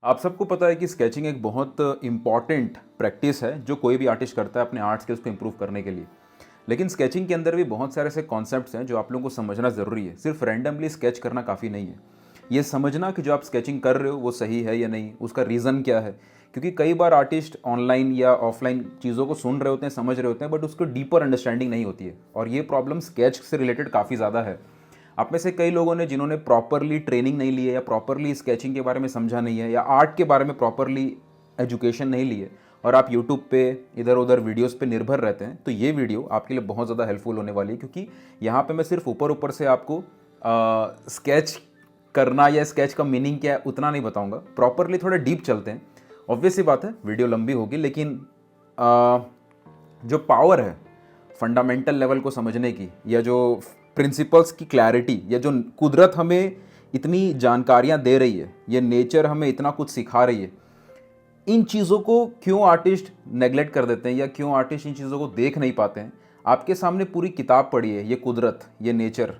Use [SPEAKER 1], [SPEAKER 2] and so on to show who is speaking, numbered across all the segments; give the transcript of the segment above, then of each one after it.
[SPEAKER 1] आप सबको पता है कि स्केचिंग एक बहुत इम्पॉर्टेंट प्रैक्टिस है जो कोई भी आर्टिस्ट करता है अपने आर्ट स्किल्स को इम्प्रूव करने के लिए। लेकिन स्केचिंग के अंदर भी बहुत सारे ऐसे कॉन्सेप्ट्स हैं जो आप लोगों को समझना ज़रूरी है। सिर्फ रैंडमली स्केच करना काफ़ी नहीं है। ये समझना कि जो आप स्केचिंग कर रहे हो वो सही है या नहीं, उसका रीज़न क्या है। क्योंकि कई बार आर्टिस्ट ऑनलाइन या ऑफलाइन चीज़ों को सुन रहे होते हैं, समझ रहे होते हैं, बट उसको डीपर अंडरस्टैंडिंग नहीं होती है। और ये प्रॉब्लम स्केच से रिलेटेड काफ़ी ज़्यादा है। आप में से कई लोगों ने जिन्होंने प्रॉपरली ट्रेनिंग नहीं ली है या प्रॉपरली स्केचिंग के बारे में समझा नहीं है या आर्ट के बारे में प्रॉपरली एजुकेशन नहीं ली है और आप यूट्यूब पे इधर उधर वीडियोस पे निर्भर रहते हैं, तो ये वीडियो आपके लिए बहुत ज़्यादा हेल्पफुल होने वाली है। क्योंकि यहाँ पे मैं सिर्फ ऊपर ऊपर से आपको स्केच करना या स्केच का मीनिंग क्या है उतना नहीं बताऊँगा। प्रॉपरली थोड़ा डीप चलते हैं। ऑब्वियस सी बात है वीडियो लंबी होगी, लेकिन जो पावर है फंडामेंटल लेवल को समझने की, या जो प्रिंसिपल्स की क्लैरिटी, या जो कुदरत हमें इतनी जानकारियाँ दे रही है, ये नेचर हमें इतना कुछ सिखा रही है, इन चीज़ों को क्यों आर्टिस्ट नेगलेक्ट कर देते हैं या क्यों आर्टिस्ट इन चीज़ों को देख नहीं पाते हैं। आपके सामने पूरी किताब पड़ी है, ये कुदरत, ये नेचर,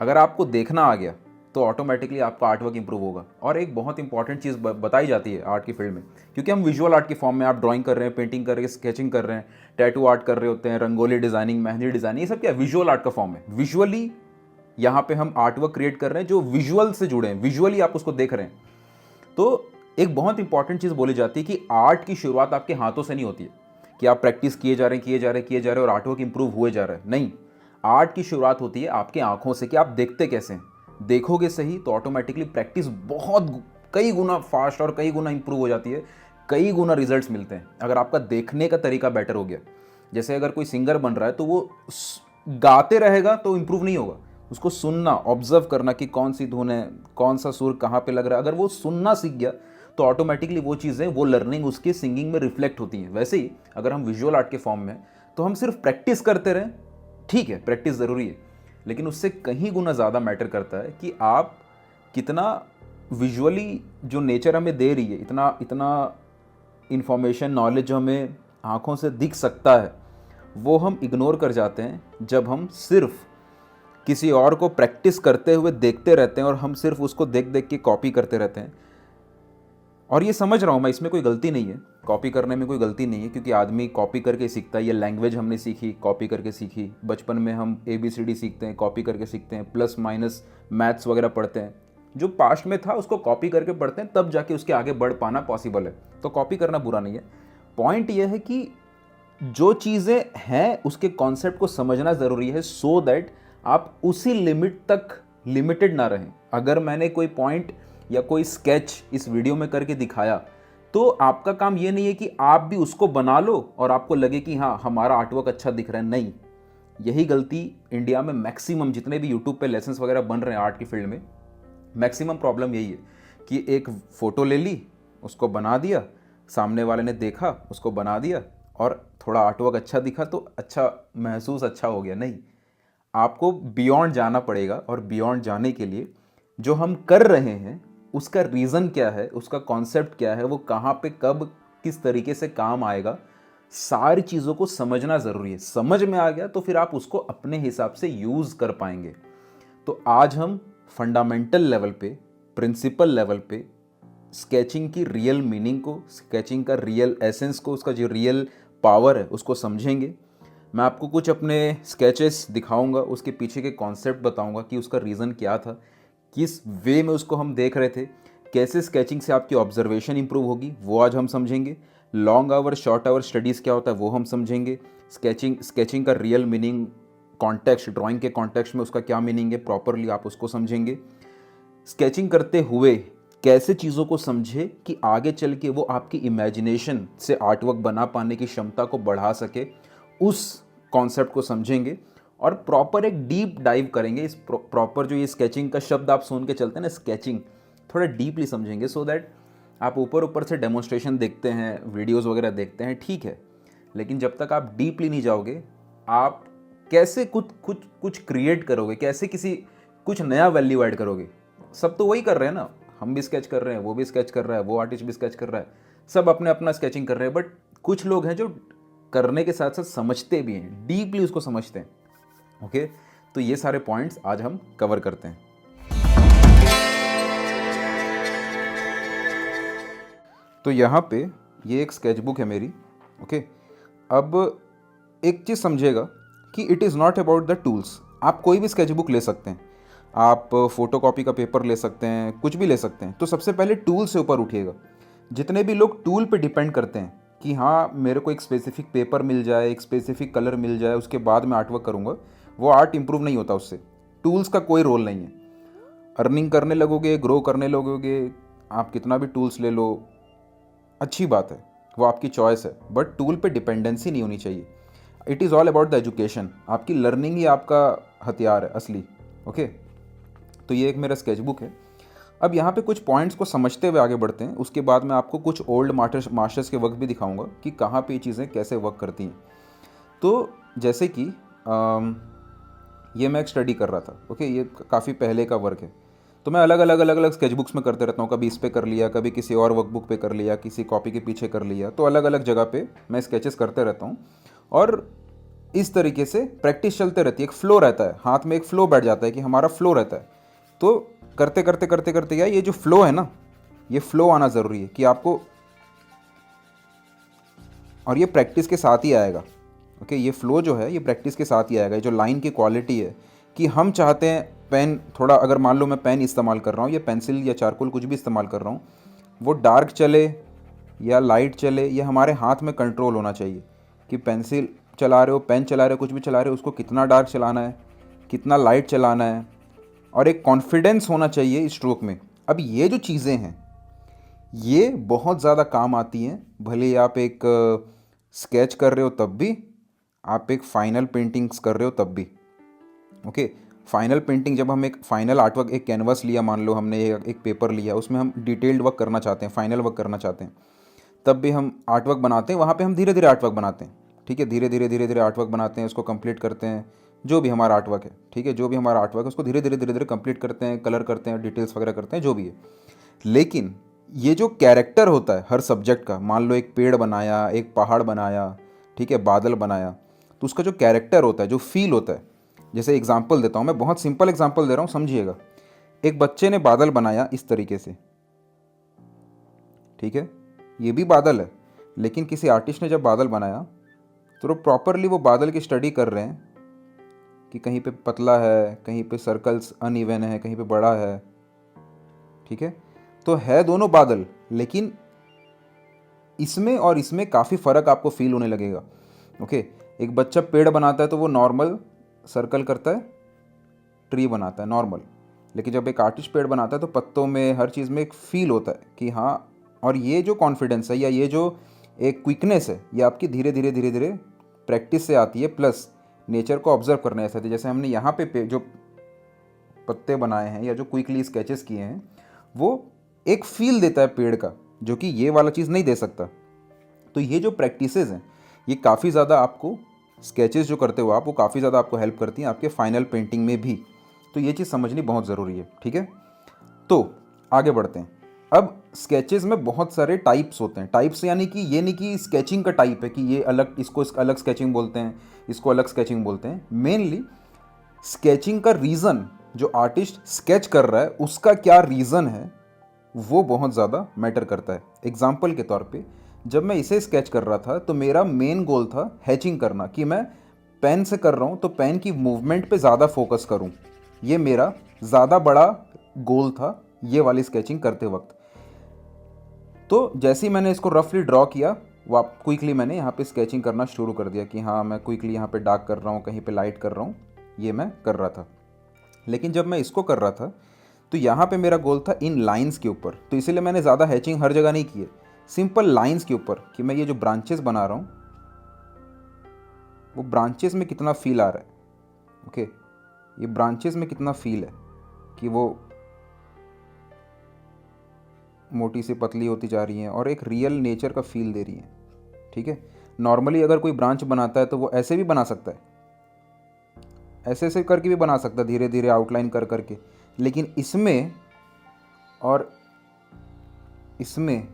[SPEAKER 1] अगर आपको देखना आ गया तो ऑटोमेटिकली आपका आर्ट वर्क इंप्रूव होगा। और एक बहुत इंपॉर्टेंट चीज़ बताई जाती है आर्ट की फील्ड में, क्योंकि हम विजुअल आर्ट की फॉर्म में, आप ड्राइंग कर रहे हैं, पेंटिंग कर रहे हैं, स्केचिंग कर रहे हैं, टैटू आर्ट कर रहे होते हैं, रंगोली डिज़ाइनिंग, मेहंदी डिज़ाइनिंग, ये सब क्या विजुअल आर्ट का फॉर्म है। विजुअली यहाँ पे हम आर्ट वर्क क्रिएट कर रहे हैं जो विजुअल से जुड़े हैं, विजुअली आप उसको देख रहे हैं। तो एक बहुत इंपॉर्टेंट चीज़ बोली जाती है कि आर्ट की शुरुआत आपके हाथों से नहीं होती है कि आप प्रैक्टिस किए जा रहे हैं, किए जा रहे हैं, किए जा रहे हैं और आर्ट वर्क इंप्रूव हुए जा रहा है। नहीं, आर्ट की शुरुआत होती है आपके आंखों से कि आप देखते कैसे हैं। देखोगे सही तो ऑटोमेटिकली प्रैक्टिस बहुत कई गुना फास्ट और कई गुना इंप्रूव हो जाती है, कई गुना रिजल्ट्स मिलते हैं अगर आपका देखने का तरीका बेटर हो गया। जैसे अगर कोई सिंगर बन रहा है तो वो गाते रहेगा तो इंप्रूव नहीं होगा, उसको सुनना, ऑब्जर्व करना कि कौन सी धुन है, कौन सा सुर कहाँ पे लग रहा है, अगर वो सुनना सीख गया तो ऑटोमेटिकली वो चीज़ें, वो लर्निंग उसके सिंगिंग में रिफ्लेक्ट होती हैं। वैसे ही अगर हम विजुअल आर्ट के फॉर्म में तो हम सिर्फ प्रैक्टिस करते रहें, ठीक है प्रैक्टिस ज़रूरी है, लेकिन उससे कहीं गुना ज़्यादा मैटर करता है कि आप कितना विजुअली जो नेचर हमें दे रही है, इतना इतना इंफॉर्मेशन, नॉलेज जो हमें आँखों से दिख सकता है, वो हम इग्नोर कर जाते हैं जब हम सिर्फ किसी और को प्रैक्टिस करते हुए देखते रहते हैं और हम सिर्फ उसको देख देख के कॉपी करते रहते हैं। और ये समझ रहा हूँ मैं, इसमें कोई गलती नहीं है, कॉपी करने में कोई गलती नहीं है, क्योंकि आदमी कॉपी करके सीखता है। ये लैंग्वेज हमने सीखी कॉपी करके सीखी, बचपन में हम ABCD सीखते हैं कॉपी करके सीखते हैं, प्लस माइनस मैथ्स वगैरह पढ़ते हैं, जो पास्ट में था उसको कॉपी करके पढ़ते हैं, तब जाके उसके आगे बढ़ पाना पॉसिबल है। तो कॉपी करना बुरा नहीं है। पॉइंट ये है कि जो चीज़ें हैं उसके कॉन्सेप्ट को समझना ज़रूरी है, सो दैट आप उसी लिमिट तक लिमिटेड ना रहें। अगर मैंने कोई पॉइंट या कोई स्केच इस वीडियो में करके दिखाया तो आपका काम ये नहीं है कि आप भी उसको बना लो और आपको लगे कि हाँ हमारा आर्टवर्क अच्छा दिख रहा है। नहीं, यही गलती इंडिया में मैक्सिमम जितने भी यूट्यूब पे लेसन्स वगैरह बन रहे हैं आर्ट की फील्ड में, मैक्सिमम प्रॉब्लम यही है कि एक फ़ोटो ले ली, उसको बना दिया, सामने वाले ने देखा, उसको बना दिया और थोड़ा आर्टवर्क अच्छा दिखा तो अच्छा महसूस, अच्छा हो गया। नहीं, आपको बियॉन्ड जाना पड़ेगा, और बियॉन्ड जाने के लिए जो हम कर रहे हैं उसका रीज़न क्या है, उसका कॉन्सेप्ट क्या है, वो कहाँ पे कब किस तरीके से काम आएगा, सारी चीज़ों को समझना ज़रूरी है। समझ में आ गया तो फिर आप उसको अपने हिसाब से यूज़ कर पाएंगे। तो आज हम फंडामेंटल लेवल पे, प्रिंसिपल लेवल पे स्केचिंग की रियल मीनिंग को, स्केचिंग का रियल एसेंस को, उसका जो रियल पावर है उसको समझेंगे। मैं आपको कुछ अपने स्केचेस दिखाऊंगा, उसके पीछे के कॉन्सेप्ट बताऊंगा कि उसका रीज़न क्या था, किस वे में उसको हम देख रहे थे, कैसे स्केचिंग से आपकी ऑब्जर्वेशन इंप्रूव होगी वो आज हम समझेंगे। Long hour short hour studies क्या होता है वो हम समझेंगे। स्केचिंग का रियल मीनिंग, कॉन्टेक्स्ट, ड्राइंग के कॉन्टेक्स्ट में उसका क्या मीनिंग है, प्रॉपरली आप उसको समझेंगे। स्केचिंग करते हुए कैसे चीज़ों को समझे कि आगे चल के वो आपकी इमेजिनेशन से आर्टवर्क बना पाने की क्षमता को बढ़ा सके, उस कॉन्सेप्ट को समझेंगे और प्रॉपर एक डीप डाइव करेंगे। इस प्रॉपर जो ये स्केचिंग का शब्द आप सुन के चलते हैं ना, स्केचिंग, थोड़ा डीपली समझेंगे, सो दैट आप ऊपर ऊपर से डेमोन्स्ट्रेशन देखते हैं, वीडियोस वगैरह देखते हैं, ठीक है, लेकिन जब तक आप डीपली नहीं जाओगे आप कैसे कुछ क्रिएट करोगे, कैसे कुछ नया वैल्यू ऐड करोगे। सब तो वही कर रहे हैं ना, हम भी स्केच कर रहे हैं, वो भी स्केच कर रहा है, वो आर्टिस्ट भी स्केच कर रहा है, सब अपने अपना स्केचिंग कर रहे हैं, बट कुछ लोग हैं जो करने के साथ साथ समझते भी हैं, डीपली उसको समझते हैं। ओके, तो ये सारे पॉइंट्स आज हम कवर करते हैं। तो यहाँ पे ये एक स्केचबुक है मेरी। ओके, अब एक चीज़ समझिएगा कि it is not about the tools. आप कोई भी स्केचबुक ले सकते हैं, आप फोटोकॉपी का पेपर ले सकते हैं, कुछ भी ले सकते हैं। तो सबसे पहले टूल से ऊपर उठिएगा। जितने भी लोग टूल पे डिपेंड करते हैं कि हाँ मेरे को एक स्पेसिफिक पेपर मिल जाए, एक स्पेसिफिक कलर मिल जाए, उसके बाद मैं आर्टवर्क करूँगा, वो आर्ट इंप्रूव नहीं होता उससे। टूल्स का कोई रोल नहीं है। अर्निंग करने लगोगे, ग्रो करने लगोगे, आप कितना भी टूल्स ले लो, अच्छी बात है, वो आपकी चॉइस है, बट टूल पे डिपेंडेंसी नहीं होनी चाहिए। It is all about the education. आपकी लर्निंग ही आपका हथियार है असली। ओके, तो ये एक मेरा स्केचबुक है। अब यहाँ पे कुछ पॉइंट्स को समझते हुए आगे बढ़ते हैं। उसके बाद मैं आपको कुछ ओल्ड मास्टर्स के वक्त भी दिखाऊंगा कि कहाँ पे ये चीज़ें कैसे वर्क करती हैं। तो जैसे कि ये मैं एक स्टडी कर रहा था। ओके, ये काफ़ी पहले का वर्क है। तो मैं अलग अलग स्केचबुक्स में करते रहता हूँ। कभी इस पे कर लिया, कभी किसी और वर्कबुक पे कर लिया, किसी कॉपी के पीछे कर लिया। तो अलग अलग जगह पे मैं स्केचेस करते रहता हूँ और इस तरीके से प्रैक्टिस चलते रहती है। एक फ्लो रहता है, हाथ में एक फ्लो बैठ जाता है कि हमारा फ्लो रहता है। तो करते करते करते करते क्या, ये जो फ्लो है ना, ये फ्लो आना ज़रूरी है कि आपको, और ये प्रैक्टिस के साथ ही आएगा। ओके, ये फ्लो जो है ये प्रैक्टिस के साथ ही आएगा। ये जो लाइन की क्वालिटी है कि हम चाहते हैं पेन थोड़ा, अगर मान लो मैं पेन इस्तेमाल कर रहा हूँ या पेंसिल या चारकोल कुछ भी इस्तेमाल कर रहा हूँ, वो डार्क चले या लाइट चले, ये हमारे हाथ में कंट्रोल होना चाहिए कि पेंसिल चला रहे हो, पेन चला रहे हो, कुछ भी चला रहे हो, उसको कितना डार्क चलाना है, कितना लाइट चलाना है, और एक कॉन्फिडेंस होना चाहिए स्ट्रोक में। अब ये जो चीज़ें हैं ये बहुत ज़्यादा काम आती हैं। भले ही आप एक स्केच कर रहे हो तब भी, आप एक फाइनल पेंटिंग्स कर रहे हो तब भी। ओके, फाइनल पेंटिंग, जब हम एक फाइनल आर्टवर्क, एक कैनवस लिया, मान लो हमने एक पेपर लिया, उसमें हम डिटेल्ड वर्क करना चाहते हैं, फाइनल वर्क करना चाहते हैं, तब भी हम आर्टवर्क बनाते हैं। वहाँ पे हम धीरे धीरे आर्टवर्क बनाते हैं। ठीक है, धीरे धीरे आर्टवर्क बनाते हैं, उसको कंप्लीट करते हैं। जो भी हमारा आर्टवर्क है, ठीक है, जो भी हमारा आर्टवर्क है उसको धीरे धीरे कंप्लीट करते हैं, कलर करते हैं, डिटेल्स वगैरह करते हैं, जो भी है। लेकिन ये जो कैरेक्टर होता है हर सब्जेक्ट का, मान लो एक पेड़ बनाया, एक पहाड़ बनाया, ठीक है, बादल बनाया, तो उसका जो कैरेक्टर होता है, जो फील होता है, जैसे एग्जांपल देता हूँ मैं, बहुत सिंपल एग्जांपल दे रहा हूँ, समझिएगा। एक बच्चे ने बादल बनाया इस तरीके से, ठीक है, ये भी बादल है, लेकिन किसी आर्टिस्ट ने जब बादल बनाया तो प्रॉपरली वो बादल की स्टडी कर रहे हैं कि कहीं पे पतला है, कहीं पे सर्कल्स अनइवन है, कहीं पे बड़ा है, ठीक है। तो है दोनों बादल, लेकिन इसमें और इसमें काफ़ी फ़र्क आपको फील होने लगेगा। ओके, एक बच्चा पेड़ बनाता है तो वो नॉर्मल सर्कल करता है, ट्री बनाता है नॉर्मल, लेकिन जब एक आर्टिस्ट पेड़ बनाता है तो पत्तों में, हर चीज़ में एक फील होता है कि हाँ। और ये जो कॉन्फिडेंस है या ये जो एक क्विकनेस है, ये आपकी धीरे धीरे प्रैक्टिस से आती है, प्लस नेचर को ऑब्जर्व करने से आती है। जैसे हमने यहाँ पे जो पत्ते बनाए हैं या जो क्विकली स्केचेस किए हैं, वो एक फील देता है पेड़ का, जो कि ये वाला चीज़ नहीं दे सकता। तो ये जो प्रैक्टिसेस हैं ये काफ़ी ज़्यादा आपको, स्केचेस जो करते हो आप, वो काफ़ी ज़्यादा आपको हेल्प करती हैं आपके फाइनल पेंटिंग में भी। तो ये चीज़ समझनी बहुत ज़रूरी है, ठीक है। तो आगे बढ़ते हैं। अब स्केचेस में बहुत सारे टाइप्स होते हैं। टाइप्स यानी कि ये नहीं कि स्केचिंग का टाइप है कि ये अलग, इसको अलग स्केचिंग बोलते हैं, इसको अलग स्केचिंग बोलते हैं। मेनली स्केचिंग का रीज़न, जो आर्टिस्ट स्केच कर रहा है उसका क्या रीज़न है, वो बहुत ज़्यादा मैटर करता है। एग्जाम्पल के तौर पे, जब मैं इसे स्केच कर रहा था तो मेरा मेन गोल था हैचिंग करना, कि मैं पेन से कर रहा हूँ तो पेन की मूवमेंट पे ज़्यादा फोकस करूँ। ये मेरा ज़्यादा बड़ा गोल था ये वाली स्केचिंग करते वक्त। तो जैसे ही मैंने इसको रफली ड्रॉ किया, वो क्विकली मैंने यहाँ पे स्केचिंग करना शुरू कर दिया कि हाँ मैं क्विकली यहाँ पे डार्क कर रहा हूँ, कहीं पे लाइट कर रहा हूँ, ये मैं कर रहा था। लेकिन जब मैं इसको कर रहा था तो यहाँ पे मेरा गोल था इन लाइंस के ऊपर, तो इसीलिए मैंने ज़्यादा हैचिंग हर जगह नहीं की है, सिंपल लाइंस के ऊपर, कि मैं ये जो ब्रांचेस बना रहा हूँ वो ब्रांचेस में कितना फील आ रहा है। ओके, ये ब्रांचेस में कितना फील है कि वो मोटी सी पतली होती जा रही हैं और एक रियल नेचर का फील दे रही हैं, ठीक है। नॉर्मली अगर कोई ब्रांच बनाता है तो वो ऐसे भी बना सकता है, ऐसे ऐसे करके भी बना सकता है, धीरे धीरे आउटलाइन कर करके, लेकिन इसमें और इसमें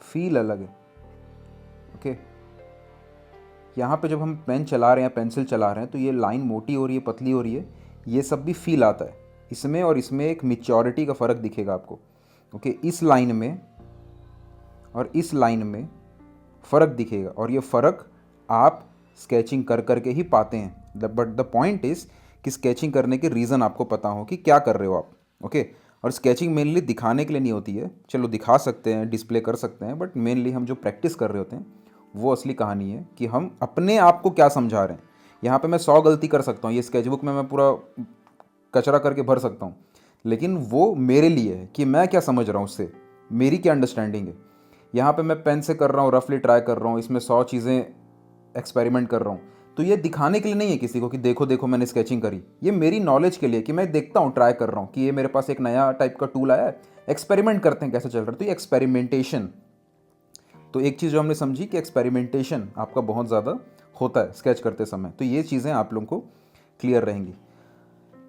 [SPEAKER 1] फील अलग है। ओके, यहाँ पे जब हम पेन चला रहे हैं, पेंसिल चला रहे हैं, तो ये लाइन मोटी हो रही है, पतली हो रही है, ये सब भी फील आता है। इसमें और इसमें एक मैच्योरिटी का फ़र्क दिखेगा आपको। ओके, इस लाइन में और इस लाइन में फ़र्क दिखेगा, और ये फ़र्क आप स्केचिंग कर करके ही पाते हैं। बट द पॉइंट इज़ कि स्केचिंग करने के रीज़न आपको पता हो कि क्या कर रहे हो आप। ओके, और स्केचिंग मेनली दिखाने के लिए नहीं होती है, चलो दिखा सकते हैं, डिस्प्ले कर सकते हैं, बट मेनली हम जो प्रैक्टिस कर रहे होते हैं वो असली कहानी है कि हम अपने आप को क्या समझा रहे हैं। यहाँ पे मैं 100 गलती कर सकता हूँ, ये स्केचबुक में मैं पूरा कचरा करके भर सकता हूँ, लेकिन वो मेरे लिए है कि मैं क्या समझ रहा हूँ उससे, मेरी क्या अंडरस्टैंडिंग है। यहाँ पे मैं पेन से कर रहा हूँ, रफली ट्राई कर रहा हूँ, इसमें 100 चीज़ें एक्सपेरिमेंट कर रहा हूँ, तो ये दिखाने के लिए नहीं है किसी को कि देखो देखो मैंने स्केचिंग करी। ये मेरी नॉलेज के लिए कि मैं देखता हूँ, ट्राई कर रहा हूँ कि ये मेरे पास एक नया टाइप का टूल आया है, एक्सपेरिमेंट करते हैं कैसे चल रहा है। तो ये एक्सपेरिमेंटेशन, तो एक चीज़ जो हमने समझी कि एक्सपेरिमेंटेशन आपका बहुत ज़्यादा होता है स्केच करते समय, तो ये चीज़ें आप लोगों को क्लियर रहेंगी।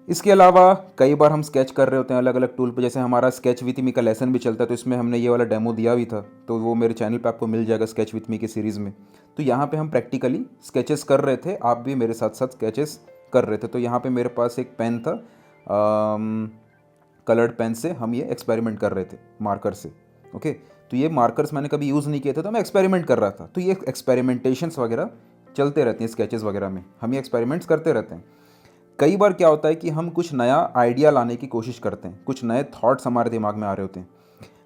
[SPEAKER 1] इसके अलावा कई बार हम स्केच कर रहे होते हैं अलग अलग टूल पे, जैसे हमारा स्केच विथ मी का लेसन भी चलता है, तो इसमें हमने ये वाला डेमो दिया भी था, तो वो मेरे चैनल पे आपको मिल जाएगा स्केच विथ मी की सीरीज़ में। तो यहाँ पे हम प्रैक्टिकली स्केचेस कर रहे थे, आप भी मेरे साथ साथ स्केचेस कर रहे थे। तो यहाँ पे मेरे पास एक पेन था, कलर्ड पेन से हम ये एक्सपेरिमेंट कर रहे थे मार्कर से। ओके, तो ये मार्कर्स मैंने कभी यूज़ नहीं किए थे, तो मैं एक्सपेरिमेंट कर रहा था। तो ये एक्सपेरिमेंटेशंस वगैरह चलते रहते हैं स्केचेस वगैरह में, हम ये एक्सपेरिमेंट्स करते रहते हैं। कई बार क्या होता है कि हम कुछ नया आइडिया लाने की कोशिश करते हैं, कुछ नए थॉट्स हमारे दिमाग में आ रहे होते हैं।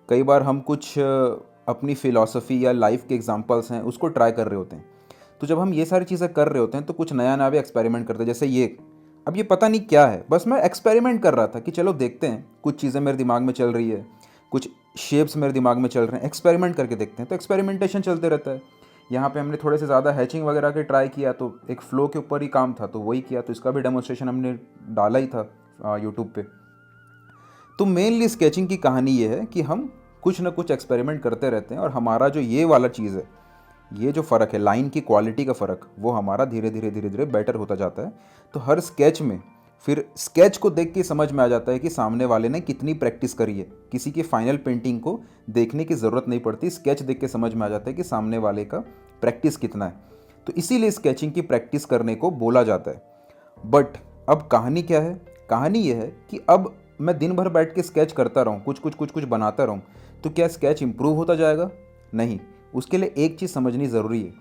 [SPEAKER 1] कई बार हम कुछ अपनी फ़िलॉसफ़ी या लाइफ के एग्जांपल्स हैं उसको ट्राई कर रहे होते हैं। तो जब हम ये सारी चीज़ें कर रहे होते हैं तो कुछ नया नया भी एक्सपेरिमेंट करते हैं। जैसे ये, अब ये पता नहीं क्या है, बस मैं एक्सपेरिमेंट कर रहा था कि चलो देखते हैं, कुछ चीज़ें मेरे दिमाग में चल रही है, कुछ शेप्स मेरे दिमाग में चल रहे हैं, एक्सपेरिमेंट करके देखते हैं। तो एक्सपेरिमेंटेशन चलते रहता है। यहाँ पे हमने थोड़े से ज़्यादा हैचिंग वगैरह के ट्राई किया, तो एक फ़्लो के ऊपर ही काम था तो वही किया, तो इसका भी डेमोन्स्ट्रेशन हमने डाला ही था यूट्यूब पे। तो मेनली स्केचिंग की कहानी ये है कि हम कुछ ना कुछ एक्सपेरिमेंट करते रहते हैं, और हमारा जो ये वाला चीज़ है, ये जो फ़र्क है लाइन की क्वालिटी का फ़र्क, वो हमारा धीरे धीरे धीरे धीरे बेटर होता जाता है। तो हर स्केच में फिर स्केच को देख के समझ में आ जाता है कि सामने वाले ने कितनी प्रैक्टिस करी है। किसी की फाइनल पेंटिंग को देखने की ज़रूरत नहीं पड़ती, स्केच देख के समझ में आ जाता है कि सामने वाले का प्रैक्टिस कितना है। तो इसीलिए स्केचिंग की प्रैक्टिस करने को बोला जाता है। बट अब कहानी क्या है? कहानी यह है कि अब मैं दिन भर बैठ के स्केच करता रहूँ, कुछ कुछ कुछ कुछ बनाता रहूँ, तो क्या स्केच इम्प्रूव होता जाएगा? नहीं। उसके लिए एक चीज़ समझनी ज़रूरी है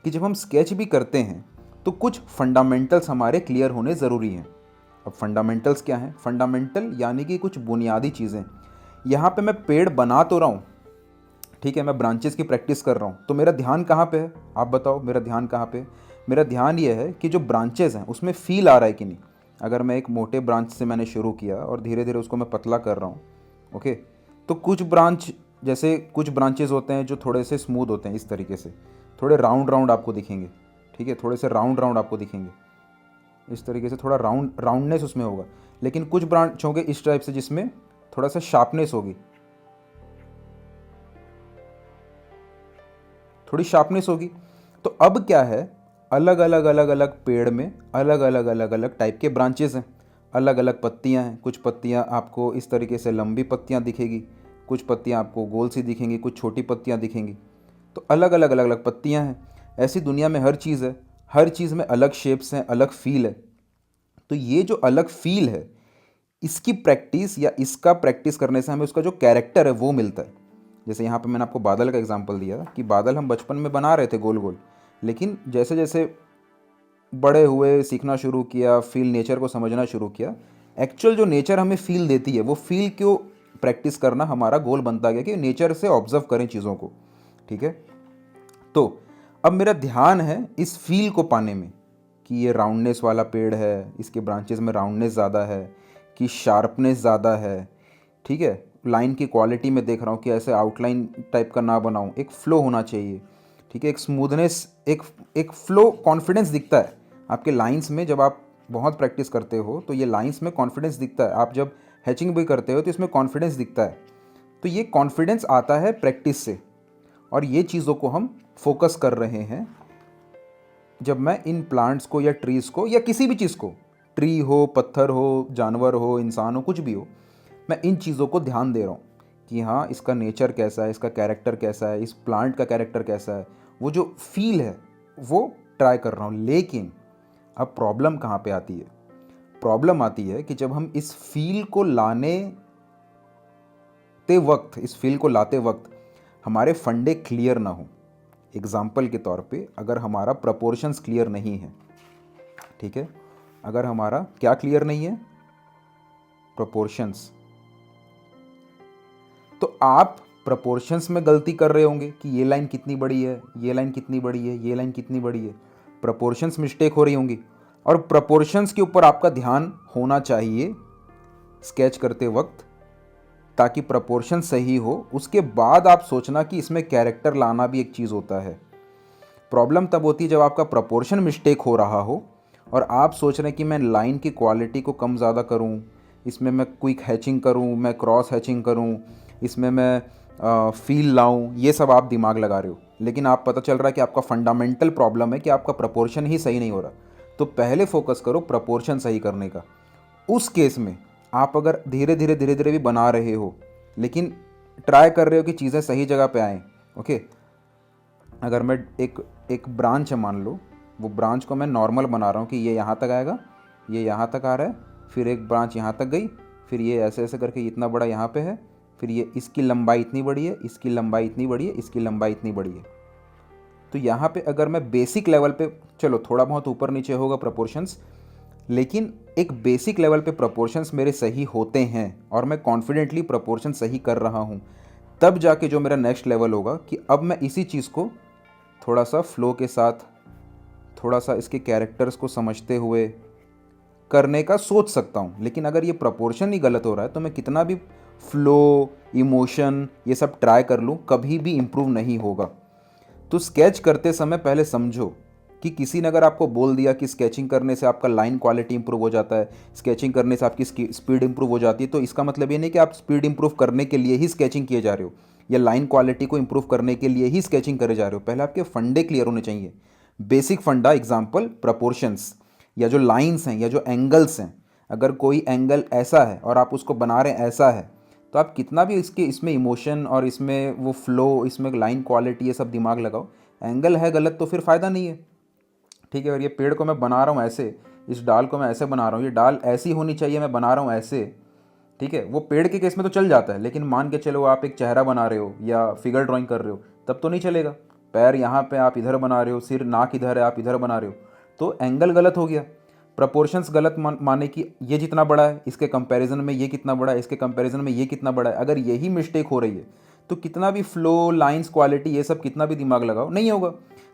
[SPEAKER 1] कि जब हम स्केच भी करते हैं तो कुछ फंडामेंटल्स हमारे क्लियर होने ज़रूरी हैं। अब फंडामेंटल्स क्या हैं? फंडामेंटल यानी कि कुछ बुनियादी चीज़ें। यहाँ पे मैं पेड़ बना तो रहा हूँ, ठीक है, मैं ब्रांचेस की प्रैक्टिस कर रहा हूँ, तो मेरा ध्यान कहाँ पे है? आप बताओ, मेरा ध्यान कहाँ पे है? मेरा ध्यान ये है कि जो ब्रांचेस हैं उसमें फील आ रहा है कि नहीं। अगर मैं एक मोटे ब्रांच से मैंने शुरू किया और धीरे धीरे उसको मैं पतला कर रहा हूँ, ओके, तो कुछ ब्रांच, जैसे कुछ ब्रांचेस होते हैं जो थोड़े से स्मूथ होते हैं, इस तरीके से थोड़े राउंड राउंड आपको दिखेंगे, ठीक है, थोड़े से राउंड राउंड आपको दिखेंगे, इस तरीके से थोड़ा राउंडनेस उसमें होगा। लेकिन कुछ ब्रांच होंगे इस टाइप से जिसमें थोड़ा सा शार्पनेस होगी, थोड़ी शार्पनेस होगी। तो अब क्या है, अलग अलग अलग अलग पेड़ में अलग अलग अलग अलग टाइप के ब्रांचेस हैं, अलग अलग पत्तियां हैं। कुछ पत्तियां आपको इस तरीके से लंबी पत्तियां दिखेगी, कुछ पत्तियां आपको गोल सी दिखेंगी, कुछ छोटी पत्तियां दिखेंगी। तो अलग अलग अलग अलग पत्तियां हैं। ऐसी दुनिया में हर चीज़ है, हर चीज़ में अलग शेप्स हैं, अलग फील है। तो ये जो अलग फील है, इसकी प्रैक्टिस या इसका प्रैक्टिस करने से हमें उसका जो कैरेक्टर है वो मिलता है। जैसे यहाँ पे मैंने आपको बादल का एग्जांपल दिया कि बादल हम बचपन में बना रहे थे गोल गोल, लेकिन जैसे जैसे बड़े हुए, सीखना शुरू किया, फील नेचर को समझना शुरू किया, एक्चुअल जो नेचर हमें फील देती है वो फील क्यों प्रैक्टिस करना हमारा गोल बनता गया कि नेचर से ऑब्जर्व करें चीज़ों को, ठीक है। तो अब मेरा ध्यान है इस फील को पाने में कि ये राउंडनेस वाला पेड़ है, इसके ब्रांचेस में राउंडनेस ज़्यादा है कि शार्पनेस ज़्यादा है, ठीक है। लाइन की क्वालिटी में देख रहा हूँ कि ऐसे आउटलाइन टाइप का ना बनाऊँ, एक फ़्लो होना चाहिए, ठीक है, एक स्मूथनेस, एक फ़्लो, कॉन्फिडेंस दिखता है आपके लाइंस में। जब आप बहुत प्रैक्टिस करते हो तो ये लाइंस में कॉन्फिडेंस दिखता है। आप जब हैचिंग भी करते हो तो इसमें कॉन्फिडेंस दिखता है। तो ये कॉन्फिडेंस आता है प्रैक्टिस से, और ये चीज़ों को हम फोकस कर रहे हैं। जब मैं इन प्लांट्स को या ट्रीज़ को या किसी भी चीज़ को, ट्री हो, पत्थर हो, जानवर हो, इंसान हो, कुछ भी हो, मैं इन चीज़ों को ध्यान दे रहा हूँ कि हाँ, इसका नेचर कैसा है, इसका कैरेक्टर कैसा है, इस प्लांट का कैरेक्टर कैसा है, वो जो फील है वो ट्राई कर रहा हूँ। लेकिन अब प्रॉब्लम कहाँ पे आती है? प्रॉब्लम आती है कि जब हम इस फील को लाते वक्त हमारे फंडे क्लियर ना हो। एग्जाम्पल के तौर पे अगर हमारा प्रपोर्शंस क्लियर नहीं है, ठीक है, अगर हमारा क्या क्लियर नहीं है, प्रोपोर्शंस, तो आप प्रपोर्शंस में गलती कर रहे होंगे कि ये लाइन कितनी बड़ी है, ये लाइन कितनी बड़ी है, ये लाइन कितनी बड़ी है, प्रपोर्शंस मिस्टेक हो रही होंगी। और प्रपोर्शंस के ऊपर आपका ध्यान होना चाहिए स्केच करते वक्त, ताकि प्रपोर्शन सही हो। उसके बाद आप सोचना कि इसमें कैरेक्टर लाना भी एक चीज़ होता है। प्रॉब्लम तब होती है जब आपका प्रपोर्शन मिस्टेक हो रहा हो और आप सोच रहे हैं कि मैं लाइन की क्वालिटी को कम ज़्यादा करूं, इसमें मैं क्विक हैचिंग करूं, मैं क्रॉस हैचिंग करूं, इसमें मैं फील लाऊं, ये सब आप दिमाग लगा रहे हो। लेकिन आप पता चल रहा है कि आपका फंडामेंटल प्रॉब्लम है कि आपका प्रपोर्शन ही सही नहीं हो रहा। तो पहले फोकस करो प्रपोर्शन सही करने का। उस केस में आप अगर धीरे धीरे भी बना रहे हो, लेकिन ट्राई कर रहे हो कि चीज़ें सही जगह पे आएँ, ओके। अगर मैं एक ब्रांच है मान लो, वो ब्रांच को मैं नॉर्मल बना रहा हूँ कि ये यहाँ तक आएगा, ये यहाँ तक आ रहा है, फिर एक ब्रांच यहाँ तक गई, फिर ये ऐसे ऐसे करके इतना बड़ा यहाँ पे है, फिर ये इसकी लंबाई इतनी बड़ी है, इसकी लंबाई इतनी बड़ी है, इसकी लंबाई इतनी बड़ी है। तो यहाँ पे अगर मैं बेसिक लेवल पे, चलो थोड़ा बहुत ऊपर नीचे होगा प्रपोर्शंस, लेकिन एक बेसिक लेवल पे प्रपोर्शंस मेरे सही होते हैं और मैं कॉन्फिडेंटली प्रपोर्शन सही कर रहा हूँ, तब जाके जो मेरा नेक्स्ट लेवल होगा कि अब मैं इसी चीज़ को थोड़ा सा फ्लो के साथ, थोड़ा सा इसके कैरेक्टर्स को समझते हुए करने का सोच सकता हूँ। लेकिन अगर ये प्रपोर्शन ही गलत हो रहा है तो मैं कितना भी फ्लो, इमोशन, ये सब ट्राई कर लूँ, कभी भी इम्प्रूव नहीं होगा। तो स्केच करते समय पहले समझो कि किसी ने अगर आपको बोल दिया कि स्केचिंग करने से आपका लाइन क्वालिटी इंप्रूव हो जाता है, स्केचिंग करने से आपकी स्पीड इंप्रूव हो जाती है, तो इसका मतलब ये नहीं कि आप स्पीड इंप्रूव करने के लिए ही स्केचिंग किए जा रहे हो या लाइन क्वालिटी को इंप्रूव करने के लिए ही स्केचिंग करे जा रहे हो। पहले आपके फंडे क्लियर होने चाहिए, बेसिक फंडा। एग्जाम्पल प्रपोर्शंस, या जो लाइन्स हैं या जो एंगल्स हैं। अगर कोई एंगल ऐसा है और आप उसको बना रहे हैं ऐसा है, तो आप कितना भी इसमें इमोशन और इसमें वो फ्लो, इसमें लाइन क्वालिटी, ये सब दिमाग लगाओ, एंगल है गलत तो फिर फ़ायदा नहीं है, ठीक है। अगर ये पेड़ को मैं बना रहा हूँ ऐसे, इस डाल को मैं ऐसे बना रहा हूँ, ये डाल ऐसी होनी चाहिए, मैं बना रहा हूँ ऐसे, ठीक है। वो पेड़ के केस में तो चल जाता है, लेकिन मान के चलो आप एक चेहरा बना रहे हो या फिगर ड्राइंग कर रहे हो, तब तो नहीं चलेगा। पैर यहाँ पे आप इधर बना रहे हो, सिर नाक इधर है आप इधर बना रहे हो, तो एंगल गलत हो गया। प्रपोर्शंस गलत माने कि ये जितना बड़ा है इसके कंपैरिजन में ये कितना बड़ा है, इसके कंपैरिजन में ये कितना बड़ा है। अगर यही मिस्टेक हो रही है तो कितना भी फ्लो, लाइंस, क्वालिटी, ये सब कितना भी दिमाग लगाओ नहीं होगा।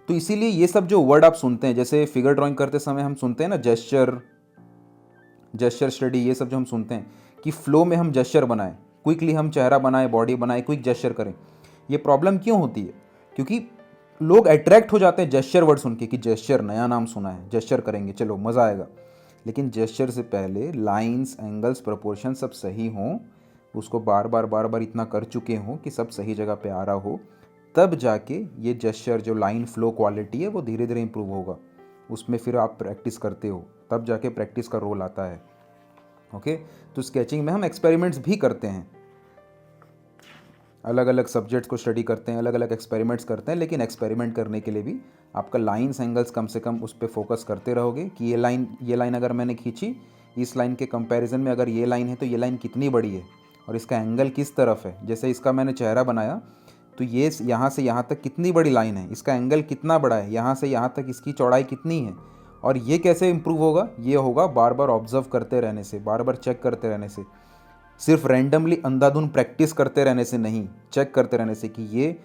[SPEAKER 1] तो इसीलिए ये सब जो वर्ड आप सुनते हैं, जैसे फिगर ड्राइंग करते समय हम सुनते हैं ना जेस्चर स्टडी, ये सब जो हम सुनते हैं कि फ्लो में हम जेस्चर बनाएं, क्विकली हम चेहरा बनाएं, बॉडी बनाएं, क्विक जेस्चर करें। ये प्रॉब्लम क्यों होती है? क्योंकि लोग अट्रैक्ट हो जाते हैं जेस्चर वर्ड सुन के कि जेस्चर, नया नाम सुना है, जेस्चर करेंगे, चलो मज़ा आएगा। लेकिन जेस्चर से पहले लाइंस, एंगल्स, प्रोपोर्शन सब सही हों, उसको बार बार इतना कर चुके हों कि सब सही जगह पे आ रहा हो, तब जाके ये जेस्चर, जो लाइन फ्लो क्वालिटी है, वो धीरे धीरे इंप्रूव होगा। उसमें फिर आप प्रैक्टिस करते हो, तब जाके प्रैक्टिस का रोल आता है, ओके। तो स्केचिंग में हम एक्सपेरिमेंट्स भी करते हैं, अलग अलग सब्जेक्ट्स को स्टडी करते हैं, अलग अलग एक्सपेरिमेंट्स करते हैं। लेकिन एक्सपेरिमेंट करने के लिए भी आपका लाइन्स, एंगल्स कम से कम उस पर फोकस करते रहोगे कि ये लाइन अगर मैंने खींची, इस लाइन के कंपैरिजन में अगर ये लाइन है तो ये लाइन कितनी बड़ी है और इसका एंगल किस तरफ है। जैसे इसका मैंने चेहरा बनाया तो ये यहाँ से यहाँ तक कितनी बड़ी लाइन है, इसका एंगल कितना बड़ा है, यहाँ से यहाँ तक इसकी चौड़ाई कितनी है। और ये कैसे इम्प्रूव होगा? ये होगा बार बार ऑब्जर्व करते रहने से, बार बार चेक करते रहने से, सिर्फ रैंडमली अंधाधुन प्रैक्टिस करते रहने से नहीं, चेक करते रहने से कि ये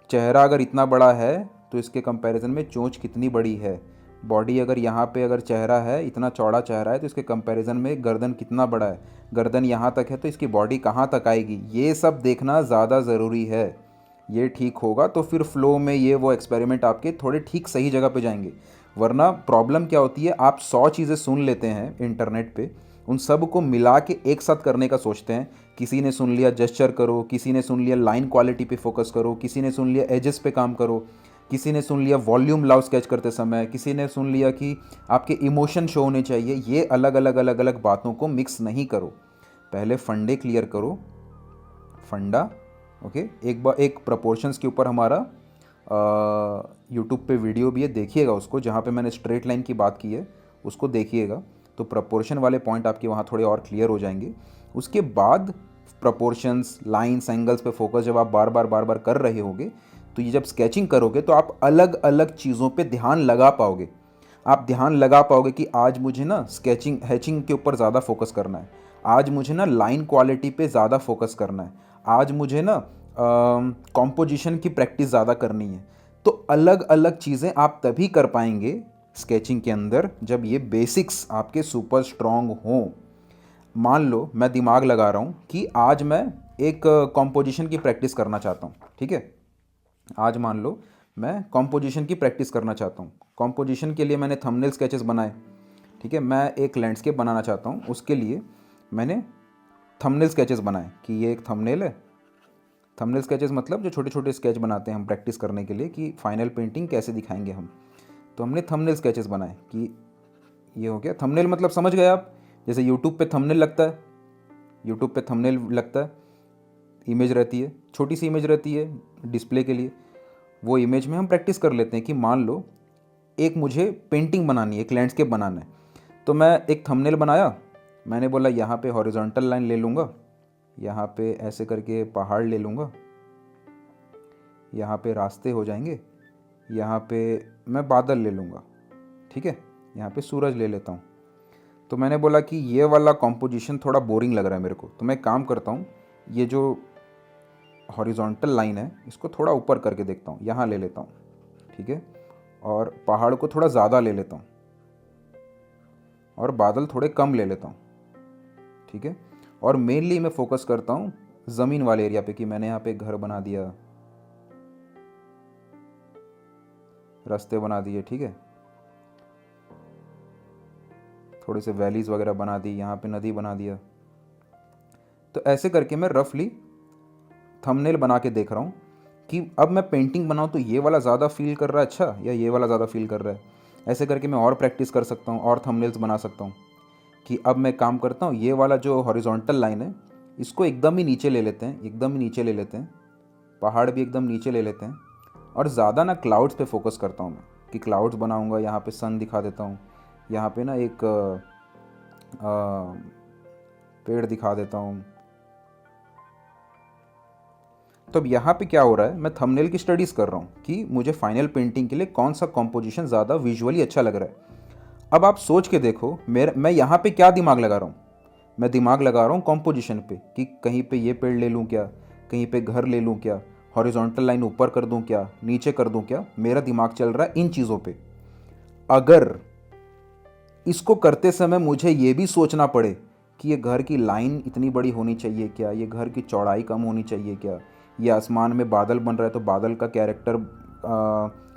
[SPEAKER 1] चेहरा अगर इतना बड़ा है तो इसके कंपैरिजन में चोंच कितनी बड़ी है, बॉडी अगर यहाँ पे अगर चेहरा है, इतना चौड़ा चेहरा है, तो इसके कंपैरिजन में गर्दन कितना बड़ा है, गर्दन यहाँ तक है तो इसकी बॉडी कहाँ तक आएगी। ये सब देखना ज़्यादा ज़रूरी है। ये ठीक होगा तो फिर फ्लो में ये वो एक्सपेरिमेंट आपके थोड़े ठीक सही जगह पे जाएंगे। वरना प्रॉब्लम क्या होती है, आप 100 चीज़ें सुन लेते हैं इंटरनेट पे, उन सब को मिला के एक साथ करने का सोचते हैं। किसी ने सुन लिया जेस्चर करो, किसी ने सुन लिया लाइन क्वालिटी पे फोकस करो, किसी ने सुन लिया एजेस पे काम करो, किसी ने सुन लिया वॉल्यूम लाओ स्केच करते समय, किसी ने सुन लिया कि आपके इमोशन शो होने चाहिए। ये अलग अलग बातों को मिक्स नहीं करो, पहले फंडे क्लियर करो, फंडा, ओके। एक प्रपोर्शंस के ऊपर हमारा यूट्यूब पे वीडियो भी है, देखिएगा उसको, जहाँ पे मैंने स्ट्रेट लाइन की बात की है उसको देखिएगा। तो प्रपोर्शन वाले पॉइंट आपके वहाँ थोड़े और क्लियर हो जाएंगे। उसके बाद प्रपोर्शंस, लाइन्स, एंगल्स पे फोकस जब आप बार बार कर रहे होगे, तो ये जब स्केचिंग करोगे तो आप अलग अलग चीज़ों पे ध्यान लगा पाओगे। आप ध्यान लगा पाओगे कि आज मुझे ना स्केचिंग हैचिंग के ऊपर ज़्यादा फोकस करना है, आज मुझे ना लाइन क्वालिटी पे ज़्यादा फोकस करना है, आज मुझे ना कॉम्पोजिशन की प्रैक्टिस ज़्यादा करनी है। तो अलग अलग चीज़ें आप तभी कर पाएंगे स्केचिंग के अंदर जब ये बेसिक्स आपके सुपर स्ट्रॉन्ग हों। मान लो मैं दिमाग लगा रहा हूँ कि आज मैं एक कॉम्पोजिशन की प्रैक्टिस करना चाहता हूँ, ठीक है। आज मान लो मैं कॉम्पोजिशन की प्रैक्टिस करना चाहता हूँ। कॉम्पोजिशन के लिए मैंने थंबनेल स्केचेस बनाए, ठीक है। मैं एक लैंडस्केप बनाना चाहता हूँ, उसके लिए मैंने थंबनेल स्केचेस बनाए कि ये एक थंबनेल है। थंबनेल स्केचेस मतलब जो छोटे छोटे स्केच बनाते हैं हम प्रैक्टिस करने के लिए कि फाइनल पेंटिंग कैसे दिखाएंगे हम। तो हमने थंबनेल स्केचेस बनाए कि ये हो गया थंबनेल। मतलब समझ गए आप, जैसे यूट्यूब पे थंबनेल लगता है, यूट्यूब पे थंबनेल लगता है, इमेज रहती है, छोटी सी इमेज रहती है डिस्प्ले के लिए। वो इमेज में हम प्रैक्टिस कर लेते हैं कि मान लो एक मुझे पेंटिंग बनानी है, एक लैंडस्केप बनाना है, तो मैं एक थंबनेल बनाया। मैंने बोला यहाँ पे हॉरिजॉन्टल लाइन ले लूँगा, यहाँ पे ऐसे करके पहाड़ ले लूँगा, यहाँ पे रास्ते हो जाएंगे, यहाँ पे मैं बादल ले लूँगा, ठीक है, यहाँ पे सूरज ले लेता हूँ। तो मैंने बोला कि ये वाला कॉम्पोजिशन थोड़ा बोरिंग लग रहा है मेरे को, तो मैं काम करता हूँ, ये जो हॉरिजॉन्टल लाइन है इसको थोड़ा ऊपर करके देखता हूँ, यहाँ ले लेता हूँ, ठीक है, और पहाड़ को थोड़ा ज़्यादा ले लेता हूँ और बादल थोड़े कम ले लेता हूँ, ठीक है। और मेनली मैं फोकस करता हूँ ज़मीन वाले एरिया पे कि मैंने यहाँ पे घर बना दिया, रास्ते बना दिए, ठीक है, थोड़े से वैलीज़ वगैरह बना दी, यहाँ पे नदी बना दिया। तो ऐसे करके मैं रफली थंबनेल बना के देख रहा हूँ कि अब मैं पेंटिंग बनाऊँ तो ये वाला ज़्यादा फील कर रहा है अच्छा, या ये वाला ज़्यादा फील कर रहा है। ऐसे करके मैं और प्रैक्टिस कर सकता हूँ और थंबनेल्स बना सकता हूँ कि अब मैं काम करता हूँ, ये वाला जो हॉरिजॉन्टल लाइन है इसको एकदम ही नीचे ले लेते हैं, एकदम ही नीचे ले लेते हैं, पहाड़ भी एकदम नीचे ले लेते हैं, और ज़्यादा ना क्लाउड्स पे फोकस करता हूँ मैं कि क्लाउड्स बनाऊँगा, यहाँ पे सन दिखा देता हूँ, यहाँ पे ना एक पेड़ दिखा देता हूँ। तो अब यहाँ पे क्या हो रहा है, मैं थंबनेल की स्टडीज़ कर रहा हूँ कि मुझे फाइनल पेंटिंग के लिए कौन सा कॉम्पोजिशन ज़्यादा विजुअली अच्छा लग रहा है। अब आप सोच के देखो मैं यहाँ पे क्या दिमाग लगा रहा हूँ, मैं दिमाग लगा रहा हूँ कॉम्पोजिशन पे कि कहीं पे ये पेड़ ले लूँ क्या, कहीं पे घर ले लूँ क्या, हॉरिजॉन्टल लाइन ऊपर कर दूँ क्या, नीचे कर दूँ क्या। मेरा दिमाग चल रहा है इन चीज़ों पे। अगर इसको करते समय मुझे ये भी सोचना पड़े कि ये घर की लाइन इतनी बड़ी होनी चाहिए क्या, ये घर की चौड़ाई कम होनी चाहिए क्या, ये आसमान में बादल बन रहा है तो बादल का कैरेक्टर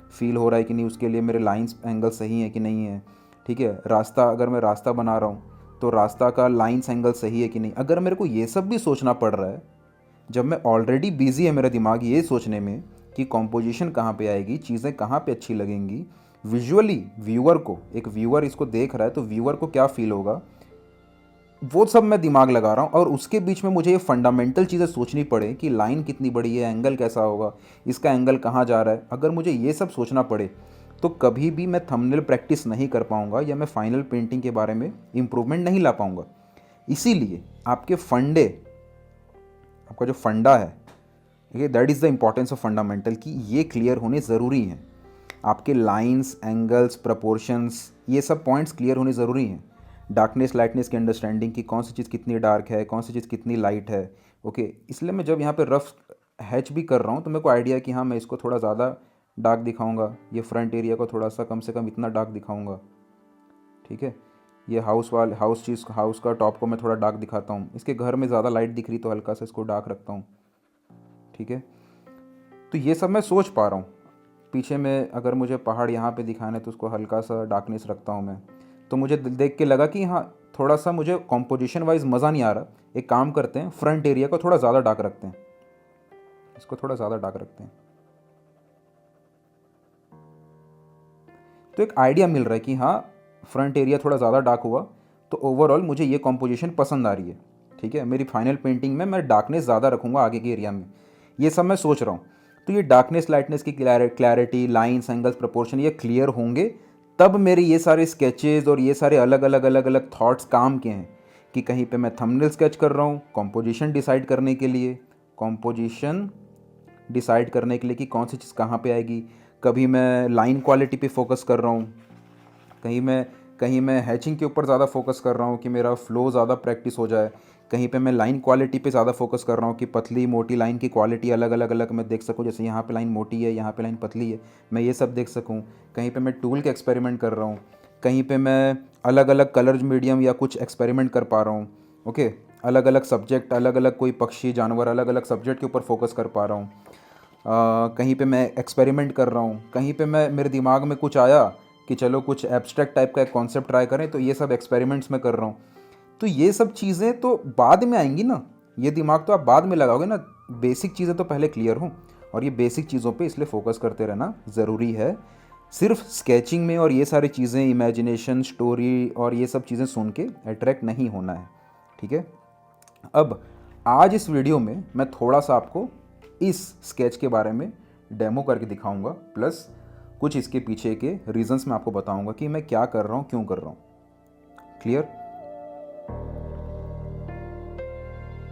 [SPEAKER 1] फील हो रहा है कि नहीं, उसके लिए मेरे लाइंस एंगल सही है कि नहीं है, ठीक है, रास्ता अगर मैं रास्ता बना रहा हूँ तो रास्ता का लाइंस एंगल सही है कि नहीं। अगर मेरे को ये सब भी सोचना पड़ रहा है, जब मैं ऑलरेडी बिजी है मेरा दिमाग ये सोचने में कि कॉम्पोजिशन कहाँ पे आएगी, चीज़ें कहाँ पे अच्छी लगेंगी विजुअली, व्यूअर को, एक व्यूअर इसको देख रहा है तो व्यूअर को क्या फील होगा, वो सब मैं दिमाग लगा रहा हूँ। और उसके बीच में मुझे ये फंडामेंटल चीज़ें सोचनी पड़े कि लाइन कितनी बड़ी है, एंगल कैसा होगा, इसका एंगल कहाँ जा रहा है। अगर मुझे ये सब सोचना पड़े तो कभी भी मैं थंबनेल प्रैक्टिस नहीं कर पाऊँगा या मैं फाइनल पेंटिंग के बारे में इम्प्रूवमेंट नहीं ला पाऊँगा। इसीलिए आपके फंडे, आपका जो फंडा है, ये that is the importance of fundamental, कि ये क्लियर होने ज़रूरी हैं। आपके लाइंस, एंगल्स, प्रपोर्शंस, ये सब पॉइंट्स क्लियर होने ज़रूरी हैं। डार्कनेस लाइटनेस की अंडरस्टैंडिंग कि कौन सी चीज़ कितनी डार्क है, कौन सी चीज़ कितनी लाइट है, ओके। इसलिए मैं जब यहाँ पे रफ हैच भी कर रहा हूँ तो मेरे को आइडिया है कि हाँ मैं इसको थोड़ा ज़्यादा डार्क दिखाऊंगा, ये फ्रंट एरिया को थोड़ा सा कम से कम इतना डार्क दिखाऊंगा, ठीक है। ये हाउस का टॉप को मैं थोड़ा डार्क दिखाता हूँ, इसके घर में ज़्यादा लाइट दिख रही तो हल्का सा इसको डार्क रखता हूँ, ठीक है। तो ये सब मैं सोच पा रहा हूँ। पीछे में अगर मुझे पहाड़ यहाँ पे दिखाना है तो उसको हल्का सा डार्कनेस रखता हूँ मैं। तो मुझे देख के लगा कि हाँ थोड़ा सा मुझे कॉम्पोजिशन वाइज मज़ा नहीं आ रहा, एक काम करते हैं फ्रंट एरिया को थोड़ा ज़्यादा डार्क रखते हैं, इसको थोड़ा ज़्यादा डार्क रखते हैं। तो एक आइडिया मिल रहा है कि हाँ फ्रंट एरिया थोड़ा ज़्यादा डार्क हुआ तो ओवरऑल मुझे ये कॉम्पोजिशन पसंद आ रही है, ठीक है। मेरी फाइनल पेंटिंग में मैं डार्कनेस ज़्यादा रखूँगा आगे के एरिया में, ये सब मैं सोच रहा हूँ। तो ये डार्कनेस लाइटनेस की क्लैरिटी, लाइन्स, एंगल्स, प्रपोर्शन ये क्लियर होंगे तब मेरे ये सारे स्केचेस और ये सारे अलग अलग थॉट्स काम के हैं कि कहीं पे मैं थंबनेल स्केच कर रहा हूँ कॉम्पोजिशन डिसाइड करने के लिए, कि कौन सी चीज़ कहाँ पे आएगी। कभी मैं लाइन क्वालिटी पे फोकस कर रहा हूँ, कहीं मैं हैचिंग के ऊपर ज़्यादा फोकस कर रहा हूँ कि मेरा फ्लो ज़्यादा प्रैक्टिस हो जाए। कहीं पे मैं लाइन क्वालिटी पे ज़्यादा फोकस कर रहा हूँ कि पतली मोटी लाइन की क्वालिटी अलग मैं देख सकूँ, जैसे यहाँ पे लाइन मोटी है, यहाँ पे लाइन पतली है, मैं ये सब देख सकूँ। कहीं पे मैं टूल के एक्सपेरिमेंट कर रहा हूँ, कहीं पे मैं अलग अलग कलर मीडियम या कुछ एक्सपेरिमेंट कर पा रहा हूँ। ओके, अलग अलग सब्जेक्ट, अलग अलग कोई पक्षी जानवर, अलग अलग सब्जेक्ट के ऊपर फोकस कर पा रहा हूँ। कहीं पे मैं एक्सपेरिमेंट कर रहा हूँ, कहीं पे मेरे दिमाग में कुछ आया कि चलो कुछ एब्स्ट्रैक्ट टाइप का एक कॉन्सेप्ट ट्राई करें, तो ये सब एक्सपेरिमेंट्स में कर रहा हूँ। तो ये सब चीज़ें तो बाद में आएंगी ना, ये दिमाग तो आप बाद में लगाओगे ना, बेसिक चीज़ें तो पहले क्लियर हों। और ये बेसिक चीज़ों पे इसलिए फोकस करते रहना ज़रूरी है। सिर्फ स्केचिंग में और ये सारी चीज़ें, इमेजिनेशन, स्टोरी और ये सब चीज़ें सुन के अट्रैक्ट नहीं होना है, ठीक है। अब आज इस वीडियो में मैं थोड़ा सा आपको इस स्केच के बारे में डेमो करके दिखाऊंगा, प्लस कुछ इसके पीछे के रीजंस मैं आपको बताऊंगा कि मैं क्या कर रहा हूँ, क्यों कर रहा हूँ। क्लियर?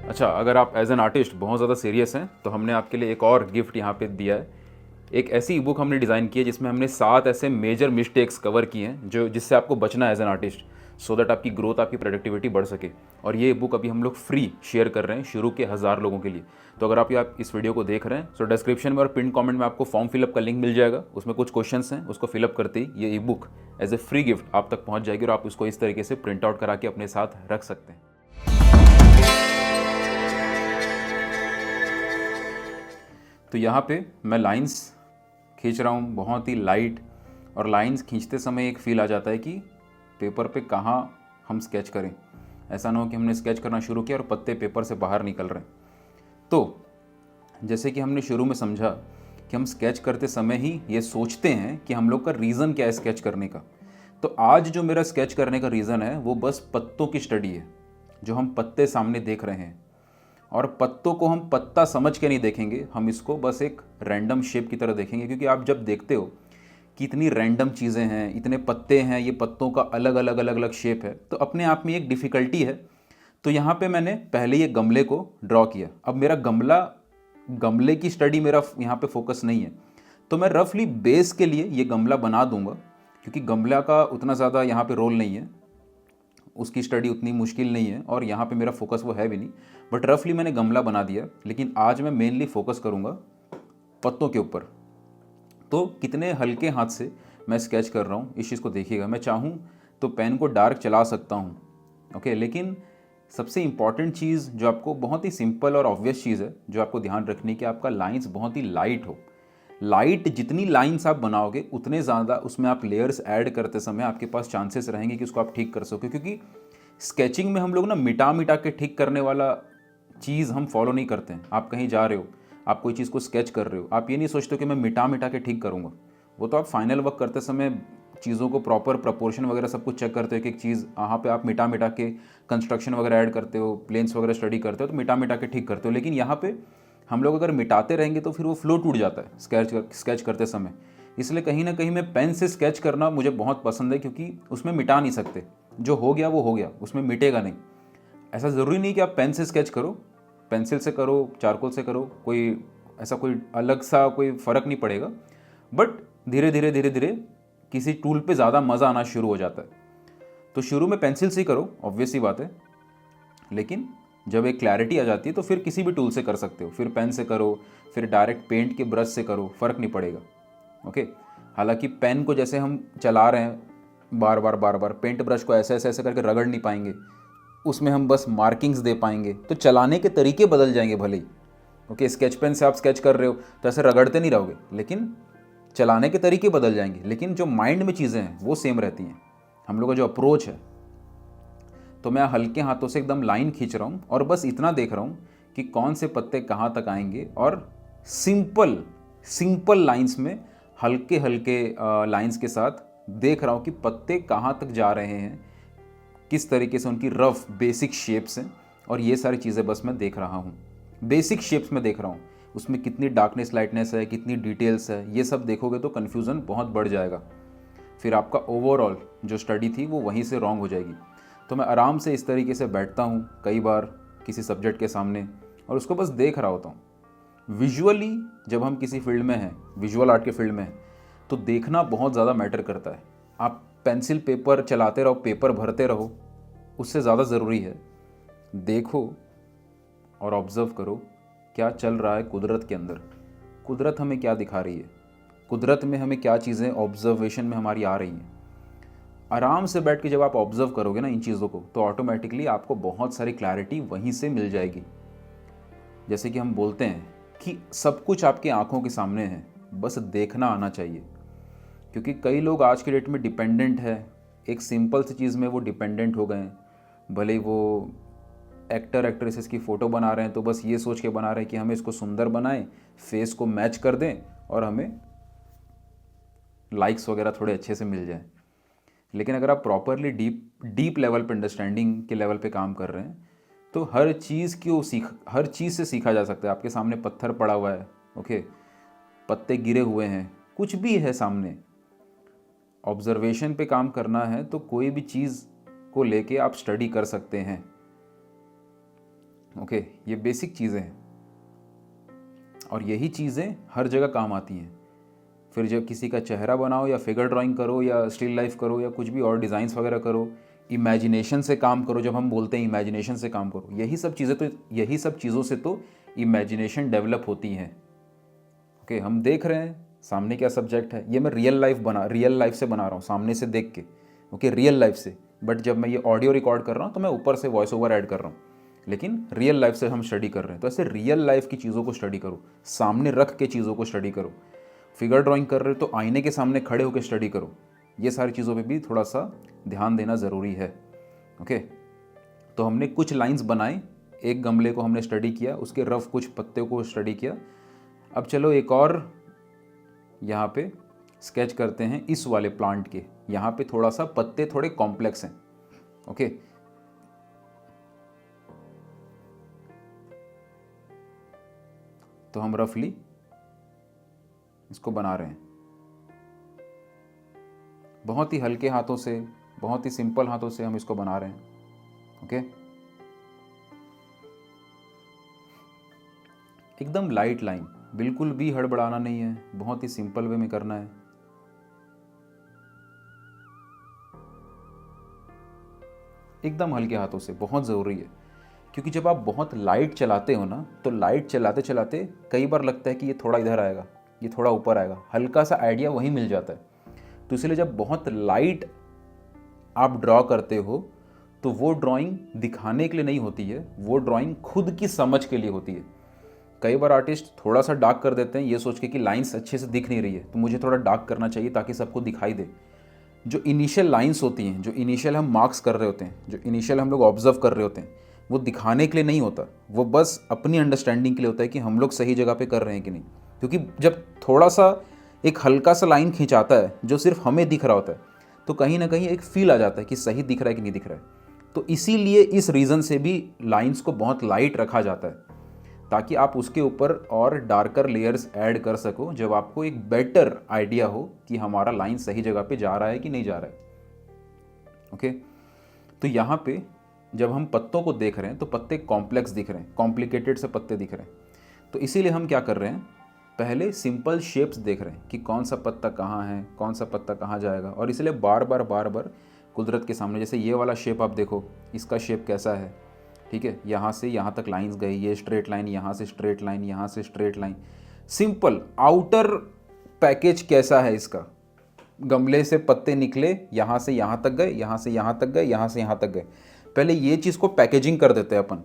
[SPEAKER 2] अच्छा, अगर आप एज एन आर्टिस्ट बहुत ज़्यादा सीरियस हैं तो हमने आपके लिए एक और गिफ्ट यहाँ पे दिया है। एक ऐसी ई बुक हमने डिज़ाइन की है जिसमें हमने 7 ऐसे मेजर मिस्टेक्स कवर किए हैं जिससे आपको बचना है as an artist, so that आपकी ग्रोथ, आपकी प्रोडक्टिविटी बढ़ सके। और ये बुक अभी हम लोग फ्री शेयर कर रहे हैं शुरू के 1000 लोगों के लिए। तो अगर आप इस वीडियो को देख रहे हैं तो डिस्क्रिप्शन में और पिन कमेंट में आपको फॉर्म फिलअप का लिंक मिल जाएगा। उसमें कुछ क्वेश्चंस हैं, उसको फिलअप करते ही ये e book as a free gift आप तक पहुँच जाएगी और आप उसको इस तरीके से प्रिंट आउट करा के अपने साथ रख सकते हैं। तो यहाँ पे मैं लाइंस खींच रहा हूँ बहुत ही लाइट, और लाइंस खींचते समय एक फील आ जाता है कि पेपर पे कहाँ हम स्केच करें। ऐसा ना हो कि हमने स्केच करना शुरू किया और पत्ते पेपर से बाहर निकल रहे हैं। तो जैसे कि हमने शुरू में समझा कि हम स्केच करते समय ही ये सोचते हैं कि हम लोग का रीज़न क्या है स्केच करने का। तो आज जो मेरा स्केच करने का रीज़न है वो बस पत्तों की स्टडी है, जो हम पत्ते सामने देख रहे हैं। और पत्तों को हम पत्ता समझ के नहीं देखेंगे, हम इसको बस एक रैंडम शेप की तरह देखेंगे। क्योंकि आप जब देखते हो कि इतनी रैंडम चीज़ें हैं, इतने पत्ते हैं, ये पत्तों का अलग अलग शेप है, तो अपने आप में एक डिफ़िकल्टी है। तो यहाँ पे मैंने पहले ये गमले को ड्रॉ किया। अब मेरा गमले की स्टडी मेरा यहाँ पे फोकस नहीं है, तो मैं रफली बेस के लिए ये गमला बना दूंगा, क्योंकि गमला का उतना ज़्यादा यहाँ पे रोल नहीं है, उसकी स्टडी उतनी मुश्किल नहीं है और यहाँ पे मेरा फोकस वो है भी नहीं। बट रफली मैंने गमला बना दिया। लेकिन आज मैं मेनली फोकस करूँगा पत्तों के ऊपर। तो कितने हल्के हाथ से मैं स्केच कर रहा हूँ इस चीज़ को देखिएगा। मैं चाहूँ तो पेन को डार्क चला सकता हूँ, ओके, लेकिन सबसे इम्पॉर्टेंट चीज़ जो आपको, बहुत ही सिंपल और ऑब्वियस चीज़ है जो आपको ध्यान रखनी, कि आपका लाइंस बहुत ही लाइट हो। लाइट जितनी लाइंस आप बनाओगे उतने ज़्यादा उसमें आप लेयर्स ऐड करते समय आपके पास चांसेस रहेंगे कि उसको आप ठीक कर सको। क्योंकि स्केचिंग में हम लोग ना मिटा के ठीक करने वाला चीज़ हम फॉलो नहीं करते हैं। आप कहीं जा रहे हो, आप कोई चीज़ को स्केच कर रहे हो, आप ये नहीं सोचते कि मैं मिटा के ठीक करूँगा। वो तो आप फाइनल वर्क करते समय चीज़ों को प्रॉपर प्रपोर्शन वगैरह सब कुछ चेक करते हो, एक चीज़ वहाँ पे आप मिटा के कंस्ट्रक्शन वगैरह ऐड करते हो, प्लेन्स वगैरह स्टडी करते हो, तो मिटा के ठीक करते हो। लेकिन यहाँ पे हम लोग अगर मिटाते रहेंगे तो फिर वो फ्लो टूट जाता है स्केच करते समय। इसलिए कहीं ना कहीं मैं पेन से स्केच करना मुझे बहुत पसंद है, क्योंकि उसमें मिटा नहीं सकते। जो हो गया वो हो गया, उसमें मिटेगा नहीं। ऐसा ज़रूरी नहीं कि आप पेन से स्केच करो, पेंसिल से करो, चारकोल से करो, कोई अलग सा कोई फ़र्क नहीं पड़ेगा। बट धीरे धीरे किसी टूल पे ज़्यादा मज़ा आना शुरू हो जाता है। तो शुरू में पेंसिल से ही करो, ऑब्वियस सी बात है, लेकिन जब एक क्लैरिटी आ जाती है तो फिर किसी भी टूल से कर सकते हो। फिर पेन से करो, फिर डायरेक्ट पेंट के ब्रश से करो, फ़र्क नहीं पड़ेगा, ओके। हालांकि पेन को जैसे हम चला रहे हैं बार बार, पेंट ब्रश को ऐसे करके रगड़ नहीं पाएंगे, उसमें हम बस मार्किंग्स दे पाएंगे। तो चलाने के तरीके बदल जाएंगे भले ही, ओके। स्केच पेन से आप स्केच कर रहे हो तो ऐसे रगड़ते नहीं रहोगे, लेकिन चलाने के तरीके बदल जाएंगे, लेकिन जो माइंड में चीज़ें हैं वो सेम रहती हैं, हम लोग का जो अप्रोच है। तो मैं हल्के हाथों से एकदम लाइन खींच रहा हूँ और बस इतना देख रहा हूँ कि कौन से पत्ते कहाँ तक आएंगे, और सिंपल लाइंस में हल्के लाइंस के साथ देख रहा हूँ कि पत्ते कहाँ तक जा रहे हैं, किस तरीके से उनकी रफ बेसिक शेप्स हैं। और ये सारी चीज़ें बस मैं देख रहा हूँ, बेसिक शेप्स में देख रहा हूँ। उसमें कितनी डार्कनेस लाइटनेस है, कितनी डिटेल्स है, ये सब देखोगे तो कन्फ्यूज़न बहुत बढ़ जाएगा। फिर आपका ओवरऑल जो स्टडी थी वो वहीं से रॉन्ग हो जाएगी। तो मैं आराम से इस तरीके से बैठता हूँ कई बार किसी सब्जेक्ट के सामने और उसको बस देख रहा होता हूँ। विजुअली जब हम किसी फील्ड में हैं, विजुअल आर्ट के फील्ड में हैं, तो देखना बहुत ज़्यादा मैटर करता है। आप पेंसिल पेपर चलाते रहो, पेपर भरते रहो, उससे ज़्यादा ज़रूरी है देखो और ऑब्ज़र्व करो क्या चल रहा है कुदरत के अंदर। कुदरत हमें क्या दिखा रही है, कुदरत में हमें क्या चीज़ें ऑब्जर्वेशन में हमारी आ रही हैं। आराम से बैठ के जब आप ऑब्ज़र्व करोगे ना इन चीज़ों को, तो ऑटोमेटिकली आपको बहुत सारी क्लैरिटी वहीं से मिल जाएगी। जैसे कि हम बोलते हैं कि सब कुछ आपकी आंखों के सामने है, बस देखना आना चाहिए। क्योंकि कई लोग आज के डेट में डिपेंडेंट है, एक सिंपल सी चीज़ में वो डिपेंडेंट हो गए हैं। भले ही वो एक्टर एक्ट्रेसेस की फ़ोटो बना रहे हैं तो बस ये सोच के बना रहे हैं कि हमें इसको सुंदर बनाएं, फेस को मैच कर दें और हमें लाइक्स वगैरह थोड़े अच्छे से मिल जाएं। लेकिन अगर आप प्रॉपरली डीप लेवल पे, अंडरस्टैंडिंग के लेवल पे काम कर रहे हैं, तो हर चीज़ से सीखा जा सकता है। आपके सामने पत्थर पड़ा हुआ है, ओके, पत्ते गिरे हुए हैं, कुछ भी है सामने, ऑब्जर्वेशन पे काम करना है तो कोई भी चीज़ को लेके आप स्टडी कर सकते हैं। ओके, ये बेसिक चीज़ें हैं और यही चीज़ें हर जगह काम आती हैं। फिर जब किसी का चेहरा बनाओ या फिगर ड्राइंग करो या स्टिल लाइफ करो या कुछ भी और डिज़ाइंस वगैरह करो, इमेजिनेशन से काम करो। जब हम बोलते हैं इमेजिनेशन से काम करो, यही सब चीज़ों से तो इमेजिनेशन डेवलप होती हैं। ओके, हम देख रहे हैं सामने क्या सब्जेक्ट है, ये मैं रियल लाइफ से बना रहा हूँ, सामने से देख के, ओके, रियल लाइफ से। बट जब मैं ये ऑडियो रिकॉर्ड कर रहा हूँ तो मैं ऊपर से वॉइस ओवर ऐड कर रहा हूँ, लेकिन रियल लाइफ से हम स्टडी कर रहे हैं। तो ऐसे रियल लाइफ की चीज़ों को स्टडी करो, सामने रख के चीज़ों को स्टडी करो। फिगर ड्राइंग कर रहे हो तो आईने के सामने खड़े होकर स्टडी करो। ये सारी चीज़ों पे भी थोड़ा सा ध्यान देना ज़रूरी है। ओके, तो हमने कुछ लाइंस बनाए, एक गमले को हमने स्टडी किया, उसके रफ कुछ पत्ते को स्टडी किया। अब चलो एक और यहाँ पे स्केच करते हैं इस वाले प्लांट के। यहाँ पे थोड़ा सा पत्ते थोड़े कॉम्प्लेक्स हैं। ओके, तो हम रफली इसको बना रहे हैं, बहुत ही हल्के हाथों से, बहुत ही सिंपल हाथों से हम इसको बना रहे हैं। ओके, एकदम लाइट लाइन, बिल्कुल भी हड़बड़ाना नहीं है, बहुत ही सिंपल वे में करना है। एकदम हल्के हाथों से, बहुत ज़रूरी है। क्योंकि जब आप बहुत लाइट चलाते हो ना, तो लाइट चलाते चलाते कई बार लगता है कि ये थोड़ा इधर आएगा, ये थोड़ा ऊपर आएगा, हल्का सा आइडिया वहीं मिल जाता है। तो इसलिए जब बहुत लाइट आप ड्रॉ करते हो तो वो ड्राइंग दिखाने के लिए नहीं होती है, वो ड्राइंग खुद की समझ के लिए होती है। कई बार आर्टिस्ट थोड़ा सा डार्क कर देते हैं ये सोच के कि लाइंस अच्छे से दिख नहीं रही है, तो मुझे थोड़ा डार्क करना चाहिए ताकि सबको दिखाई दे। जो इनिशियल लाइंस होती हैं, जो इनिशियल हम मार्क्स कर रहे होते हैं, जो इनिशियल हम लोग ऑब्जर्व कर रहे होते हैं, वो दिखाने के लिए नहीं होता, वो बस अपनी अंडरस्टैंडिंग के लिए होता है कि हम लोग सही जगह पे कर रहे हैं कि नहीं। क्योंकि जब थोड़ा सा एक हल्का सा लाइन खिंचाता है जो सिर्फ हमें दिख रहा होता है, तो कहीं ना कहीं एक फील आ जाता है कि सही दिख रहा है कि नहीं दिख रहा है। तो इसीलिए इस रीज़न से भी लाइंस को बहुत लाइट रखा जाता है, ताकि आप उसके ऊपर और डार्कर लेयर्स ऐड कर सको, जब आपको एक बेटर आइडिया हो कि हमारा लाइन सही जगह पे जा रहा है कि नहीं जा रहा है। ओके, तो यहाँ पे जब हम पत्तों को देख रहे हैं तो पत्ते कॉम्प्लेक्स दिख रहे हैं, कॉम्प्लिकेटेड से पत्ते दिख रहे हैं। तो इसीलिए हम क्या कर रहे हैं, पहले सिंपल शेप्स देख रहे हैं कि कौन सा पत्ता कहाँ है, कौन सा पत्ता कहाँ जाएगा। और इसलिए बार बार कुदरत के सामने, जैसे ये वाला शेप आप देखो, इसका शेप कैसा है, ठीक है, यहाँ से यहाँ तक लाइंस गई, ये स्ट्रेट लाइन, यहाँ से स्ट्रेट लाइन, यहाँ से straight line, simple. Outer package कैसा है इसका, गमले से पत्ते निकले, यहाँ से यहाँ तक गए, यहाँ से यहाँ तक गए, यहाँ से यहाँ तक गए। पहले ये चीज़ को पैकेजिंग कर देते हैं अपन,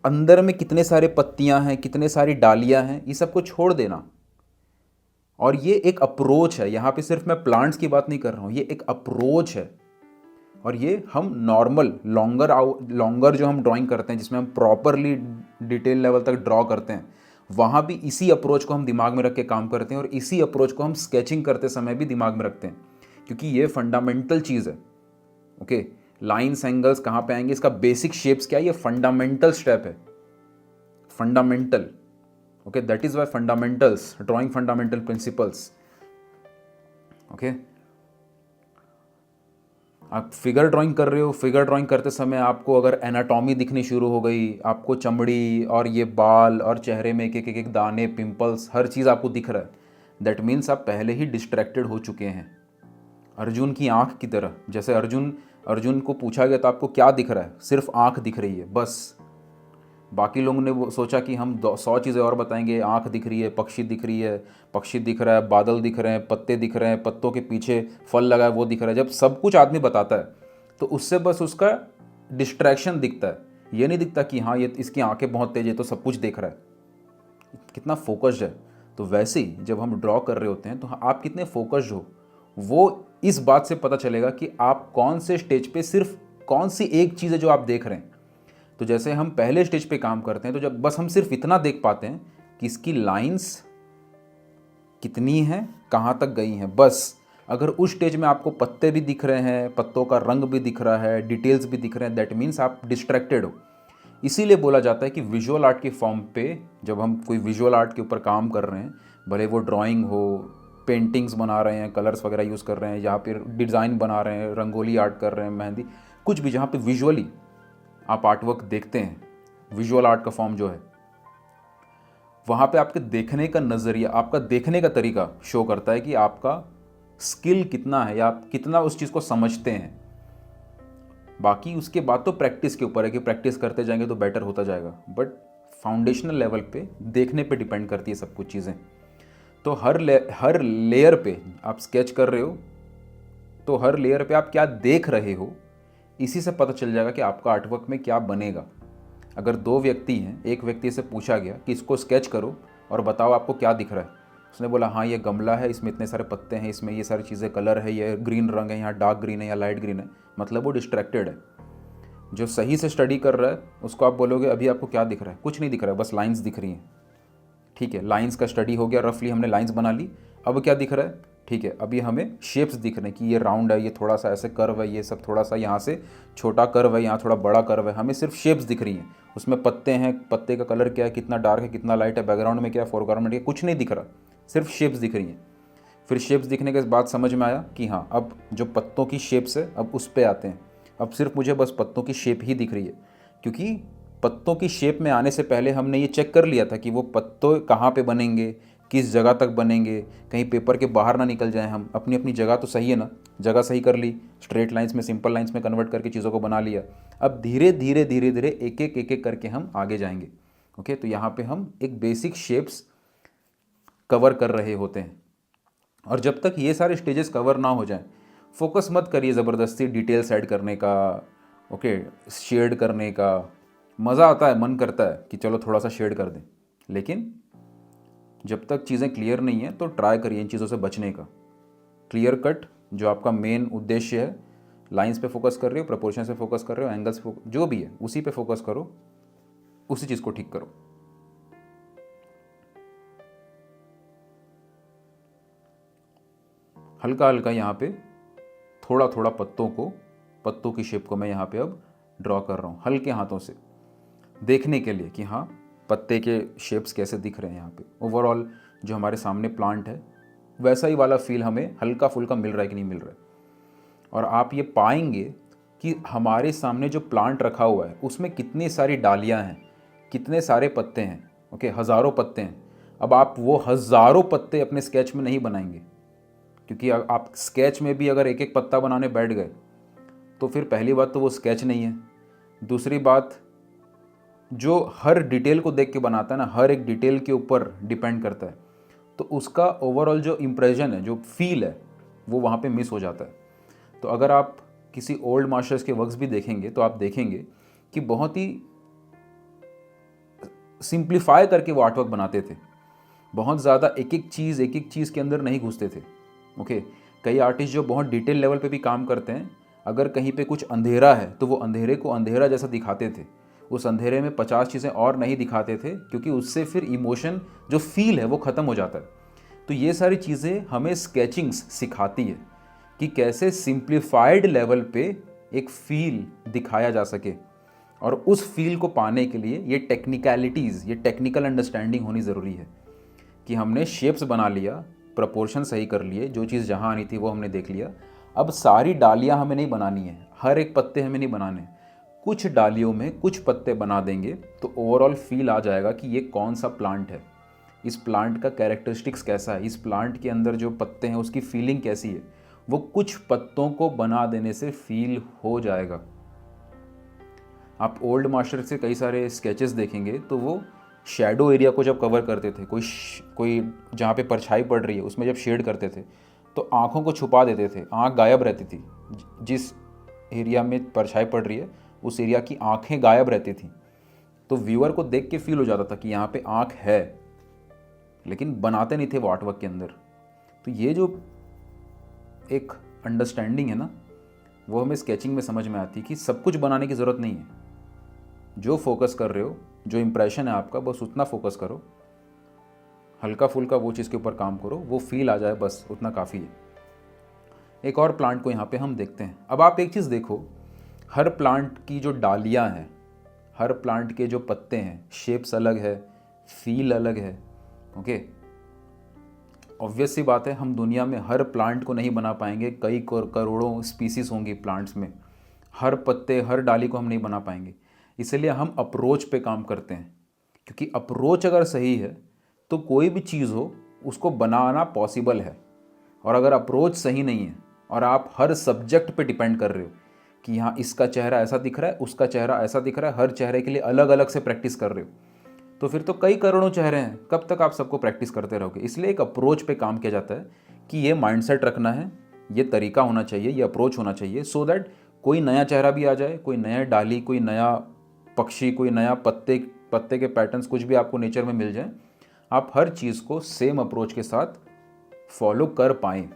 [SPEAKER 2] अंदर में कितने सारे पत्तियां हैं, कितने सारी डालियां हैं, ये सब को छोड़ देना। और ये एक अप्रोच है, यहाँ पे सिर्फ मैं प्लांट्स की बात नहीं कर रहा हूँ, ये एक अप्रोच है। और ये हम नॉर्मल लॉन्गर जो हम ड्राइंग करते हैं, जिसमें हम प्रॉपरली डिटेल लेवल तक ड्रॉ करते हैं, वहाँ भी इसी अप्रोच को हम दिमाग में रख के काम करते हैं। और इसी अप्रोच को हम स्केचिंग करते समय भी दिमाग में रखते हैं, क्योंकि ये फंडामेंटल चीज़ है। ओके, लाइन्स एंगल्स कहाँ पे आएंगे, इसका बेसिक शेप्स क्या है, ये फंडामेंटल स्टेप है, fundamental. Okay, that is why fundamentals, drawing fundamental principles. Okay,
[SPEAKER 1] आप फिगर ड्राइंग कर रहे हो, फिगर ड्राइंग करते समय आपको अगर एनाटॉमी दिखनी शुरू हो गई, आपको चमड़ी और ये बाल और चेहरे में एक एक एक एक दाने, पिंपल्स, हर चीज़ आपको दिख रहा है, दैट मीन्स आप पहले ही डिस्ट्रैक्टेड हो चुके हैं। अर्जुन की आंख की तरह, जैसे अर्जुन को पूछा गया तो आपको क्या दिख रहा है, सिर्फ आंख दिख रही है बस। बाकी लोगों ने वो सोचा कि हम 100 चीज़ें और बताएंगे, आंख दिख रही है, पक्षी दिख रही है, पक्षी दिख रहा है, बादल दिख रहे हैं, पत्ते दिख रहे हैं, पत्तों के पीछे फल लगा है वो दिख रहा है। जब सब कुछ आदमी बताता है तो उससे बस उसका डिस्ट्रैक्शन दिखता है, ये नहीं दिखता कि हाँ ये इसकी आंखें बहुत तेज है तो सब कुछ देख रहा है, कितना फोकस्ड है। तो वैसे ही जब हम ड्रॉ कर रहे होते हैं तो आप कितने फोकस्ड हो, वो इस बात से पता चलेगा कि आप कौन से स्टेज पे सिर्फ कौन सी एक चीज़ है जो आप देख रहे हैं। तो जैसे हम पहले स्टेज पे काम करते हैं तो जब बस हम सिर्फ इतना देख पाते हैं कि इसकी लाइंस कितनी हैं, कहाँ तक गई हैं, बस। अगर उस स्टेज में आपको पत्ते भी दिख रहे हैं, पत्तों का रंग भी दिख रहा है, डिटेल्स भी दिख रहे हैं, दैट मीन्स आप डिस्ट्रैक्टेड हो। इसीलिए बोला जाता है कि विजुअल आर्ट के फॉर्म पे जब हम कोई विजुअल आर्ट के ऊपर काम कर रहे हैं, भले वो ड्राइंग हो, पेंटिंग्स बना रहे हैं, कलर्स वगैरह यूज़ कर रहे हैं, या फिर डिज़ाइन बना रहे हैं, रंगोली आर्ट कर रहे हैं, मेहंदी, कुछ भी जहाँ पे विजुअली आप आर्टवर्क देखते हैं, विजुअल आर्ट का फॉर्म जो है, वहाँ पे आपके देखने का नज़रिया, आपका देखने का तरीका शो करता है कि आपका स्किल कितना है या आप कितना उस चीज़ को समझते हैं। बाकी उसके बाद तो प्रैक्टिस के ऊपर है कि प्रैक्टिस करते जाएंगे तो बेटर होता जाएगा, बट फाउंडेशनल लेवल पे देखने पे डिपेंड करती है सब कुछ चीज़ें। तो हर लेयर पे आप स्केच कर रहे हो तो हर लेयर पे आप क्या देख रहे हो, इसी से पता चल जाएगा कि आपका आर्टवर्क में क्या बनेगा। अगर 2 व्यक्ति हैं, एक व्यक्ति से पूछा गया कि इसको स्केच करो और बताओ आपको क्या दिख रहा है, उसने बोला हाँ ये गमला है, इसमें इतने सारे पत्ते हैं, इसमें ये सारी चीज़ें, कलर है, ये ग्रीन रंग है, यहाँ डार्क ग्रीन है या लाइट ग्रीन है, मतलब वो डिस्ट्रैक्टेड है। जो सही से स्टडी कर रहा है उसको आप बोलोगे अभी आपको क्या दिख रहा है, कुछ नहीं दिख रहा है, बस लाइन्स दिख रही हैं। ठीक है, लाइन्स का स्टडी हो गया, रफली हमने लाइन्स बना ली। अब क्या दिख रहा है, ठीक है, अभी हमें शेप्स दिख रहे हैं कि ये राउंड है, ये थोड़ा सा ऐसे कर्व है, ये सब थोड़ा सा यहाँ से छोटा कर्व है, यहाँ थोड़ा बड़ा कर्व है, हमें सिर्फ शेप्स दिख रही हैं। उसमें पत्ते हैं, पत्ते का कलर क्या है, कितना डार्क है, कितना लाइट है, बैकग्राउंड में क्या है, फोरग्राउंड में क्या है, कुछ नहीं दिख रहा, सिर्फ शेप्स दिख रही हैं। फिर शेप्स दिखने के बाद समझ में आया कि हाँ अब जो पत्तों की शेप्स है अब उस पर आते हैं। अब सिर्फ मुझे बस पत्तों की शेप ही दिख रही है, क्योंकि पत्तों की शेप में आने से पहले हमने ये चेक कर लिया था कि वो पत्तों कहाँ पे बनेंगे, किस जगह तक बनेंगे, कहीं पेपर के बाहर ना निकल जाएं हम। अपनी अपनी जगह तो सही है ना, जगह सही कर ली, स्ट्रेट लाइंस में, सिंपल लाइंस में कन्वर्ट करके चीज़ों को बना लिया। अब धीरे धीरे धीरे धीरे एक एक करके हम आगे जाएंगे। ओके, तो यहाँ पे हम एक बेसिक शेप्स कवर कर रहे होते हैं। और जब तक ये सारे स्टेजेस कवर ना हो जाएं, फोकस मत करिए ज़बरदस्ती डिटेल्स ऐड करने का। ओके, शेड करने का मज़ा आता है, मन करता है कि चलो थोड़ा सा शेड कर दें, लेकिन जब तक चीज़ें क्लियर नहीं है तो ट्राई करिए इन चीज़ों से बचने का। क्लियर कट जो आपका मेन उद्देश्य है, लाइंस पे फोकस कर रहे हो, प्रपोर्शन से फोकस कर रहे हो, एंगल्स पे, जो भी है उसी पे फोकस करो, उसी चीज़ को ठीक करो। हल्का हल्का यहाँ पे थोड़ा थोड़ा पत्तों की शेप को मैं यहाँ पे अब ड्रॉ कर रहा हूँ हल्के हाथों से, देखने के लिए कि हाँ पत्ते के शेप्स कैसे दिख रहे हैं। यहाँ पे ओवरऑल जो हमारे सामने प्लांट है वैसा ही वाला फील हमें हल्का फुल्का मिल रहा है कि नहीं मिल रहा है। और आप ये पाएंगे कि हमारे सामने जो प्लांट रखा हुआ है उसमें कितनी सारी डालियाँ हैं, कितने सारे पत्ते हैं। ओके, हज़ारों पत्ते हैं। अब आप वो हज़ारों पत्ते अपने स्केच में नहीं बनाएंगे, क्योंकि आप स्केच में भी अगर एक एक पत्ता बनाने बैठ गए तो फिर पहली बात तो वो स्केच नहीं है, दूसरी बात जो हर डिटेल को देख के बनाता है ना, हर एक डिटेल के ऊपर डिपेंड करता है, तो उसका ओवरऑल जो इम्प्रेशन है, जो फील है, वो वहाँ पे मिस हो जाता है। तो अगर आप किसी ओल्ड मास्टर्स के वर्क्स भी देखेंगे तो आप देखेंगे कि बहुत ही सिंप्लीफाई करके वो आर्टवर्क बनाते थे, बहुत ज़्यादा एक एक चीज़ के अंदर नहीं घुसते थे। ओके, कई आर्टिस्ट जो बहुत डिटेल लेवल पे भी काम करते हैं, अगर कहीं पे कुछ अंधेरा है तो वो अंधेरे को अंधेरा जैसा दिखाते थे, उस अंधेरे में 50 चीज़ें और नहीं दिखाते थे, क्योंकि उससे फिर इमोशन जो फील है वो ख़त्म हो जाता है। तो ये सारी चीज़ें हमें स्केचिंग्स सिखाती है कि कैसे सिंप्लीफाइड लेवल पे एक फील दिखाया जा सके, और उस फील को पाने के लिए ये टेक्निकलिटीज़, ये टेक्निकल अंडरस्टैंडिंग होनी ज़रूरी है कि हमने शेप्स बना लिया, प्रपोर्शन सही कर लिए, जो चीज़ जहाँ आनी थी वो हमने देख लिया, अब सारी डालियाँ हमें नहीं बनानी है, हर एक पत्ते हमें नहीं बनाने हैं। कुछ डालियों में कुछ पत्ते बना देंगे तो ओवरऑल फील आ जाएगा कि ये कौन सा प्लांट है, इस प्लांट का कैरेक्टरिस्टिक्स कैसा है, इस प्लांट के अंदर जो पत्ते हैं उसकी फीलिंग कैसी है। वो कुछ पत्तों को बना देने से फील हो जाएगा। आप ओल्ड मास्टर से कई सारे स्केचेस देखेंगे तो वो शैडो एरिया को जब कवर करते थे, कोई जहाँ पे परछाई पड़ रही है उसमें जब शेड करते थे तो आँखों को छुपा देते थे, आँख गायब रहती थी। जिस एरिया में परछाई पड़ रही है उस एरिया की आँखें गायब रहती थी, तो व्यूअर को देख के फील हो जाता था कि यहाँ पे आँख है, लेकिन बनाते नहीं थे वो आर्टवर्क के अंदर। तो ये जो एक अंडरस्टैंडिंग है ना, वो हमें स्केचिंग में समझ में आती है कि सब कुछ बनाने की ज़रूरत नहीं है। जो फोकस कर रहे हो, जो इम्प्रेशन है आपका, बस उतना फोकस करो, हल्का फुल्का वो चीज़ के ऊपर काम करो, वो फील आ जाए, बस उतना काफ़ी है। एक और प्लांट को यहाँ पे हम देखते हैं। अब आप एक चीज़ देखो, हर प्लांट की जो डालियाँ हैं, हर प्लांट के जो पत्ते हैं, शेप्स अलग है, फील अलग है। ओके, ऑब्वियस सी बात है, हम दुनिया में हर प्लांट को नहीं बना पाएंगे, कई करोड़ों स्पीसीज होंगी प्लांट्स में, हर पत्ते हर डाली को हम नहीं बना पाएंगे। इसलिए हम अप्रोच पे काम करते हैं, क्योंकि अप्रोच अगर सही है तो कोई भी चीज़ हो उसको बनाना पॉसिबल है। और अगर अप्रोच सही नहीं है और आप हर सब्जेक्ट पे डिपेंड कर रहे हो कि हाँ इसका चेहरा ऐसा दिख रहा है, उसका चेहरा ऐसा दिख रहा है, हर चेहरे के लिए अलग अलग से प्रैक्टिस कर रहे हो, तो फिर तो कई करोड़ों चेहरे हैं, कब तक आप सबको प्रैक्टिस करते रहोगे। इसलिए एक अप्रोच पे काम किया जाता है कि ये माइंडसेट रखना है, ये तरीका होना चाहिए, ये अप्रोच होना चाहिए, सो दैट कोई नया चेहरा भी आ जाए, कोई नया डाली, कोई नया पक्षी, कोई नया पत्ते के पैटर्न्स कुछ भी आपको नेचर में मिल जाए, आप हर चीज़ को सेम अप्रोच के साथ फॉलो कर पाएँ।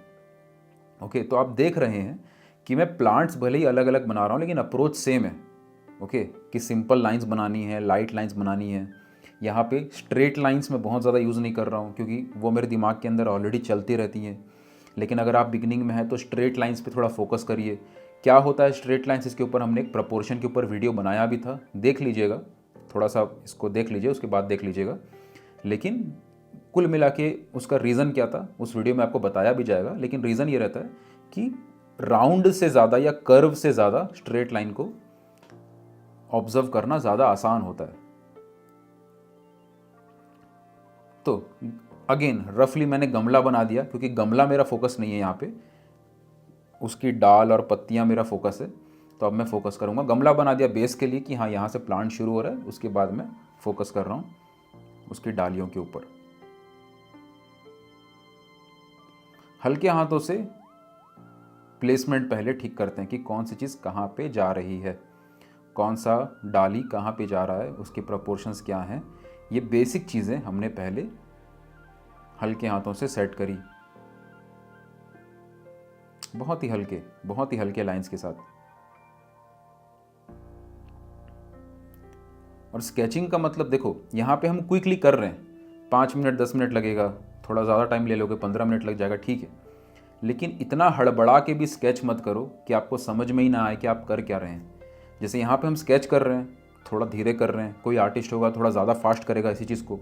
[SPEAKER 1] ओके, तो आप देख रहे हैं कि मैं प्लांट्स भले ही अलग अलग बना रहा हूँ लेकिन अप्रोच सेम है। ओके, कि सिंपल लाइंस बनानी है, लाइट लाइंस बनानी है। यहाँ पे स्ट्रेट लाइंस में बहुत ज़्यादा यूज़ नहीं कर रहा हूँ क्योंकि वो मेरे दिमाग के अंदर ऑलरेडी चलती रहती हैं। लेकिन अगर आप बिगिनिंग में हैं तो स्ट्रेट लाइंस पे थोड़ा फोकस करिए। क्या होता है स्ट्रेट लाइंस, इसके ऊपर हमने एक प्रपोर्शन के ऊपर वीडियो बनाया भी था, देख लीजिएगा, थोड़ा सा इसको देख लीजिए, उसके बाद देख लीजिएगा। लेकिन कुल मिला के उसका रीज़न क्या था उस वीडियो में आपको बताया भी जाएगा। लेकिन रीज़न ये रहता है कि राउंड से ज़्यादा या कर्व से ज़्यादा स्ट्रेट लाइन को ऑब्जर्व करना ज़्यादा आसान होता है। तो अगेन रफली मैंने गमला बना दिया क्योंकि गमला मेरा फोकस नहीं है, यहाँ पे उसकी डाल और पत्तियाँ मेरा फोकस है। तो अब मैं फोकस करूँगा, गमला बना दिया बेस के लिए कि हाँ यहाँ से प्लांट शुरू हो रहा है, उसके बाद मैं फोकस कर रहा हूँ उसकी डालियों के ऊपर। हल्के हाथों से प्लेसमेंट पहले ठीक करते हैं कि कौन सी चीज़ कहाँ पे जा रही है, कौन सा डाली कहाँ पे जा रहा है, उसके प्रोपोर्शंस क्या हैं। ये बेसिक चीज़ें हमने पहले हल्के हाथों से सेट करी, बहुत ही हल्के लाइंस के साथ। और स्केचिंग का मतलब देखो, यहाँ पे हम क्विकली कर रहे हैं, 5 मिनट 10 मिनट लगेगा, थोड़ा ज़्यादा टाइम ले लोगे 15 मिनट लग जाएगा, ठीक है। लेकिन इतना हड़बड़ा के भी स्केच मत करो कि आपको समझ में ही ना आए कि आप कर क्या रहे हैं। जैसे यहाँ पे हम स्केच कर रहे हैं, थोड़ा धीरे कर रहे हैं, कोई आर्टिस्ट होगा थोड़ा ज़्यादा फास्ट करेगा इसी चीज़ को,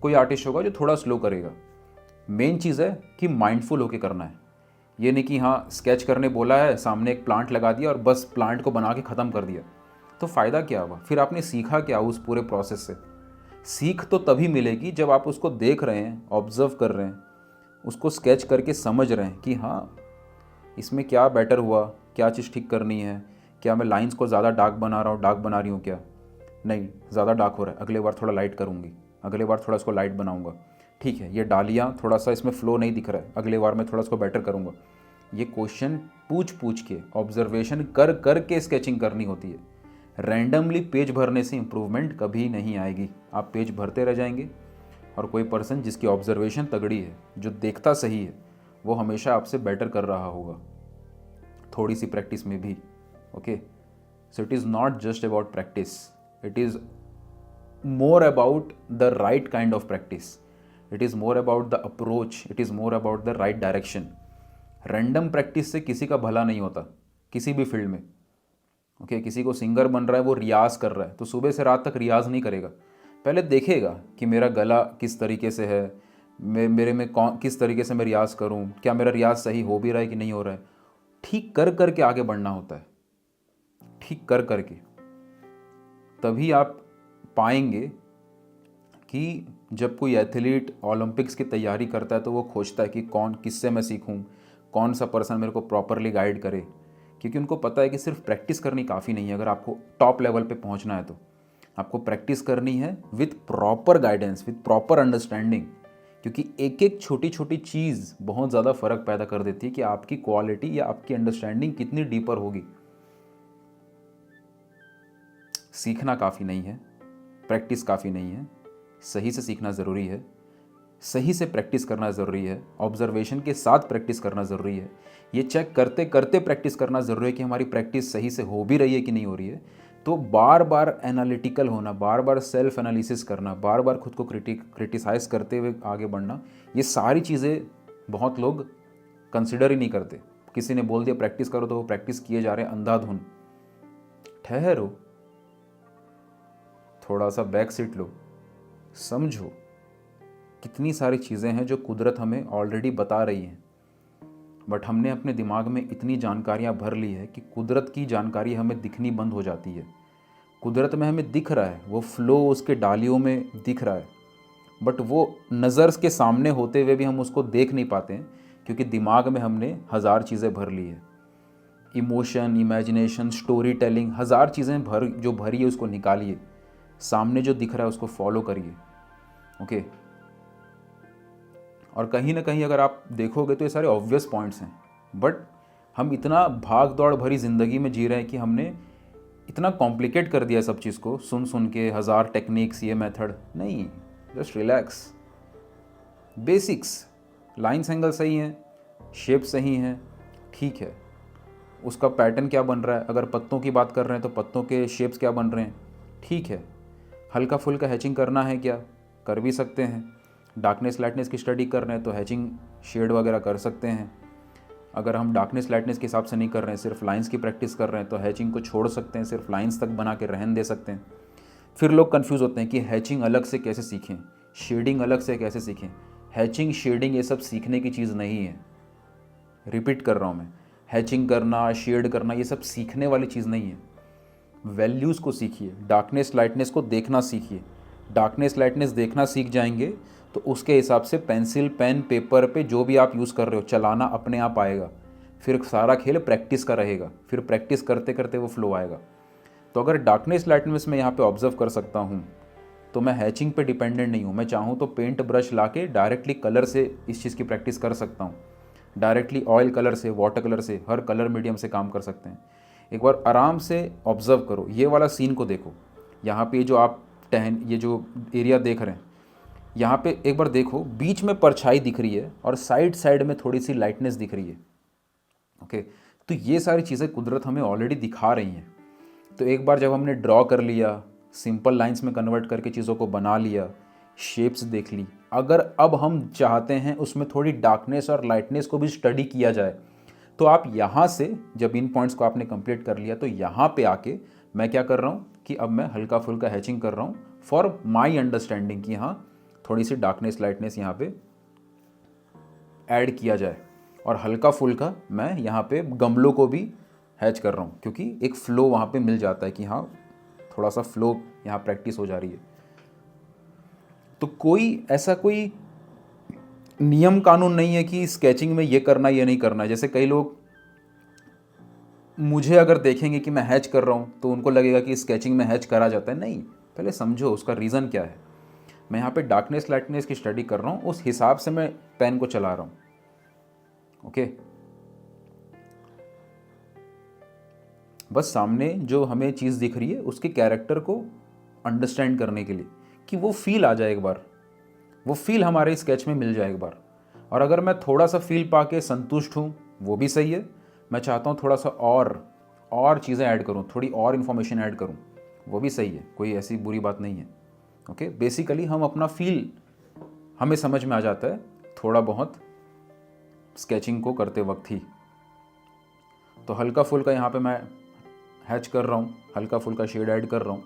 [SPEAKER 1] कोई आर्टिस्ट होगा जो थोड़ा स्लो करेगा। मेन चीज़ है कि माइंडफुल होकर करना है। ये नहीं कि हाँ स्केच करने बोला है, सामने एक प्लांट लगा दिया और बस प्लांट को बना के ख़त्म कर दिया, तो फ़ायदा क्या हुआ, फिर आपने सीखा क्या उस पूरे प्रोसेस से। सीख तो तभी मिलेगी जब आप उसको देख रहे हैं, ऑब्जर्व कर रहे हैं, उसको स्केच करके समझ रहे हैं कि हाँ इसमें क्या बेटर हुआ, क्या चीज़ ठीक करनी है, क्या मैं लाइंस को ज़्यादा डार्क बना रहा हूँ, डार्क बना रही हूँ, क्या नहीं ज़्यादा डार्क हो रहा है, अगले बार थोड़ा लाइट करूँगी, अगले बार थोड़ा इसको लाइट बनाऊँगा, ठीक है ये डालियाँ थोड़ा सा इसमें फ्लो नहीं दिख रहा है, अगले बार मैं थोड़ा इसको बेटर करूँगा। ये क्वेश्चन पूछ के, ऑब्जर्वेशन कर के स्केचिंग करनी होती है। रैंडमली पेज भरने से इम्प्रूवमेंट कभी नहीं आएगी, आप पेज भरते रह जाएंगे और कोई पर्सन जिसकी ऑब्जर्वेशन तगड़ी है, जो देखता सही है, वो हमेशा आपसे बेटर कर रहा होगा थोड़ी सी प्रैक्टिस में भी। Okay, so it is not just about practice, it is more about the right kind of practice, it is more about the approach, it is more about the right direction. Random practice से किसी का भला नहीं होता किसी भी field में। Okay, किसी को सिंगर बन रहा है, वो रियाज़ कर रहा है, तो सुबह से रात तक रियाज़ नहीं करेगा, पहले देखेगा कि मेरा गला किस तरीके से है, मेरे में कौन किस तरीके से मैं रियाज़ करूं, क्या मेरा रियाज़ सही हो भी रहा है कि नहीं हो रहा है।
[SPEAKER 2] ठीक कर कर के आगे बढ़ना होता है, ठीक कर कर के। तभी आप पाएंगे कि जब कोई एथलीट ओलंपिक्स की तैयारी करता है तो वो खोजता है कि कौन, किससे मैं सीखूं, कौन सा पर्सन मेरे को प्रॉपरली गाइड करे, क्योंकि उनको पता है कि सिर्फ प्रैक्टिस करनी काफ़ी नहीं है। अगर आपको टॉप लेवल पे पहुंचना है तो आपको प्रैक्टिस करनी है with proper guidance, with proper understanding, क्योंकि एक एक छोटी छोटी चीज़ बहुत ज़्यादा फर्क पैदा कर देती है कि आपकी क्वालिटी या आपकी अंडरस्टैंडिंग कितनी डीपर होगी। सीखना काफ़ी नहीं है, प्रैक्टिस काफ़ी नहीं है, सही से सीखना ज़रूरी है, सही से प्रैक्टिस करना ज़रूरी है, ऑब्जर्वेशन के साथ प्रैक्टिस करना ज़रूरी है, ये चेक करते करते प्रैक्टिस करना ज़रूरी है कि हमारी प्रैक्टिस सही से हो भी रही है कि नहीं हो रही है। तो बार बार एनालिटिकल होना, बार बार सेल्फ एनालिसिस करना, बार बार खुद को क्रिटिसाइज़ करते हुए आगे बढ़ना, ये सारी चीज़ें बहुत लोग कंसिडर ही नहीं करते। किसी ने बोल दिया प्रैक्टिस करो तो वो प्रैक्टिस किए जा रहे हैं अंधाधुन। ठहरो, थोड़ा सा बैक सीट लो, समझो कितनी सारी चीज़ें हैं जो कुदरत हमें ऑलरेडी बता रही हैं, बट हमने अपने दिमाग में इतनी जानकारियाँ भर ली है कि कुदरत की जानकारी हमें दिखनी बंद हो जाती है। कुदरत में हमें दिख रहा है, वो फ्लो उसके डालियों में दिख रहा है, बट वो नज़र के सामने होते हुए भी हम उसको देख नहीं पाते हैं, क्योंकि दिमाग में हमने हज़ार चीज़ें भर ली है। इमोशन, इमेजिनेशन, स्टोरी टेलिंग, हज़ार चीज़ें जो भरी है उसको निकालिए, सामने जो दिख रहा है उसको फॉलो करिए। ओके। और कहीं ना कहीं अगर आप देखोगे तो ये सारे ऑब्वियस पॉइंट्स हैं, बट हम इतना भाग दौड़ भरी ज़िंदगी में जी रहे हैं कि हमने इतना कॉम्प्लिकेट कर दिया सब चीज़ को, सुन सुन के हज़ार टेक्निक्स, ये मेथड नहीं। Just relax, basics, lines angle सही हैं, शेप सही हैं, ठीक है। उसका पैटर्न क्या बन रहा है, अगर पत्तों की बात कर रहे हैं तो पत्तों के शेप्स क्या बन रहे हैं, ठीक है। हल्का फुल्का हैचिंग करना है क्या, कर भी सकते हैं। डार्कनेस लाइटनेस की स्टडी कर रहे हैं तो हैचिंग शेड वगैरह कर सकते हैं। अगर हम डार्कनेस लाइटनेस के हिसाब से नहीं कर रहे हैं, सिर्फ लाइंस की प्रैक्टिस कर रहे हैं, तो हैचिंग को छोड़ सकते हैं, सिर्फ लाइंस तक बना के रहन दे सकते हैं। फिर लोग कंफ्यूज होते हैं कि हैचिंग अलग से कैसे सीखें, शेडिंग अलग से कैसे सीखें। हैचिंग, शेडिंग ये सब सीखने की चीज़ नहीं है। रिपीट कर रहा हूँ मैं, हैचिंग करना, शेड करना ये सब सीखने वाली चीज़ नहीं है। वैल्यूज़ को सीखिए, डार्कनेस लाइटनेस को देखना सीखिए। डार्कनेस लाइटनेस देखना सीख जाएंगे तो उसके हिसाब से पेंसिल, पेन, पेपर पे जो भी आप यूज़ कर रहे हो चलाना अपने आप आएगा। फिर सारा खेल प्रैक्टिस का रहेगा, फिर प्रैक्टिस करते करते वो फ्लो आएगा। तो अगर डार्कनेस लाइटनेस में यहाँ पे ऑब्जर्व कर सकता हूँ तो मैं हैचिंग पे डिपेंडेंट नहीं हूँ। मैं चाहूँ तो पेंट ब्रश ला के डायरेक्टली कलर से इस चीज़ की प्रैक्टिस कर सकता हूँ, डायरेक्टली ऑयल कलर से, वाटर कलर से, हर कलर मीडियम से काम कर सकते हैं। एक बार आराम से ऑब्जर्व करो, ये वाला सीन को देखो। यहाँ पे जो आप ये जो एरिया देख रहे हैं, यहाँ पे एक बार देखो, बीच में परछाई दिख रही है और साइड साइड में थोड़ी सी लाइटनेस दिख रही है। ओके, तो ये सारी चीज़ें कुदरत हमें ऑलरेडी दिखा रही हैं। तो एक बार जब हमने ड्रॉ कर लिया, सिंपल लाइंस में कन्वर्ट करके चीज़ों को बना लिया, शेप्स देख ली, अगर अब हम चाहते हैं उसमें थोड़ी डार्कनेस और लाइटनेस को भी स्टडी किया जाए, तो आप यहाँ से जब इन पॉइंट्स को आपने कंप्लीट कर लिया तो यहाँ पे आके मैं क्या कर रहा हूँ कि अब मैं हल्का फुल्का हैचिंग कर रहा हूँ फॉर माई अंडरस्टैंडिंग, कि हाँ थोड़ी सी डार्कनेस लाइटनेस यहाँ पे ऐड किया जाए। और हल्का फुल्का मैं यहाँ पे गमलों को भी हैच कर रहा हूँ, क्योंकि एक फ़्लो वहाँ पे मिल जाता है कि हाँ थोड़ा सा फ्लो यहाँ प्रैक्टिस हो जा रही है। तो कोई ऐसा कोई नियम कानून नहीं है कि स्केचिंग में ये करना ये नहीं करना है। जैसे कई लोग मुझे अगर देखेंगे कि मैं हैच कर रहा हूँ तो उनको लगेगा कि स्केचिंग में हैच करा जाता है। नहीं, पहले समझो उसका रीज़न क्या है। मैं यहाँ पे डार्कनेस लाइटनेस की स्टडी कर रहा हूँ, उस हिसाब से मैं पेन को चला रहा हूँ। ओके, बस सामने जो हमें चीज़ दिख रही है उसके कैरेक्टर को अंडरस्टैंड करने के लिए, कि वो फील आ जाए एक बार, वो फील हमारे स्केच में मिल जाए एक बार। और अगर मैं थोड़ा सा फील पाके संतुष्ट हूँ वो भी सही है। मैं चाहता हूँ थोड़ा सा और चीज़ें ऐड करूँ, थोड़ी और इन्फॉर्मेशन ऐड करूँ, वो भी सही है, कोई ऐसी बुरी बात नहीं है। ओके, बेसिकली हम अपना फील हमें समझ में आ जाता है थोड़ा बहुत स्केचिंग को करते वक्त ही। तो हल्का फुल्का यहाँ पे मैं हैच कर रहा हूँ, हल्का फुल्का शेड ऐड कर रहा हूँ,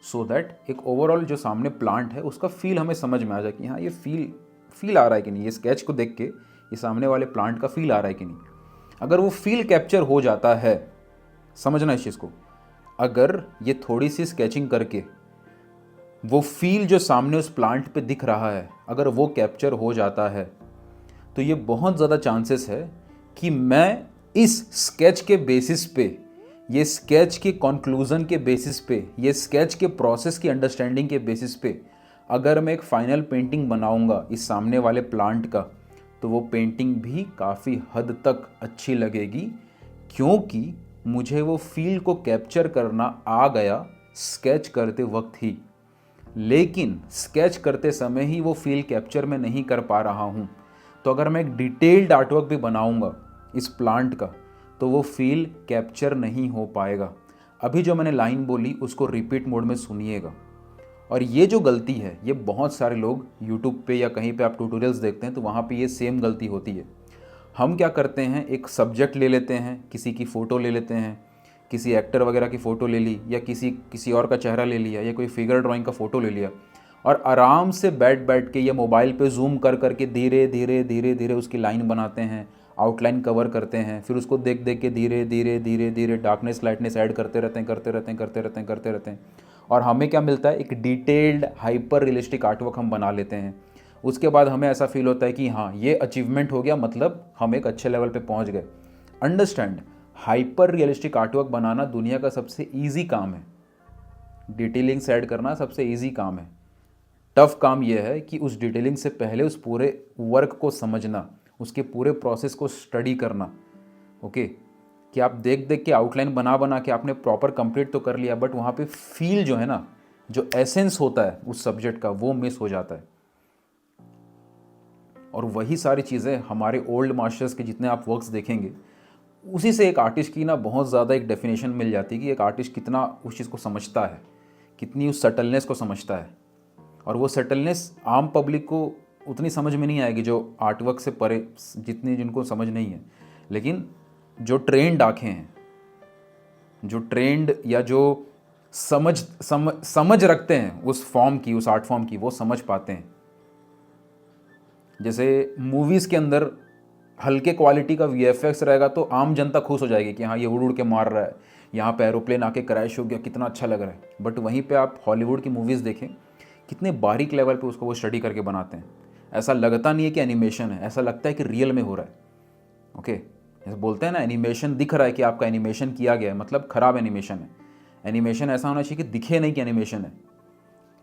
[SPEAKER 2] सो दैट एक ओवरऑल जो सामने प्लांट है उसका फील हमें समझ में आ जाए कि हाँ ये फील आ रहा है कि नहीं, ये स्केच को देख के ये सामने वाले प्लांट का फील आ रहा है कि नहीं।
[SPEAKER 1] अगर वो फील कैप्चर हो जाता है, समझना इस चीज़ को, अगर ये थोड़ी सी स्केचिंग करके वो फील जो सामने उस प्लांट पे दिख रहा है अगर वो कैप्चर हो जाता है, तो ये बहुत ज़्यादा चांसेस है कि मैं इस स्केच के बेसिस पे, ये स्केच के कंक्लूजन के बेसिस पे, ये स्केच के प्रोसेस की अंडरस्टैंडिंग के बेसिस पे अगर मैं एक फाइनल पेंटिंग बनाऊंगा इस सामने वाले प्लांट का, तो वो पेंटिंग भी काफ़ी हद तक अच्छी लगेगी, क्योंकि मुझे वो फील को कैप्चर करना आ गया स्केच करते वक्त ही। लेकिन स्केच करते समय ही वो फील कैप्चर मैं नहीं कर पा रहा हूँ, तो अगर मैं एक डिटेल्ड आर्टवर्क भी बनाऊंगा इस प्लांट का, तो वो फील कैप्चर नहीं हो पाएगा। अभी जो मैंने लाइन बोली उसको रिपीट मोड में सुनिएगा। और ये जो गलती है, ये बहुत सारे लोग यूट्यूब पे या कहीं पे आप ट्यूटोरियल्स देखते हैं तो वहाँ पे ये सेम गलती होती है। हम क्या करते हैं, एक सब्जेक्ट ले लेते हैं, किसी की फ़ोटो ले लेते हैं, किसी एक्टर वगैरह की फ़ोटो ले ली, या किसी और का चेहरा ले लिया, या कोई फिगर ड्राइंग का फ़ोटो ले लिया, और आराम से बैठ बैठ के या मोबाइल पे जूम कर करके धीरे धीरे धीरे धीरे उसकी लाइन बनाते हैं, आउटलाइन कवर करते हैं, फिर उसको देख देख के धीरे धीरे धीरे धीरे डार्कनेस लाइटनेस ऐड करते रहते हैं करते रहते हैं करते रहते हैं करते रहते हैं, और हमें क्या मिलता है, एक डिटेल्ड हाइपर रियलिस्टिक आर्टवर्क हम बना लेते हैं। उसके बाद हमें ऐसा फील होता है कि हाँ ये अचीवमेंट हो गया, मतलब हम एक अच्छे लेवल पे पहुंच गए। अंडरस्टैंड, हाइपर रियलिस्टिक आर्टवर्क बनाना दुनिया का सबसे ईजी काम है, डिटेलिंग्स ऐड करना सबसे ईजी काम है। टफ काम यह है कि उस डिटेलिंग से पहले उस पूरे वर्क को समझना, उसके पूरे प्रोसेस को स्टडी करना। ओके, कि आप देख देख के आउटलाइन बना बना के आपने प्रॉपर कंप्लीट तो कर लिया, बट वहाँ पे फील जो है ना, जो एसेंस होता है उस सब्जेक्ट का, वो मिस हो जाता है। और वही सारी चीज़ें हमारे ओल्ड मास्टर्स के जितने आप वर्क्स देखेंगे, उसी से एक आर्टिस्ट की ना बहुत ज़्यादा एक डेफिनेशन मिल जाती है कि एक आर्टिस्ट कितना उस चीज़ को समझता है, कितनी उस सटलनेस को समझता है। और वो सटलनेस आम पब्लिक को उतनी समझ में नहीं आएगी जो आर्टवर्क से परे, जितनी जिनको समझ नहीं है। लेकिन जो ट्रेंड आंखें हैं, जो ट्रेंड या जो समझ रखते हैं उस फॉर्म की, उस आर्ट फॉर्म की, वो समझ पाते हैं। जैसे मूवीज़ के अंदर हल्के क्वालिटी का वीएफएक्स रहेगा तो आम जनता खुश हो जाएगी कि हाँ ये उड़ उड़ के मार रहा है, यहाँ पे एरोप्लेन आके क्रैश हो गया, कितना अच्छा लग रहा है। बट वहीं पे आप हॉलीवुड की मूवीज़ देखें, कितने बारीक लेवल पे उसको वो स्टडी करके बनाते हैं। ऐसा लगता नहीं है कि एनिमेशन है, ऐसा लगता है कि रियल में हो रहा है। ओके, जैसे बोलते हैं ना, एनिमेशन दिख रहा है कि आपका एनिमेशन किया गया है, मतलब ख़राब एनिमेशन है। एनिमेशन ऐसा होना चाहिए कि दिखे नहीं कि एनिमेशन है,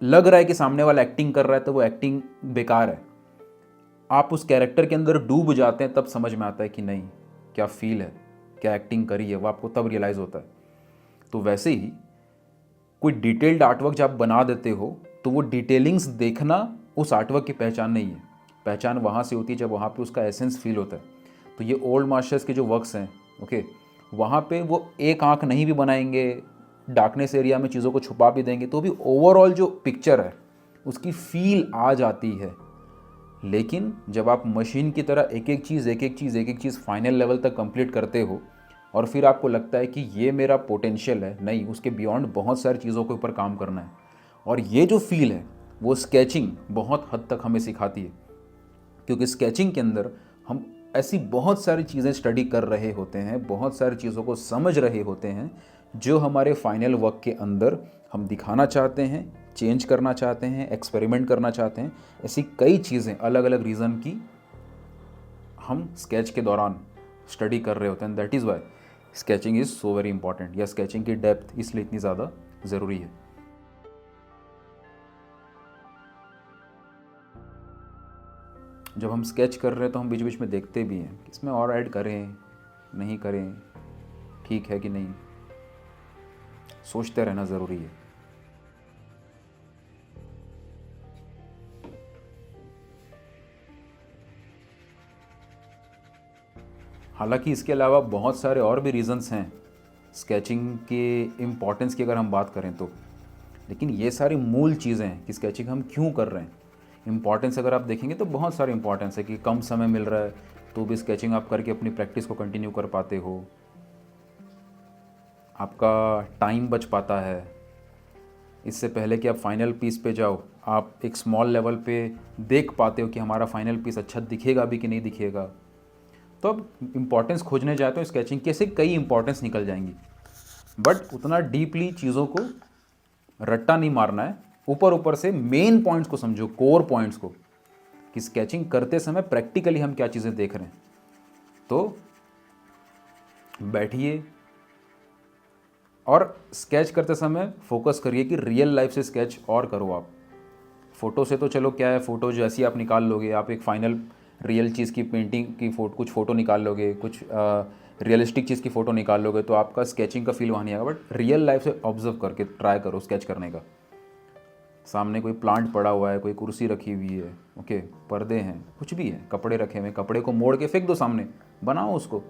[SPEAKER 1] लग रहा है कि सामने वाला एक्टिंग कर रहा है तो वो एक्टिंग बेकार है। आप उस कैरेक्टर के अंदर डूब जाते हैं तब समझ में आता है कि नहीं, क्या फील है, क्या एक्टिंग करी है, वो आपको तब रियलाइज़ होता है। तो वैसे ही कोई डिटेल्ड आर्टवर्क जब आप बना देते हो तो वो डिटेलिंग्स देखना उस आर्टवर्क की पहचान नहीं है। पहचान वहाँ से होती है जब वहाँ पे उसका एसेंस फील होता है। तो ये ओल्ड मास्टर्स के जो वर्क्स हैं, ओके, वहाँ पे वो एक आँख नहीं भी बनाएंगे, डार्कनेस एरिया में चीज़ों को छुपा भी देंगे, तो भी ओवरऑल जो पिक्चर है उसकी फील आ जाती है। लेकिन जब आप मशीन की तरह एक एक चीज़ फाइनल लेवल तक कंप्लीट करते हो और फिर आपको लगता है कि ये मेरा पोटेंशियल है, नहीं, उसके बियॉन्ड बहुत सारी चीज़ों के ऊपर काम करना है। और ये जो फील है वो स्केचिंग बहुत हद तक हमें सिखाती है, क्योंकि स्केचिंग के अंदर हम ऐसी बहुत सारी चीज़ें स्टडी कर रहे होते हैं, बहुत सारी चीज़ों को समझ रहे होते हैं जो हमारे फाइनल वर्क के अंदर हम दिखाना चाहते हैं, चेंज करना चाहते हैं, एक्सपेरिमेंट करना चाहते हैं। ऐसी कई चीज़ें अलग अलग रीज़न की हम स्केच के दौरान स्टडी कर रहे होते हैं। That is Y sketching is so very important, या स्केचिंग की डेप्थ इसलिए इतनी ज़्यादा ज़रूरी है। जब हम स्केच कर रहे हैं तो हम बीच बीच में देखते भी हैं कि इसमें और ऐड करें नहीं करें, ठीक है कि नहीं, सोचते रहना ज़रूरी है। हालांकि इसके अलावा बहुत सारे और भी रीज़न्स हैं स्केचिंग के इम्पोर्टेंस की अगर हम बात करें तो, लेकिन ये सारी मूल चीज़ें हैं कि स्केचिंग हम क्यों कर रहे हैं। इम्पॉर्टेंस अगर आप देखेंगे तो बहुत सारे इम्पॉर्टेंस है कि कम समय मिल रहा है तो भी स्केचिंग आप करके अपनी प्रैक्टिस को कंटिन्यू कर पाते हो, आपका टाइम बच पाता है। इससे पहले कि आप फाइनल पीस पे जाओ, आप एक स्मॉल लेवल पे देख पाते हो कि हमारा फाइनल पीस अच्छा दिखेगा भी कि नहीं दिखेगा।
[SPEAKER 2] तो अब इम्पोर्टेंस खोजने जाए तो स्केचिंग के से कई इम्पोर्टेंस निकल जाएंगी, बट उतना डीपली चीज़ों को रट्टा नहीं मारना है, ऊपर ऊपर से मेन पॉइंट्स को समझो, कोर पॉइंट्स को, कि स्केचिंग करते समय प्रैक्टिकली हम क्या चीज़ें देख रहे हैं। तो बैठिए और स्केच करते समय फोकस करिए कि रियल लाइफ से स्केच और करो आप। फ़ोटो से तो चलो क्या है, फ़ोटो जैसी आप निकाल लोगे, आप एक फाइनल रियल चीज़ की पेंटिंग की कुछ फ़ोटो निकाल लोगे, कुछ रियलिस्टिक चीज़ की फ़ोटो निकाल लोगे, तो आपका स्केचिंग का फील वहाँ नहीं आएगा। बट रियल लाइफ से ऑब्जर्व करके ट्राई करो स्केच करने का। सामने कोई प्लांट पड़ा हुआ है, कोई कुर्सी रखी हुई है, ओके, पर्दे हैं, कुछ भी है, कपड़े रखे हुए, कपड़े को मोड़ के फेंक दो सामने, बनाओ उसको।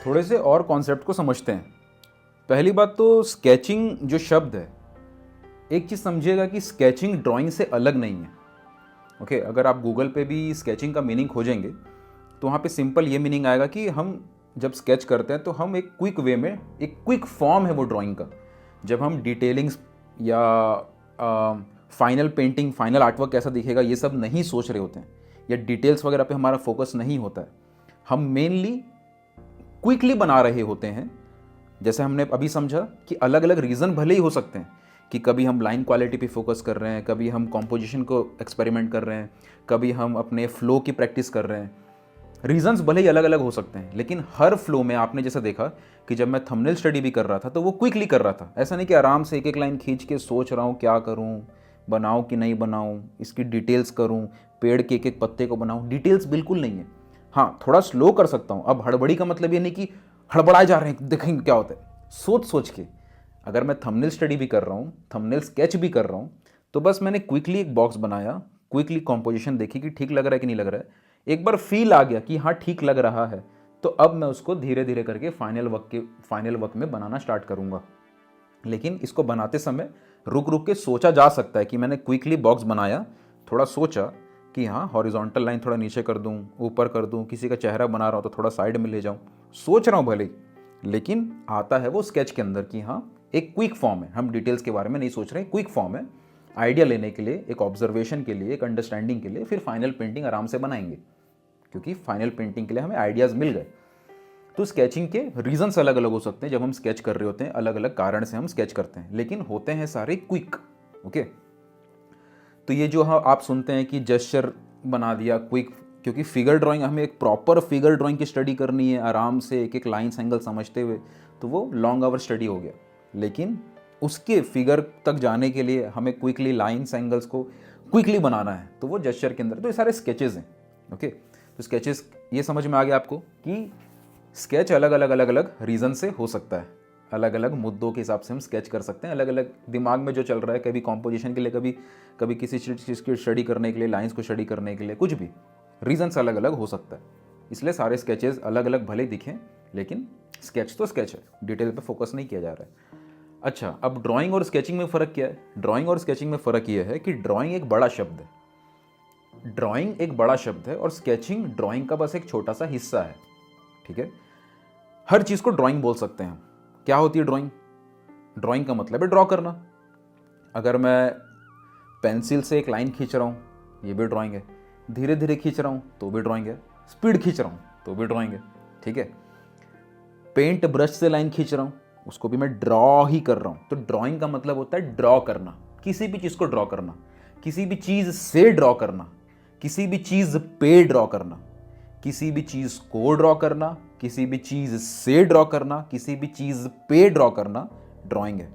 [SPEAKER 2] थोड़े से और कॉन्सेप्ट को समझते हैं। पहली बात तो स्केचिंग जो शब्द है, एक चीज़ समझिएगा कि स्केचिंग ड्राइंग से अलग नहीं है। ओके, अगर आप गूगल पे भी स्केचिंग का मीनिंग खोजेंगे तो वहाँ पे सिंपल ये मीनिंग आएगा कि हम जब स्केच करते हैं तो हम एक क्विक वे में, एक क्विक फॉर्म है वो ड्राइंग का। जब हम डिटेलिंग्स या फाइनल पेंटिंग, फाइनल आर्टवर्क कैसा दिखेगा, ये सब नहीं सोच रहे होते हैं, या डिटेल्स वगैरह पे हमारा फोकस नहीं होता है। हम मेनली क्विकली बना रहे होते हैं। जैसे हमने अभी समझा कि अलग अलग रीज़न भले ही हो सकते हैं, कि कभी हम लाइन क्वालिटी पे फोकस कर रहे हैं, कभी हम कॉम्पोजिशन को एक्सपेरिमेंट कर रहे हैं, कभी हम अपने फ्लो की प्रैक्टिस कर रहे हैं। रीजंस भले ही अलग अलग हो सकते हैं, लेकिन हर फ्लो में आपने जैसे देखा कि जब मैं थंबनेल स्टडी भी कर रहा था तो वो क्विकली कर रहा था। ऐसा नहीं कि आराम से एक एक लाइन खींच के सोच रहा हूँ क्या करूँ, बनाऊँ कि नहीं बनाऊँ, इसकी डिटेल्स करूँ, पेड़ के एक एक पत्ते को बनाऊँ, डिटेल्स बिल्कुल नहीं है। हाँ, थोड़ा स्लो कर सकता हूँ। अब हड़बड़ी का मतलब ये नहीं कि हड़बड़ाए जा रहे हैं, देखेंगे क्या होता है, सोच सोच के। अगर मैं थंबनेल स्टडी भी कर रहा हूँ, थंबनेल स्केच भी कर रहा हूँ, तो बस मैंने क्विकली एक बॉक्स बनाया, क्विकली कॉम्पोजिशन देखी कि ठीक लग रहा है कि नहीं लग रहा है, एक बार फील आ गया कि हाँ ठीक लग रहा है, तो अब मैं उसको धीरे धीरे करके फाइनल वर्क में बनाना स्टार्ट करूँगा। लेकिन इसको बनाते समय रुक रुक के सोचा जा सकता है कि मैंने क्विकली बॉक्स बनाया, थोड़ा सोचा कि हाँ हॉरिजॉन्टल लाइन थोड़ा नीचे कर दूँ, ऊपर कर दूँ, किसी का चेहरा बना रहा हूँ तो थोड़ा साइड में ले जाऊँ, सोच रहा हूँ भले ही, लेकिन आता है वो स्केच के अंदर कि हाँ एक क्विक फॉर्म है, हम डिटेल्स के बारे में नहीं सोच रहे, क्विक फॉर्म है, आइडिया लेने के लिए, एक ऑब्जर्वेशन के लिए, एक अंडरस्टैंडिंग के लिए, फिर फाइनल पेंटिंग आराम से बनाएंगे, क्योंकि फाइनल पेंटिंग के लिए हमें आइडियाज़ मिल गए। तो स्केचिंग के रीजंस अलग अलग हो सकते हैं, जब हम स्केच कर रहे होते हैं अलग अलग कारण से हम स्केच करते हैं, लेकिन होते हैं सारे क्विक। ओके, तो ये जो आप सुनते हैं कि जेस्चर बना दिया क्विक, क्योंकि फिगर ड्राइंग, हमें एक प्रॉपर फिगर ड्राइंग की स्टडी करनी है आराम से एक एक लाइन्स एंगल समझते हुए, तो वो लॉन्ग आवर स्टडी हो गया। लेकिन उसके फिगर तक जाने के लिए हमें क्विकली लाइन्स एंगल्स को क्विकली बनाना है, तो वो जेस्चर के अंदर, तो ये सारे स्केचेस हैं। ओके, तो स्केचेस ये समझ में आ गया आपको कि स्केच अलग अलग रीज़न से हो सकता है, अलग अलग मुद्दों के हिसाब से हम स्केच कर सकते हैं, अलग अलग दिमाग में जो चल रहा है, कभी कॉम्पोजिशन के लिए, कभी किसी चीज़ की स्टडी करने के लिए, लाइंस को स्टडी करने के लिए, कुछ भी रीजंस अलग अलग हो सकता है। इसलिए सारे स्केचेस अलग अलग भले दिखें, लेकिन स्केच तो स्केच है, डिटेल पे फोकस नहीं किया जा रहा है।
[SPEAKER 1] अच्छा, अब ड्राइंग और स्केचिंग में फ़र्क क्या है? ड्राइंग और स्केचिंग में फ़र्क यह है कि ड्राइंग एक बड़ा शब्द है, ड्राइंग एक बड़ा शब्द है और स्केचिंग ड्राइंग का बस एक छोटा सा हिस्सा है। ठीक है, हर चीज़ को ड्राइंग बोल सकते हैं हम। क्या होती है ड्राइंग? ड्राइंग का मतलब है ड्रॉ करना। अगर मैं पेंसिल से एक लाइन खींच रहा हूँ, ये भी ड्राइंग है। धीरे धीरे खींच रहा हूँ तो भी ड्राइंग है। स्पीड खींच रहा हूँ तो भी ड्राइंग है। ठीक है, पेंट ब्रश से लाइन खींच रहा हूँ, उसको भी मैं ड्रॉ ही कर रहा हूँ। तो ड्राइंग का मतलब होता है ड्रॉ करना, किसी भी चीज़ को ड्रॉ करना, किसी भी चीज़ से ड्रॉ करना, किसी भी चीज़ पे ड्रॉ करना, किसी भी चीज़ को ड्रॉ करना, किसी भी चीज़ से ड्रॉ करना, किसी भी चीज़ पे ड्रॉ करना ड्राइंग है।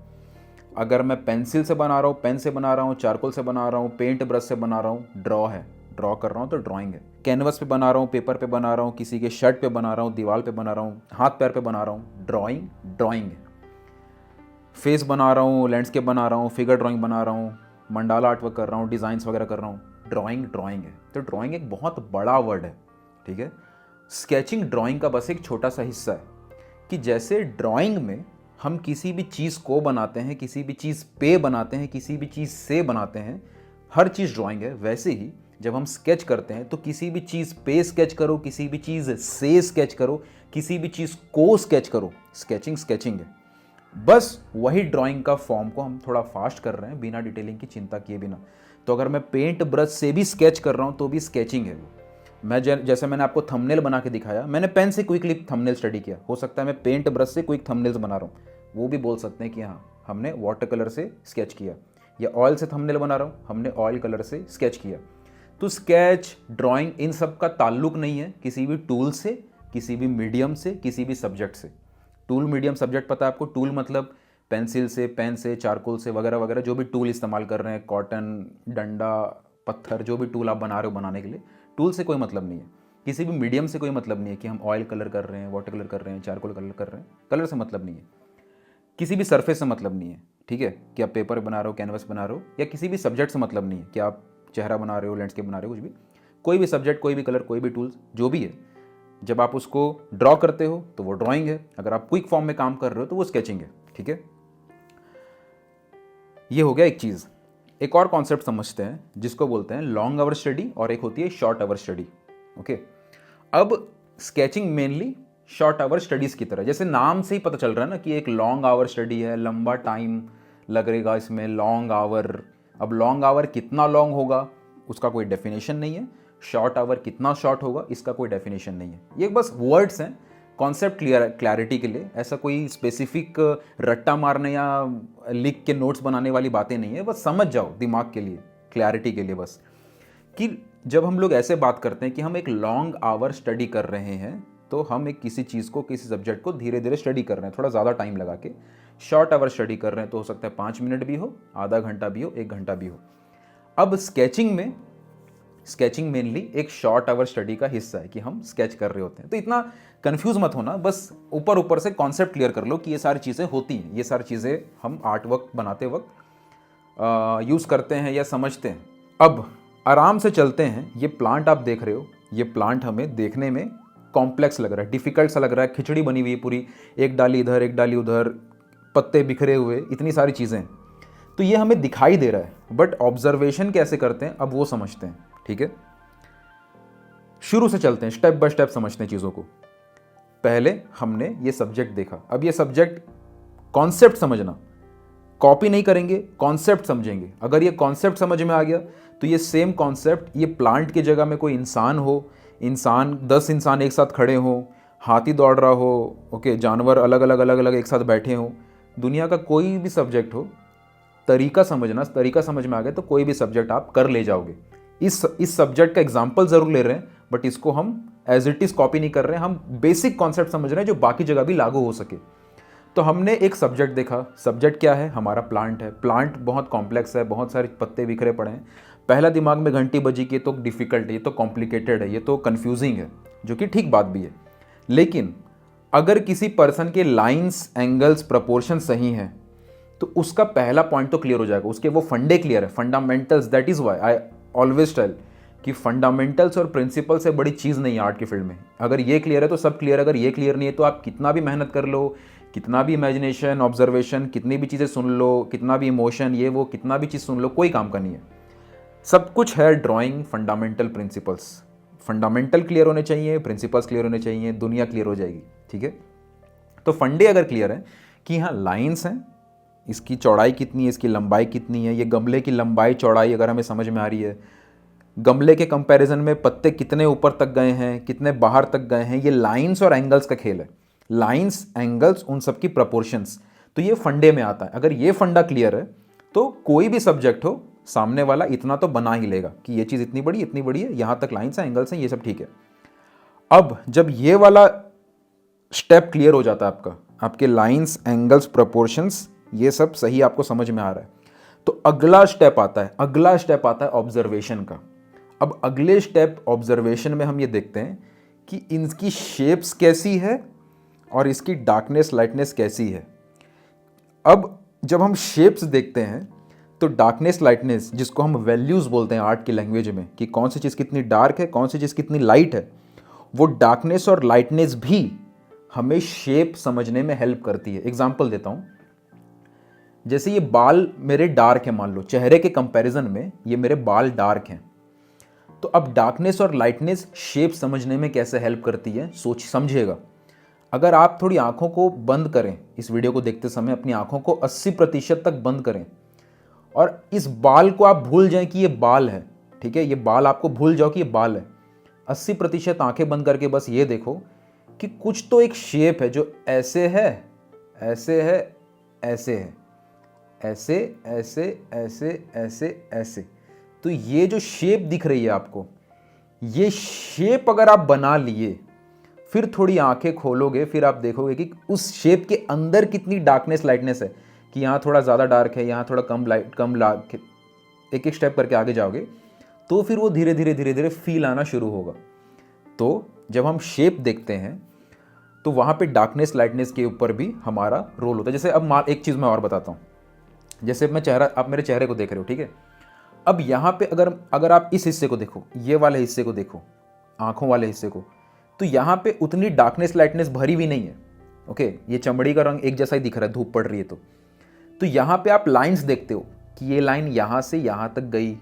[SPEAKER 1] अगर मैं पेंसिल से बना रहा हूँ, पेन से बना रहा हूँ, चारकोल से बना रहा हूँ, पेंट ब्रश से बना रहा हूँ, ड्रॉ है, ड्रॉ कर रहा हूँ तो ड्राइंग है। कैनवस पे बना रहा हूँ, पेपर पे बना रहा हूँ, किसी के शर्ट पे बना रहा हूँ, दीवार पे बना रहा हूँ, हाथ पैर पे बना रहा हूँ, ड्राइंग ड्राइंग है। फेस बना रहा हूँ, लैंडस्केप बना रहा हूँ, फिगर ड्राइंग बना रहा हूँ, मंडाला आर्ट वर्क कर रहा हूँ, डिज़ाइंस वगैरह कर रहा हूँ, ड्राइंग ड्राइंग है। तो ड्राइंग एक बहुत बड़ा वर्ड है। ठीक है, स्केचिंग ड्राइंग का बस एक छोटा सा हिस्सा है। कि जैसे ड्राइंग में हम किसी भी चीज़ को बनाते हैं, किसी भी चीज़ पे बनाते हैं, किसी भी चीज़ से बनाते हैं, हर चीज़ ड्राइंग है। वैसे ही जब हम स्केच करते हैं तो किसी भी चीज़ पे स्केच करो, किसी भी चीज़ से स्केच करो, किसी भी चीज़ को स्केच करो, स्केचिंग स्केचिंग है। बस वही ड्राइंग का फॉर्म को हम थोड़ा फास्ट कर रहे हैं, बिना डिटेलिंग की चिंता किए बिना। तो अगर मैं पेंट ब्रश से भी स्केच कर रहा हूँ तो भी स्केचिंग है वो। मैं जैसे मैंने आपको थंबनेल बना के दिखाया, मैंने पेन से क्विकली थंबनेल स्टडी किया। हो सकता है मैं पेंट ब्रश से क्विक थंबनेल्स बना रहा हूँ, वो भी बोल सकते हैं कि हाँ हमने वाटर कलर से स्केच किया, या ऑयल से थंबनेल बना रहा हूँ, हमने ऑयल कलर से स्केच किया। तो स्केच ड्राइंग इन सब का ताल्लुक नहीं है किसी भी टूल से, किसी भी मीडियम से, किसी भी सब्जेक्ट से। टूल मीडियम सब्जेक्ट पता है आपको? टूल मतलब पेंसिल से, पेन से, चारकोल से वगैरह वगैरह जो भी टूल इस्तेमाल कर रहे हैं, कॉटन, डंडा, पत्थर, जो भी टूल आप बना रहे हो बनाने के लिए, टूल से कोई मतलब नहीं है। किसी भी मीडियम से कोई मतलब नहीं है कि हम ऑयल कलर कर रहे हैं, वाटर कलर कर रहे हैं, चारकोल कलर कर रहे हैं, कलर से मतलब नहीं है। किसी भी सरफेस से मतलब नहीं है। ठीक है, कि आप पेपर बना रहे हो, कैनवस बना रहे हो, या किसी भी सब्जेक्ट से मतलब नहीं है कि आप चेहरा बना रहे हो, लैंडस्केप बना रहे हो, कुछ भी, कोई भी सब्जेक्ट, कोई भी कलर, कोई भी टूल्स, जो भी है, जब आप उसको ड्रॉ करते हो तो वो ड्राइंग है। अगर आप क्विक फॉर्म में काम कर रहे हो तो वो स्केचिंग है। ठीक है, ये हो गया एक चीज़। एक और कॉन्सेप्ट समझते हैं जिसको बोलते हैं लॉन्ग आवर स्टडी, और एक होती है शॉर्ट आवर स्टडी। ओके, अब sketching mainly short hour studies की तरह, जैसे नाम से ही पता चल रहा है ना कि एक लॉन्ग आवर स्टडी है, लंबा टाइम लगेगा इसमें, लॉन्ग आवर। अब लॉन्ग आवर कितना लॉन्ग होगा उसका कोई डेफिनेशन नहीं है, शॉर्ट आवर कितना शॉर्ट होगा इसका कोई डेफिनेशन नहीं है। ये बस वर्ड्स हैं कॉन्सेप्ट क्लैरिटी के लिए। ऐसा कोई स्पेसिफिक रट्टा मारने या लिख के नोट्स बनाने वाली बातें नहीं है, बस समझ जाओ दिमाग के लिए, क्लैरिटी के लिए बस, कि जब हम लोग ऐसे बात करते हैं कि हम एक लॉन्ग आवर स्टडी कर रहे हैं तो हम एक किसी चीज़ को, किसी सब्जेक्ट को धीरे धीरे स्टडी कर रहे हैं, थोड़ा ज़्यादा टाइम लगा के। शॉर्ट आवर स्टडी कर रहे हैं तो हो सकता है 5 मिनट भी हो, आधा घंटा भी हो, 1 घंटा भी हो। अब स्केचिंग मेनली एक शॉर्ट आवर स्टडी का हिस्सा है कि हम स्केच कर रहे होते हैं। तो इतना कंफ्यूज मत होना, बस ऊपर ऊपर से कॉन्सेप्ट क्लियर कर लो कि ये सारी चीज़ें होती हैं, ये सारी चीज़ें हम आर्ट वर्क बनाते वक्त यूज़ करते हैं या समझते हैं। अब आराम से चलते हैं। ये प्लांट आप देख रहे हो, ये प्लांट हमें देखने में कॉम्प्लेक्स लग रहा है, डिफिकल्ट सा लग रहा है, खिचड़ी बनी हुई है पूरी, एक डाली इधर, एक डाली उधर, पत्ते बिखरे हुए, इतनी सारी चीज़ें। तो ये हमें दिखाई दे रहा है, बट ऑब्जर्वेशन कैसे करते हैं अब वो समझते हैं। ठीक है, शुरू से चलते हैं, स्टेप बाय स्टेप समझते हैं चीज़ों को। पहले हमने ये सब्जेक्ट देखा, अब ये सब्जेक्ट कॉन्सेप्ट समझना, कॉपी नहीं करेंगे, कॉन्सेप्ट समझेंगे। अगर ये कॉन्सेप्ट समझ में आ गया तो ये सेम कॉन्सेप्ट, ये प्लांट की जगह में कोई इंसान हो, 10 इंसान एक साथ खड़े हों, हाथी दौड़ रहा हो, ओके, जानवर अलग अलग एक साथ बैठे हों, दुनिया का कोई भी सब्जेक्ट हो, तरीका समझ में आ गया तो कोई भी सब्जेक्ट आप कर ले जाओगे। इस सब्जेक्ट का एग्जाम्पल ज़रूर ले रहे हैं, बट इसको हम एज इट इज़ कॉपी नहीं कर रहे हैं, हम बेसिक कॉन्सेप्ट समझ रहे हैं जो बाकी जगह भी लागू हो सके। तो हमने एक सब्जेक्ट देखा, सब्जेक्ट क्या है? हमारा प्लांट है। प्लांट बहुत कॉम्प्लेक्स है, बहुत सारे पत्ते बिखरे पड़े हैं। पहला दिमाग में घंटी बजी कि ये तो डिफ़िकल्ट है, ये तो कॉम्प्लिकेटेड है, ये तो कन्फ्यूजिंग है, जो कि ठीक बात भी है। लेकिन अगर किसी पर्सन के लाइंस, एंगल्स, प्रपोर्शन सही हैं तो उसका पहला पॉइंट तो क्लियर हो जाएगा, उसके वो फंडे क्लियर है, fundamentals. That is why I always tell कि फंडामेंटल्स और प्रिंसिपल से बड़ी चीज़ नहीं है आर्ट की फील्ड में। अगर ये क्लियर है तो सब क्लियर है, अगर ये क्लियर नहीं है तो आप कितना भी मेहनत कर लो, कितना भी इमेजिनेशन, ऑब्जर्वेशन, कितनी भी चीज़ें सुन लो, कितना भी इमोशन, ये वो कितना भी चीज़ सुन लो, कोई काम का नहीं है। सब कुछ है drawing fundamental principles. Fundamental clear होने चाहिए, प्रिंसिपल्स क्लियर होने चाहिए, दुनिया क्लियर हो जाएगी। ठीक है, तो फंडे अगर क्लियर है कि यहाँ लाइंस हैं, इसकी चौड़ाई कितनी है, इसकी लंबाई कितनी है, ये गमले की लंबाई चौड़ाई अगर हमें समझ में आ रही है, गमले के कंपैरिजन में पत्ते कितने ऊपर तक गए हैं, कितने बाहर तक गए हैं, ये लाइंस और एंगल्स का खेल है। लाइंस, एंगल्स, उन सब की प्रपोर्शंस, तो ये फंडे में आता है। अगर ये फंडा क्लियर है तो कोई भी सब्जेक्ट हो, सामने वाला इतना तो बना ही लेगा कि ये चीज़ इतनी बड़ी है, यहाँ तक लाइंस हैं, एंगल्स हैं, ये सब ठीक है। अब जब ये वाला स्टेप क्लियर हो जाता है आपका, आपके लाइंस, एंगल्स, प्रोपोर्शंस, ये सब सही आपको समझ में आ रहा है, तो अगला स्टेप आता है ऑब्जर्वेशन का। अब अगले स्टेप ऑब्जर्वेशन में हम ये देखते हैं कि इनकी शेप्स कैसी है और इसकी डार्कनेस, लाइटनेस कैसी है। अब जब हम शेप्स देखते हैं तो डार्कनेस, लाइटनेस, जिसको हम वैल्यूज़ बोलते हैं आर्ट की लैंग्वेज में, कि कौन सी चीज़ कितनी डार्क है, कौन सी चीज़ कितनी लाइट है, वो डार्कनेस और लाइटनेस भी हमें शेप समझने में हेल्प करती है। एग्जाम्पल देता हूँ, जैसे ये बाल मेरे डार्क है, मान लो चेहरे के कंपैरिजन में ये मेरे बाल डार्क हैं, तो अब डार्कनेस और लाइटनेस शेप समझने में कैसे हेल्प करती है, समझिएगा। अगर आप थोड़ी आंखों को बंद करें, इस वीडियो को देखते समय अपनी आंखों को 80% तक बंद करें और इस बाल को आप भूल जाएं कि ये बाल है। ठीक है, ये बाल आपको भूल जाओ कि ये बाल है। 80% आंखें बंद करके बस ये देखो कि कुछ तो एक शेप है जो ऐसे है, ऐसे है, ऐसे है, ऐसे, ऐसे, ऐसे, ऐसे, ऐसे। तो ये जो शेप दिख रही है आपको, ये शेप अगर आप बना लिए, फिर थोड़ी आंखें खोलोगे, फिर आप देखोगे कि उस शेप के अंदर कितनी डार्कनेस, लाइटनेस है, कि यहाँ थोड़ा ज़्यादा डार्क है, यहाँ थोड़ा कम लाइट, एक एक स्टेप करके आगे जाओगे तो फिर वो धीरे धीरे फील आना शुरू होगा। तो जब हम शेप देखते हैं तो वहाँ पे डार्कनेस, लाइटनेस के ऊपर भी हमारा रोल होता है। जैसे अब एक चीज़ मैं और बताता हूँ, जैसे आप मेरे चेहरे को देख रहे हो, ठीक है। अब यहाँ पे अगर आप इस हिस्से को देखो, ये वाले हिस्से को देखो, आंखों वाले हिस्से को, तो यहाँ पे उतनी डार्कनेस, लाइटनेस भरी हुई नहीं है। ओके, ये चमड़ी का रंग एक जैसा ही दिख रहा है, धूप पड़ रही है तो यहाँ पे आप लाइंस देखते हो कि ये लाइन यहाँ से यहाँ तक गई,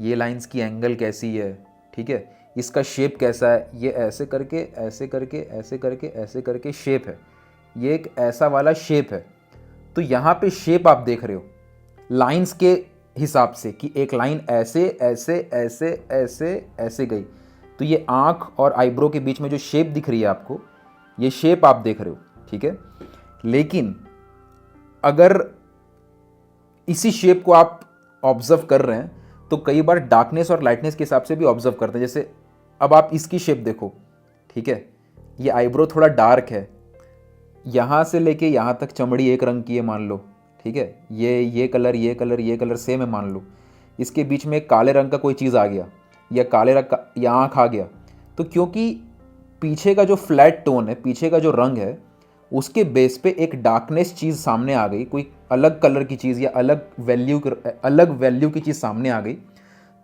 [SPEAKER 1] ये लाइंस की एंगल कैसी है, ठीक है, इसका शेप कैसा है, ये ऐसे करके, ऐसे करके, ऐसे करके, ऐसे करके शेप है, ये एक ऐसा वाला शेप है। तो यहाँ पे शेप आप देख रहे हो लाइंस के हिसाब से कि एक लाइन ऐसे, ऐसे, ऐसे, ऐसे, ऐसे गई। तो ये आँख और आईब्रो के बीच में जो शेप दिख रही है आपको, ये शेप आप देख रहे हो, ठीक है। लेकिन अगर इसी शेप को आप ऑब्जर्व कर रहे हैं तो कई बार डार्कनेस और लाइटनेस के हिसाब से भी ऑब्जर्व करते हैं। जैसे अब आप इसकी शेप देखो, ठीक है, ये आईब्रो थोड़ा डार्क है, यहाँ से लेके यहाँ तक चमड़ी एक रंग की है मान लो, ठीक है, ये कलर, ये कलर, ये कलर सेम है मान लो, इसके बीच में एक काले रंग का कोई चीज़ आ गया या काले रंग का या आँख आ गया, तो क्योंकि पीछे का जो फ्लैट टोन है, पीछे का जो रंग है, उसके बेस पे एक डार्कनेस चीज़ सामने आ गई, कोई अलग कलर की चीज़ या अलग वैल्यू की चीज़ सामने आ गई,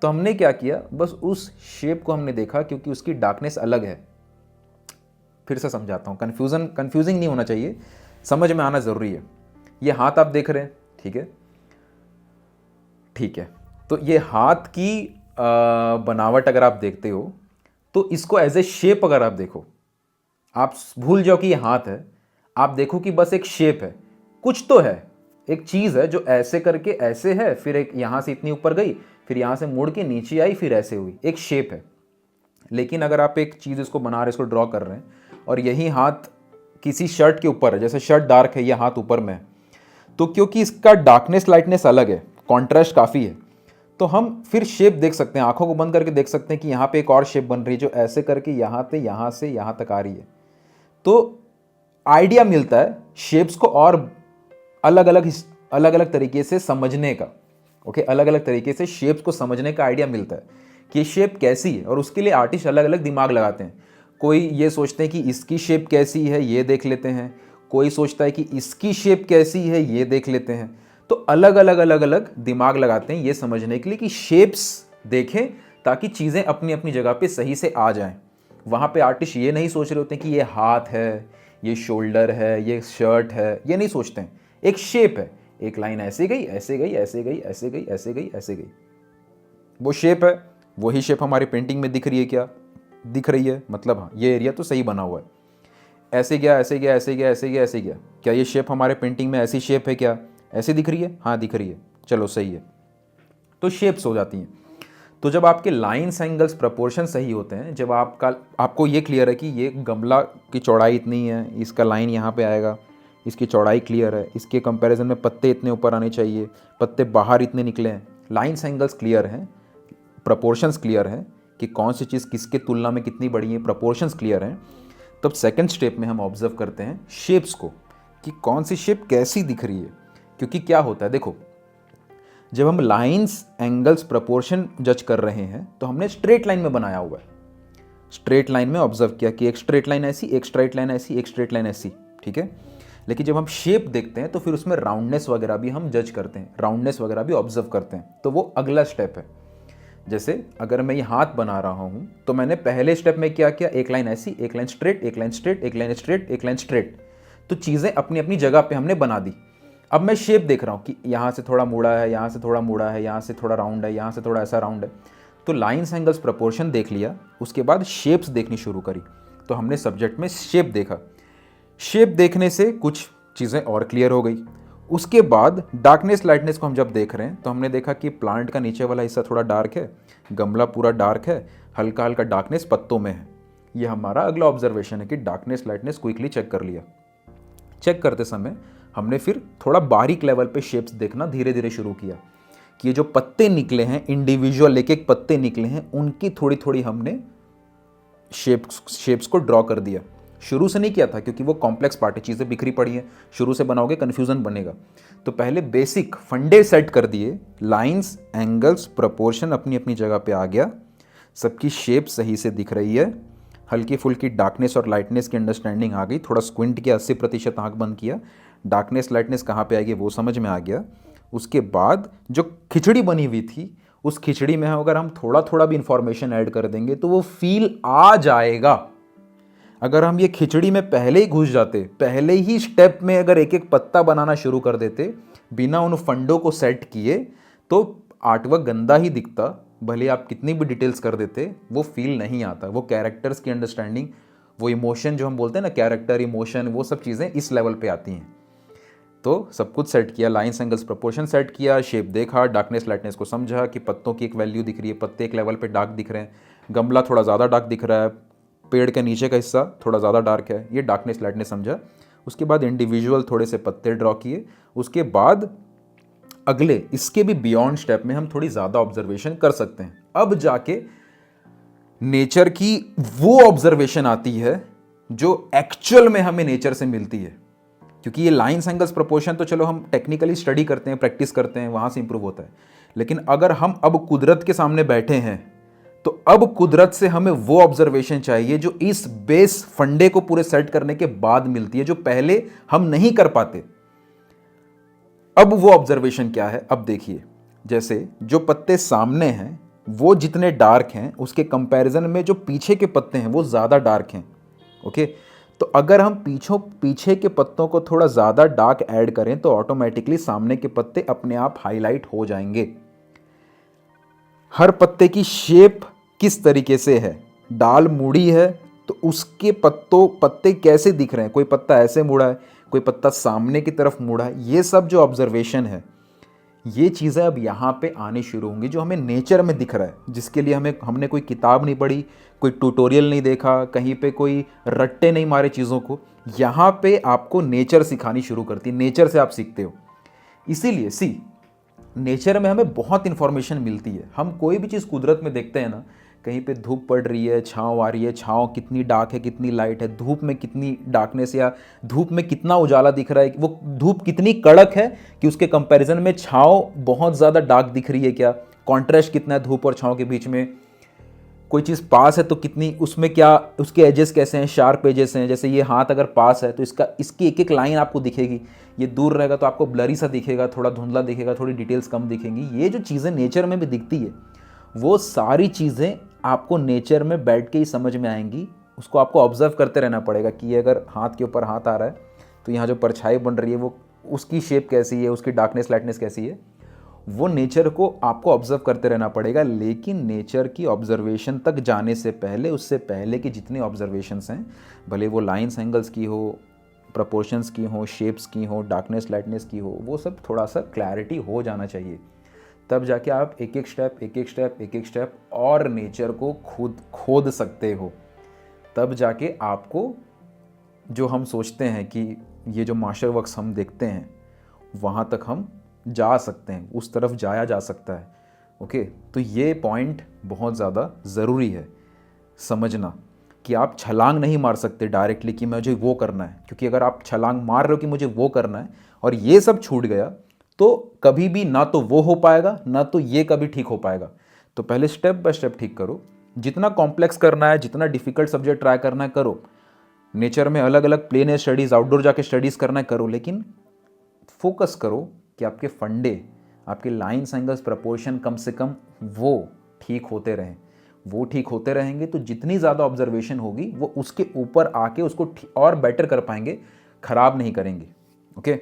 [SPEAKER 1] तो हमने क्या किया, बस उस शेप को हमने देखा क्योंकि उसकी डार्कनेस अलग है। फिर से समझाता हूँ, कंफ्यूजिंग नहीं होना चाहिए, समझ में आना ज़रूरी है। ये हाथ आप देख रहे हैं, ठीक है, ठीक है, तो ये हाथ की बनावट अगर आप देखते हो तो इसको एज ए शेप अगर आप देखो, आप भूल जाओ कि ये हाथ है, आप देखो कि बस एक शेप है, कुछ तो है, एक चीज़ है जो ऐसे करके ऐसे है, फिर एक यहाँ से इतनी ऊपर गई, फिर यहाँ से मुड़ के नीचे आई, फिर ऐसे हुई, एक शेप है। लेकिन अगर आप एक चीज़ इसको बना रहे, इसको ड्रॉ कर रहे हैं और यही हाथ किसी शर्ट के ऊपर है, जैसे शर्ट डार्क है, ये हाथ ऊपर में है, तो क्योंकि इसका डार्कनेस, लाइटनेस अलग है, कॉन्ट्रास्ट काफ़ी है, तो हम फिर शेप देख सकते हैं, आंखों को बंद करके देख सकते हैं कि यहाँ पे एक और शेप बन रही है जो ऐसे करके यहाँ से यहाँ तक आ रही है। तो आइडिया मिलता है शेप्स को और अलग अलग तरीके से समझने का। ओके, अलग अलग तरीके से शेप्स को समझने का आइडिया मिलता है कि ये शेप कैसी है, और उसके लिए आर्टिस्ट अलग अलग दिमाग लगाते हैं। कोई ये सोचते हैं कि इसकी शेप कैसी है, ये देख लेते हैं, कोई सोचता है कि इसकी शेप कैसी है, ये देख लेते हैं। तो अलग अलग दिमाग लगाते हैं ये समझने के लिए कि शेप्स देखें ताकि चीज़ें अपनी अपनी जगह पे सही से आ जाएं। वहाँ पे आर्टिस्ट ये नहीं सोच रहे होते हैं कि ये हाथ है, ये शोल्डर है, ये शर्ट है, ये नहीं सोचते हैं। एक शेप है, एक लाइन ऐसे गई, ऐसे गई, ऐसे गई, ऐसे गई, ऐसे गई, ऐसे गई, वो शेप है। वही शेप हमारी पेंटिंग में दिख रही है क्या? दिख रही है, मतलब हाँ ये एरिया तो सही बना हुआ है। ऐसे गया, ऐसे गया, ऐसे गया, ऐसे गया, ऐसे गया, क्या ये शेप हमारे पेंटिंग में ऐसी शेप है क्या? ऐसे दिख रही है? हाँ दिख रही है, चलो सही है। तो शेप्स हो जाती हैं। तो जब आपके लाइन्स, एंगल्स, प्रपोर्शन सही होते हैं, जब आपको ये क्लियर है कि ये गमला की चौड़ाई इतनी है, इसका लाइन यहाँ पे आएगा, इसकी चौड़ाई क्लियर है, इसके कंपैरिजन में पत्ते इतने ऊपर आने चाहिए, पत्ते बाहर इतने निकले हैं, लाइन्स एंगल्स क्लियर हैं, प्रपोर्शंस क्लियर हैं कि कौन सी चीज़ किसके तुलना में कितनी बड़ी है, प्रपोर्शंस क्लियर हैं, तब सेकंड स्टेप में हम ऑब्जर्व करते हैं शेप्स को कि कौन सी शेप कैसी दिख रही है। क्योंकि क्या होता है, देखो जब हम लाइंस, एंगल्स, प्रपोर्शन जज कर रहे हैं तो हमने स्ट्रेट लाइन में बनाया हुआ है। स्ट्रेट लाइन में ऑब्जर्व किया कि एक स्ट्रेट लाइन ऐसी, एक स्ट्रेट लाइन ऐसी, एक स्ट्रेट लाइन ऐसी, ठीक है। लेकिन जब हम शेप देखते हैं तो फिर उसमें राउंडनेस वगैरह भी हम जज करते हैं, राउंडनेस वगैरह भी ऑब्जर्व करते हैं, तो वो अगला स्टेप है। जैसे अगर मैं ये हाथ बना रहा हूँ तो मैंने पहले स्टेप में क्या किया, एक लाइन ऐसी, एक लाइन स्ट्रेट, एक लाइन स्ट्रेट, एक लाइन स्ट्रेट, एक लाइन स्ट्रेट, तो चीज़ें अपनी अपनी जगह पे हमने बना दी। अब मैं शेप देख रहा हूँ कि यहाँ से थोड़ा मुड़ा है, यहाँ से थोड़ा मुड़ा है, यहाँ से थोड़ा राउंड है, यहाँ से थोड़ा ऐसा राउंड है। तो लाइन्स, एंगल्स, प्रपोर्शन देख लिया, उसके बाद शेप्स देखनी शुरू करी, तो हमने सब्जेक्ट में शेप देखा। शेप देखने से कुछ चीज़ें और क्लियर हो गई। उसके बाद डार्कनेस, लाइटनेस को हम जब देख रहे हैं तो हमने देखा कि प्लांट का नीचे वाला हिस्सा थोड़ा डार्क है, गमला पूरा डार्क है, हल्का हल्का डार्कनेस पत्तों में है। ये हमारा अगला ऑब्जर्वेशन है कि डार्कनेस, लाइटनेस क्विकली चेक कर लिया। चेक करते समय हमने फिर थोड़ा बारीक लेवल पे शेप्स देखना धीरे धीरे शुरू किया कि ये जो पत्ते निकले हैं, इंडिविजुअल एक एक पत्ते निकले हैं, उनकी थोड़ी थोड़ी हमने शेप्स को ड्रॉ कर दिया। शुरू से नहीं किया था क्योंकि वो कॉम्प्लेक्स पार्ट है, चीज़ें बिखरी पड़ी हैं, शुरू से बनाओगे कन्फ्यूज़न बनेगा। तो पहले बेसिक फंडे सेट कर दिए, लाइंस, एंगल्स, प्रपोर्शन अपनी अपनी जगह पे आ गया, सबकी शेप सही से दिख रही है, हल्की फुल्की डार्कनेस और लाइटनेस की अंडरस्टैंडिंग आ गई, थोड़ा स्क्विंट किया, 80% आँख बंद किया, डार्कनेस लाइटनेस कहाँ पे आएगी वो समझ में आ गया। उसके बाद जो खिचड़ी बनी हुई थी, उस खिचड़ी में अगर हम थोड़ा थोड़ा भी इंफॉर्मेशन ऐड कर देंगे तो वो फील आ जाएगा। अगर हम ये खिचड़ी में पहले ही घुस जाते, पहले ही स्टेप में अगर एक एक पत्ता बनाना शुरू कर देते बिना उन फंडों को सेट किए, तो आर्टवर्क गंदा ही दिखता, भले आप कितनी भी डिटेल्स कर देते वो फील नहीं आता। वो कैरेक्टर्स की अंडरस्टैंडिंग, वो इमोशन जो हम बोलते हैं ना, कैरेक्टर इमोशन, वो सब चीज़ें इस लेवल पे आती हैं। तो सब कुछ सेट किया, लाइन्स, एंगल्स, प्रपोर्शन सेट किया, शेप देखा, डार्कनेस, लाइटनेस को समझा कि पत्तों की एक वैल्यू दिख रही है, पत्ते एक लेवल पे डार्क दिख रहे हैं, गमला थोड़ा ज़्यादा डार्क दिख रहा है, पेड़ के नीचे का हिस्सा थोड़ा ज़्यादा डार्क है, ये डार्कनेस, लाइटनेस समझा। उसके बाद इंडिविजुअल थोड़े से पत्ते ड्रॉ किए। उसके बाद अगले इसके भी बियॉन्ड स्टेप में हम थोड़ी ज़्यादा ऑब्जर्वेशन कर सकते हैं। अब जाके नेचर की वो ऑब्जर्वेशन आती है जो एक्चुअल में हमें नेचर से मिलती है। क्योंकि ये लाइन्स, एंगल्स, प्रपोर्शन तो चलो हम टेक्निकली स्टडी करते हैं, प्रैक्टिस करते हैं, वहाँ से इंप्रूव होता है। लेकिन अगर हम अब कुदरत के सामने बैठे हैं तो अब कुदरत से हमें वो ऑब्जर्वेशन चाहिए जो इस बेस फंडे को पूरे सेट करने के बाद मिलती है, जो पहले हम नहीं कर पाते। अब वो ऑब्जर्वेशन क्या है, अब देखिए, जैसे जो पत्ते सामने हैं वो जितने डार्क हैं उसके कंपैरिजन में जो पीछे के पत्ते हैं वो ज़्यादा डार्क हैं। ओके, तो अगर हम पीछे के पत्तों को थोड़ा ज़्यादा डार्क ऐड करें तो ऑटोमेटिकली सामने के पत्ते अपने आप हाईलाइट हो जाएंगे। हर पत्ते की शेप किस तरीके से है, डाल मुड़ी है तो उसके पत्ते कैसे दिख रहे हैं, कोई पत्ता ऐसे मुड़ा है, कोई पत्ता सामने की तरफ मुड़ा है, ये सब जो ऑब्जर्वेशन है, ये चीज़ें अब यहाँ पे आनी शुरू होंगी जो हमें नेचर में दिख रहा है, जिसके लिए हमने कोई किताब नहीं पढ़ी, कोई ट्यूटोरियल नहीं देखा, कहीं पे कोई रट्टे नहीं मारे चीज़ों को। यहाँ पे आपको नेचर सिखानी शुरू करती है, नेचर से आप सीखते हो। इसीलिए नेचर में हमें बहुत इन्फॉर्मेशन मिलती है। हम कोई भी चीज़ कुदरत में देखते हैं ना, कहीं पे धूप पड़ रही है, छाँव आ रही है, छाँव कितनी डार्क है, कितनी लाइट है, धूप में कितनी डार्कनेस या धूप में कितना उजाला दिख रहा है, वो धूप कितनी कड़क है कि उसके कंपैरिजन में छाँव बहुत ज़्यादा डार्क दिख रही है क्या, कॉन्ट्रास्ट कितना है धूप और छाँव के बीच में, कोई चीज़ पास है तो कितनी, उसमें क्या उसके एजेस कैसे हैं, शार्प एजेस हैं। जैसे ये हाथ अगर पास है तो इसकी एक एक लाइन आपको दिखेगी, ये दूर रहेगा तो आपको ब्लरी सा दिखेगा, थोड़ा धुंधला दिखेगा, थोड़ी डिटेल्स कम दिखेंगी। ये जो चीज़ें नेचर में भी दिखती है वो सारी चीज़ें आपको नेचर में बैठ के ही समझ में आएंगी उसको आपको ऑब्जर्व करते रहना पड़ेगा कि ये अगर हाथ के ऊपर हाथ आ रहा है तो यहाँ जो परछाई बन रही है वो उसकी शेप कैसी है, उसकी डार्कनेस लाइटनेस कैसी है, वो नेचर को आपको ऑब्जर्व करते रहना पड़ेगा। लेकिन नेचर की ऑब्जर्वेशन तक जाने से पहले, उससे पहले के जितने ऑब्जर्वेशंस हैं, भले वो लाइन्स एंगल्स की हो, प्रपोर्शंस की हो, शेप्स की हो, डार्कनेस लाइटनेस की हो, वो सब थोड़ा सा क्लैरिटी हो जाना चाहिए। तब जाके आप एक एक स्टेप और नेचर को खुद खोद सकते हो। तब जाके आपको जो हम सोचते हैं कि ये जो मास्टर वर्क्स हम देखते हैं वहाँ तक हम जा सकते हैं, उस तरफ जाया जा सकता है। ओके, तो ये पॉइंट बहुत ज़्यादा ज़रूरी है समझना कि आप छलांग नहीं मार सकते डायरेक्टली कि मुझे वो करना है, क्योंकि अगर आप छलांग मार रहे हो कि मुझे वो करना है और ये सब छूट गया तो कभी भी ना तो वो हो पाएगा ना तो ये कभी ठीक हो पाएगा। तो पहले स्टेप बाय स्टेप ठीक करो, जितना कॉम्प्लेक्स करना है, जितना डिफिकल्ट सब्जेक्ट ट्राई करना है करो, नेचर में अलग अलग प्लेन है स्टडीज़, आउटडोर जाके स्टडीज़ करना है करो, लेकिन फोकस करो कि आपके फंडे, आपके लाइन्स एंगल्स प्रपोर्शन कम से कम वो ठीक होते रहें। वो ठीक होते रहेंगे तो जितनी ज़्यादा ऑब्जर्वेशन होगी वो उसके ऊपर आके उसको और बेटर कर पाएंगे, खराब नहीं करेंगे। ओके,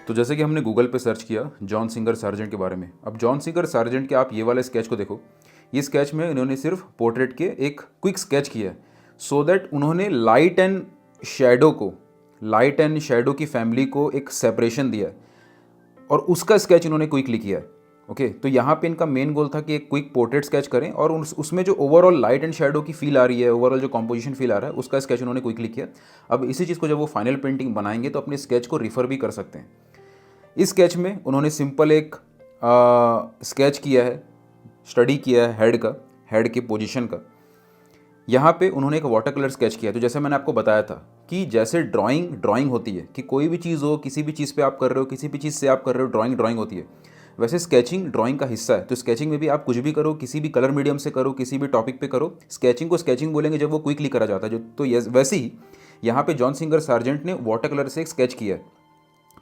[SPEAKER 1] तो जैसे कि हमने गूगल पे सर्च किया जॉन सिंगर सार्जेंट के बारे में। अब जॉन सिंगर सार्जेंट के आप ये वाले स्केच को देखो, ये स्केच में इन्होंने सिर्फ पोर्ट्रेट के एक क्विक स्केच किया है, सो दैट उन्होंने लाइट एंड शेडो की फैमिली को एक सेपरेशन दिया है और उसका स्केच इन्होंने क्विकली किया है। ओके, तो यहाँ पे इनका मेन गोल था कि एक क्विक पोर्ट्रेट स्केच करें और उसमें जो ओवरऑल लाइट एंड शेडो की फील आ रही है, ओवरऑल जो कॉम्पोजिशन फील आ रहा है, उसका स्केच उन्होंने क्विकली किया। अब इसी चीज़ को जब वो फाइनल पेंटिंग बनाएंगे तो अपने स्केच को रिफ़र भी कर सकते हैं। इस स्केच में उन्होंने सिंपल एक स्केच किया है, स्टडी किया है हेड के पोजीशन का। यहाँ पे उन्होंने एक वाटर कलर स्केच किया है। तो जैसे मैंने आपको बताया था कि जैसे ड्राइंग होती है कि कोई भी चीज़ हो, किसी भी चीज़ पे आप कर रहे हो, किसी भी चीज़ से आप कर रहे हो, ड्राइंग होती है, वैसे स्केचिंग ड्राइंग का हिस्सा है। तो स्केचिंग में भी आप कुछ भी करो, किसी भी कलर मीडियम से करो, किसी भी टॉपिक पे करो, स्केचिंग को स्केचिंग बोलेंगे जब वो क्विकली करा जाता है। तो वैसे ही यहाँ पे जॉन सिंगर सार्जेंट ने वाटर कलर से एक स्केच किया है।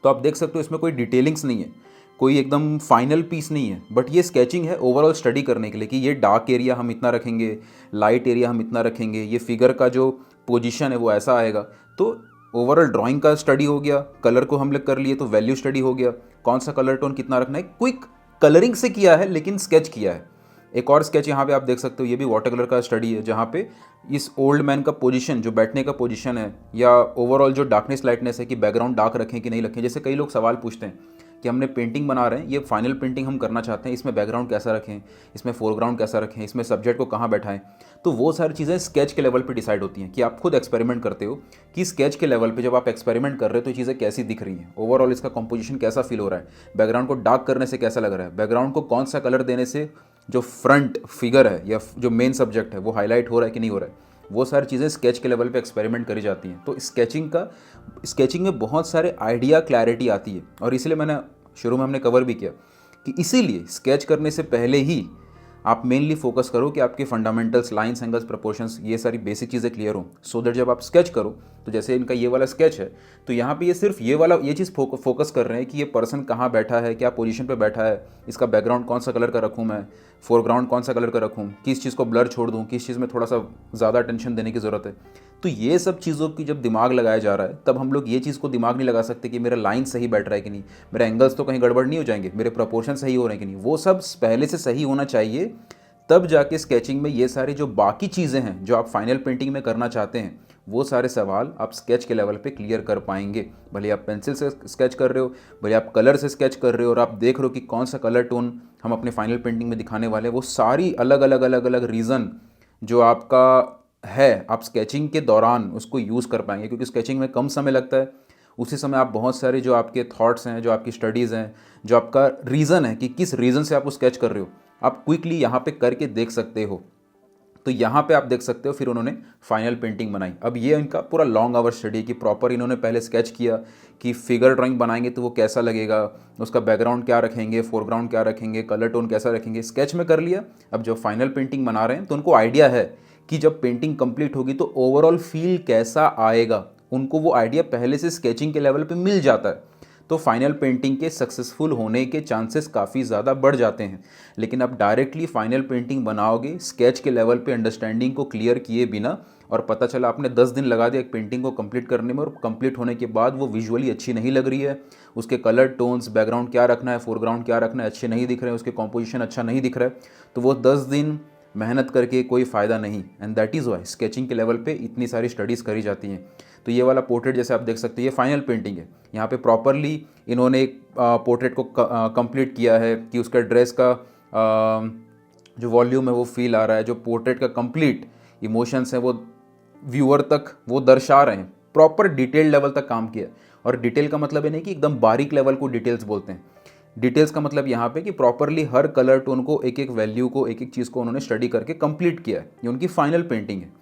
[SPEAKER 1] तो आप देख सकते हो इसमें कोई डिटेलिंग्स नहीं है, कोई एकदम फाइनल पीस नहीं है, बट ये स्केचिंग है ओवरऑल स्टडी करने के लिए कि ये डार्क एरिया हम इतना रखेंगे, लाइट एरिया हम इतना रखेंगे, ये फिगर का जो पोजीशन है वो ऐसा आएगा। तो ओवरऑल ड्राइंग का स्टडी हो गया, कलर को हम लोग कर लिए तो वैल्यू स्टडी हो गया, कौन सा कलर टोन कितना रखना है, क्विक कलरिंग से किया है लेकिन स्केच किया है। एक और स्केच यहाँ पे आप देख सकते हो, ये भी वाटर कलर का स्टडी है, जहाँ पे इस ओल्ड मैन का पोजीशन, जो बैठने का पोजीशन है, या ओवरऑल जो डार्कनेस लाइटनेस है कि बैकग्राउंड डार्क रखें कि नहीं रखें। जैसे कई लोग सवाल पूछते हैं कि हमने पेंटिंग बना रहे हैं, ये फाइनल पेंटिंग हम करना चाहते हैं, इसमें बैकग्राउंड कैसा रखें, इसमें फोरग्राउंड कैसा रखें, इसमें सब्जेक्ट को कहाँ बैठाएं। तो वो सारी चीज़ें स्केच के लेवल पे डिसाइड होती हैं कि आप खुद एक्सपेरिमेंट करते हो कि स्केच के लेवल पे जब आप एक्सपेरिमेंट कर रहे हो तो चीज़ें कैसी दिख रही हैं, ओवरऑल इसका कंपोजिशन कैसा फील हो रहा है, बैकग्राउंड को डार्क करने से कैसा लग रहा है, बैकग्राउंड को कौन सा कलर देने से जो फ्रंट फिगर है या जो मेन सब्जेक्ट है वो हाईलाइट हो रहा है कि नहीं हो रहा है। वो सारी चीज़ें स्केच के लेवल पे एक्सपेरिमेंट करी जाती हैं। तो स्केचिंग में बहुत सारे आइडिया क्लैरिटी आती है, और इसलिए मैंने शुरू में हमने कवर भी किया कि इसीलिए स्केच करने से पहले ही आप मेनली फोकस करो कि आपके फंडामेंटल्स, लाइन्स, एंगल्स, प्रपोर्शंस, ये सारी बेसिक चीज़ें क्लियर हो, सो दैट जब आप स्केच करो तो जैसे इनका ये वाला स्केच है तो यहाँ पे ये सिर्फ ये चीज़ फोकस कर रहे हैं कि ये पर्सन कहाँ बैठा है, क्या पोजीशन पे बैठा है, इसका बैकग्राउंड कौन सा कलर का रखूँ मैं, फोरग्राउंड कौन सा कलर का रखूँ, किस चीज़ को ब्लर छोड़ दूँ, किस चीज़ में थोड़ा सा ज़्यादा अटेंशन देने की ज़रूरत है। तो ये सब चीज़ों की जब दिमाग लगाया जा रहा है तब हम लोग ये चीज़ को दिमाग नहीं लगा सकते कि मेरा लाइन सही बैठ रहा है कि नहीं, मेरे एंगल्स तो कहीं गड़बड़ नहीं हो जाएंगे, मेरे प्रपोर्शन सही हो रहे हैं कि नहीं। वो सब पहले से सही होना चाहिए, तब जाके स्केचिंग में ये सारी जो बाकी चीज़ें हैं जो आप फाइनल पेंटिंग में करना चाहते हैं वो सारे सवाल आप स्केच के लेवल पे क्लियर कर पाएंगे। भले आप पेंसिल से स्केच कर रहे हो, भले आप कलर से स्केच कर रहे हो, और आप देख रहे हो कि कौन सा कलर टोन हम अपने फाइनल पेंटिंग में दिखाने वाले हैं, वो सारी अलग अलग रीज़न जो आपका है आप स्केचिंग के दौरान उसको यूज़ कर पाएंगे, क्योंकि स्केचिंग में कम समय लगता है। उसी समय आप बहुत सारे जो आपके थॉट्स हैं, जो आपकी स्टडीज़ हैं, जो आपका रीज़न है कि किस रीज़न से आप वो स्केच कर रहे हो, आप क्विकली यहाँ पे करके देख सकते हो। तो यहाँ पे आप देख सकते हो फिर उन्होंने फाइनल पेंटिंग बनाई। अब ये इनका पूरा लॉन्ग आवर स्टडी कि प्रॉपर इन्होंने पहले स्केच किया कि फिगर ड्राइंग बनाएंगे तो वो कैसा लगेगा, उसका बैकग्राउंड क्या रखेंगे, फोरग्राउंड क्या रखेंगे, कलर टोन कैसा रखेंगे, स्केच में कर लिया। अब जब फाइनल पेंटिंग बना रहे हैं तो उनको आइडिया है कि जब पेंटिंग कंप्लीट होगी तो ओवरऑल फील कैसा आएगा, उनको वो आइडिया पहले से स्केचिंग के लेवल पे मिल जाता है। तो फाइनल पेंटिंग के सक्सेसफुल होने के चांसेस काफ़ी ज़्यादा बढ़ जाते हैं। लेकिन आप डायरेक्टली फाइनल पेंटिंग बनाओगे स्केच के लेवल पे अंडरस्टैंडिंग को क्लियर किए बिना, और पता चला आपने 10 दिन लगा दिया एक पेंटिंग को कंप्लीट करने में, और कंप्लीट होने के बाद वो विजुअली अच्छी नहीं लग रही है, उसके कलर टोन्स, बैकग्राउंड क्या रखना है, फोरग्राउंड क्या रखना है, अच्छे नहीं दिख रहे हैं, उसके कॉम्पोजिशन अच्छा नहीं दिख रहा है, तो वो 10 दिन मेहनत करके कोई फ़ायदा नहीं। And that is Y sketching के लेवल पे इतनी सारी स्टडीज़ करी जाती हैं। तो ये वाला पोर्ट्रेट जैसे आप देख सकते हैं, ये फाइनल पेंटिंग है। यहाँ पे प्रॉपरली इन्होंने एक पोर्ट्रेट को कंप्लीट किया है कि उसका ड्रेस का जो वॉल्यूम है वो फील आ रहा है, जो पोर्ट्रेट का कंप्लीट इमोशंस हैं वो व्यूअर तक वो दर्शा रहे हैं। प्रॉपर डिटेल लेवल तक काम किया। और डिटेल का मतलब ये नहीं कि एकदम बारीक लेवल को डिटेल्स बोलते हैं। डिटेल्स का मतलब यहाँ पे कि प्रॉपरली हर कलर टोन को, एक एक वैल्यू को, एक एक चीज़ को उन्होंने स्टडी करके कंप्लीट किया है। ये उनकी फाइनल पेंटिंग है।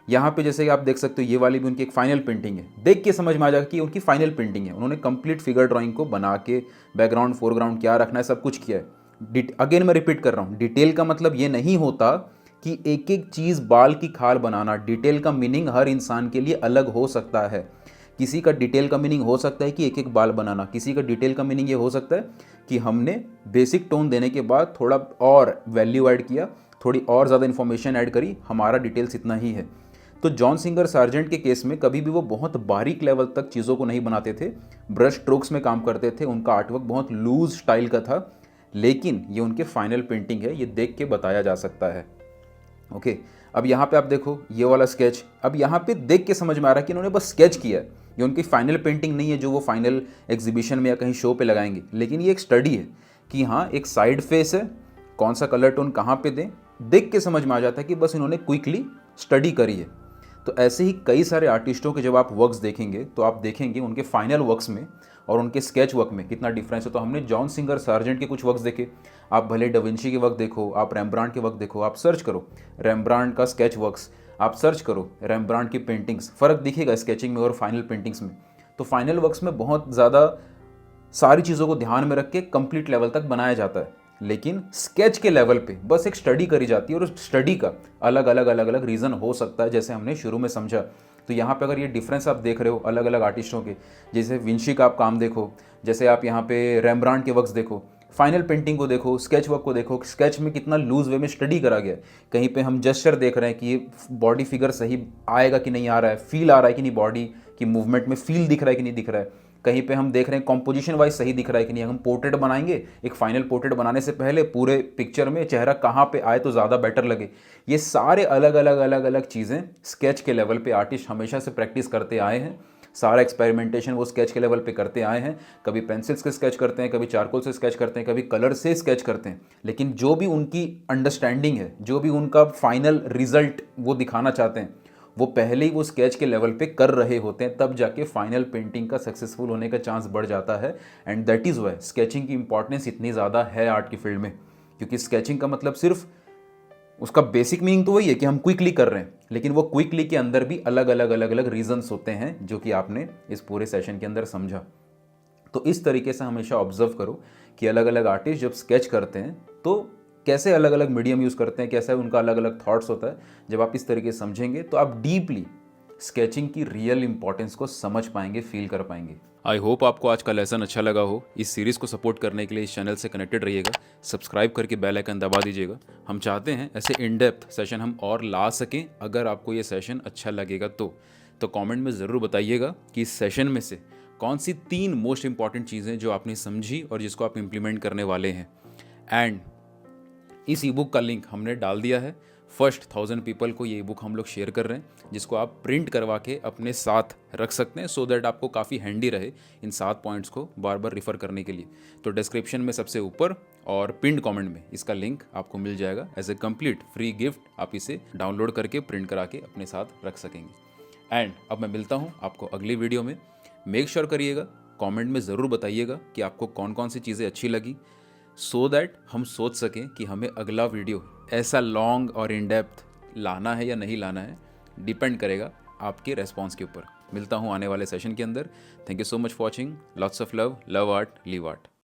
[SPEAKER 1] यहाँ पे जैसे कि आप देख सकते हो, ये वाली भी उनकी एक फाइनल पेंटिंग है। देख के समझ में आ जाएगा कि उनकी फाइनल पेंटिंग है। उन्होंने कंप्लीट फिगर ड्राइंग को बना के बैकग्राउंड फोरग्राउंड क्या रखना है सब कुछ किया है। अगेन मैं रिपीट कर रहा हूँ, डिटेल का मतलब ये नहीं होता कि एक एक चीज़ बाल की खाल बनाना। डिटेल का मीनिंग हर इंसान के लिए अलग हो सकता है। किसी का डिटेल का मीनिंग हो सकता है कि एक एक बाल बनाना, किसी का डिटेल का मीनिंग ये हो सकता है कि हमने बेसिक टोन देने के बाद थोड़ा और वैल्यू ऐड किया, थोड़ी और ज़्यादा इन्फॉर्मेशन ऐड करी, हमारा डिटेल्स इतना ही है। तो जॉन सिंगर सार्जेंट के केस में कभी भी वो बहुत बारीक लेवल तक चीज़ों को नहीं बनाते थे, ब्रश स्ट्रोक्स में काम करते थे। उनका आर्टवर्क बहुत लूज स्टाइल का था, लेकिन ये उनके फाइनल पेंटिंग है, ये देख के बताया जा सकता है। ओके, अब यहाँ पे आप देखो ये वाला स्केच, अब यहाँ पे देख के समझ में आ रहा है कि इन्होंने बस स्केच किया है। ये उनकी फाइनल पेंटिंग नहीं है जो वो फाइनल एग्जीबिशन में या कहीं शो पे लगाएंगे, लेकिन ये एक स्टडी है कि हाँ एक साइड फेस है, कौन सा कलर टोन कहाँ पे दें, देख के समझ में आ जाता है कि बस इन्होंने क्विकली स्टडी करी है। तो ऐसे ही कई सारे आर्टिस्टों के जब आप वर्क्स देखेंगे तो आप देखेंगे उनके फाइनल वर्क्स में और उनके स्केच वर्क में कितना डिफरेंस है। तो हमने जॉन सिंगर सार्जेंट के कुछ वर्क्स देखे, आप भले डविंची के वर्क देखो, आप रैम्ब्रांड के वर्क देखो, आप सर्च करो रैम्ब्रांड का स्केच वर्क्स, आप सर्च करो रैम्ब्रांड की पेंटिंग्स, फ़र्क दिखेगा स्केचिंग में और फाइनल पेंटिंग्स में। तो फाइनल वर्क्स में बहुत ज़्यादा सारी चीज़ों को ध्यान में रख के कंप्लीट लेवल तक बनाया जाता है, लेकिन स्केच के लेवल पे बस एक स्टडी करी जाती है और उस स्टडी का अलग अलग रीज़न हो सकता है, जैसे हमने शुरू में समझा। तो यहाँ पे अगर ये डिफरेंस आप देख रहे हो अलग अलग आर्टिस्टों के, जैसे विंची का आप काम देखो, जैसे आप यहाँ पे रैम्ब्रांड के वर्क्स देखो, फाइनल पेंटिंग को देखो, स्केच वर्क को देखो, स्केच में कितना लूज वे में स्टडी करा गया है। कहीं पे हम जेस्चर देख रहे हैं कि ये बॉडी फिगर सही आएगा कि नहीं आ रहा है, फील आ रहा है कि नहीं, बॉडी की मूवमेंट में फील दिख रहा है कि नहीं दिख रहा है। कहीं पे हम देख रहे हैं कॉम्पोजिशन वाइज सही दिख रहा है कि नहीं। हम पोर्ट्रेट बनाएंगे, एक फाइनल पोर्ट्रेट बनाने से पहले पूरे पिक्चर में चेहरा कहाँ पे आए तो ज़्यादा बेटर लगे। ये सारे अलग अलग चीज़ें स्केच के लेवल पे आर्टिस्ट हमेशा से प्रैक्टिस करते आए हैं। सारा एक्सपेरिमेंटेशन वो स्केच के लेवल पे करते आए हैं। कभी पेंसिल्स के स्केच करते हैं, कभी चारकोल से स्केच करते हैं, कभी कलर से स्केच करते हैं, लेकिन जो भी उनकी अंडरस्टैंडिंग है, जो भी उनका फाइनल रिजल्ट वो दिखाना चाहते हैं, वो पहले ही वो स्केच के लेवल पे कर रहे होते हैं, तब जाके फाइनल पेंटिंग का सक्सेसफुल होने का चांस बढ़ जाता है। And that is Y sketching की इंपॉर्टेंस इतनी ज़्यादा है आर्ट की फील्ड में, क्योंकि स्केचिंग का मतलब सिर्फ उसका बेसिक मीनिंग तो वही है कि हम क्विकली कर रहे हैं, लेकिन वो क्विकली के अंदर भी अलग अलग रीजंस होते हैं, जो कि आपने इस पूरे सेशन के अंदर समझा। तो इस तरीके से हमेशा ऑब्जर्व करो कि अलग अलग आर्टिस्ट जब स्केच करते हैं तो कैसे अलग अलग मीडियम यूज़ करते हैं, कैसे उनका अलग अलग थॉट्स होता है। जब आप इस तरीके से समझेंगे तो आप डीपली स्केचिंग की रियल इंपॉर्टेंस को समझ पाएंगे, फील कर पाएंगे।
[SPEAKER 2] आई होप आपको आज का लेसन अच्छा लगा हो। इस सीरीज़ को सपोर्ट करने के लिए इस चैनल से कनेक्टेड रहिएगा, सब्सक्राइब करके बेल आइकन दबा दीजिएगा। हम चाहते हैं ऐसे इन डेप्थ सेशन हम और ला सकें। अगर आपको ये सेशन अच्छा लगेगा तो कमेंट में ज़रूर बताइएगा कि इस सेशन में से कौन सी 3 मोस्ट इंपॉर्टेंट चीज़ें जो आपने समझी और जिसको आप इम्प्लीमेंट करने वाले हैं। एंड इस ई बुक का लिंक हमने डाल दिया है। फर्स्ट 1000 पीपल को ये बुक हम लोग शेयर कर रहे हैं, जिसको आप प्रिंट करवा के अपने साथ रख सकते हैं, सो दैट आपको काफ़ी हैंडी रहे इन 7 पॉइंट्स को बार बार रिफ़र करने के लिए। तो डिस्क्रिप्शन में सबसे ऊपर और पिंड कमेंट में इसका लिंक आपको मिल जाएगा। As a complete free gift आप इसे डाउनलोड करके प्रिंट करा के अपने साथ रख सकेंगे। एंड अब मैं मिलता हूँ आपको अगली वीडियो में। मेक श्योर करिएगा, कमेंट में ज़रूर बताइएगा कि आपको कौन कौन सी चीज़ें अच्छी लगी, सो दैट हम सोच सकें कि हमें अगला वीडियो ऐसा लॉन्ग और इन डेप्थ लाना है या नहीं लाना है। डिपेंड करेगा आपके रेस्पॉन्स के ऊपर। मिलता हूँ आने वाले सेशन के अंदर। Thank you so much for watching. Lots of love, love art, live art.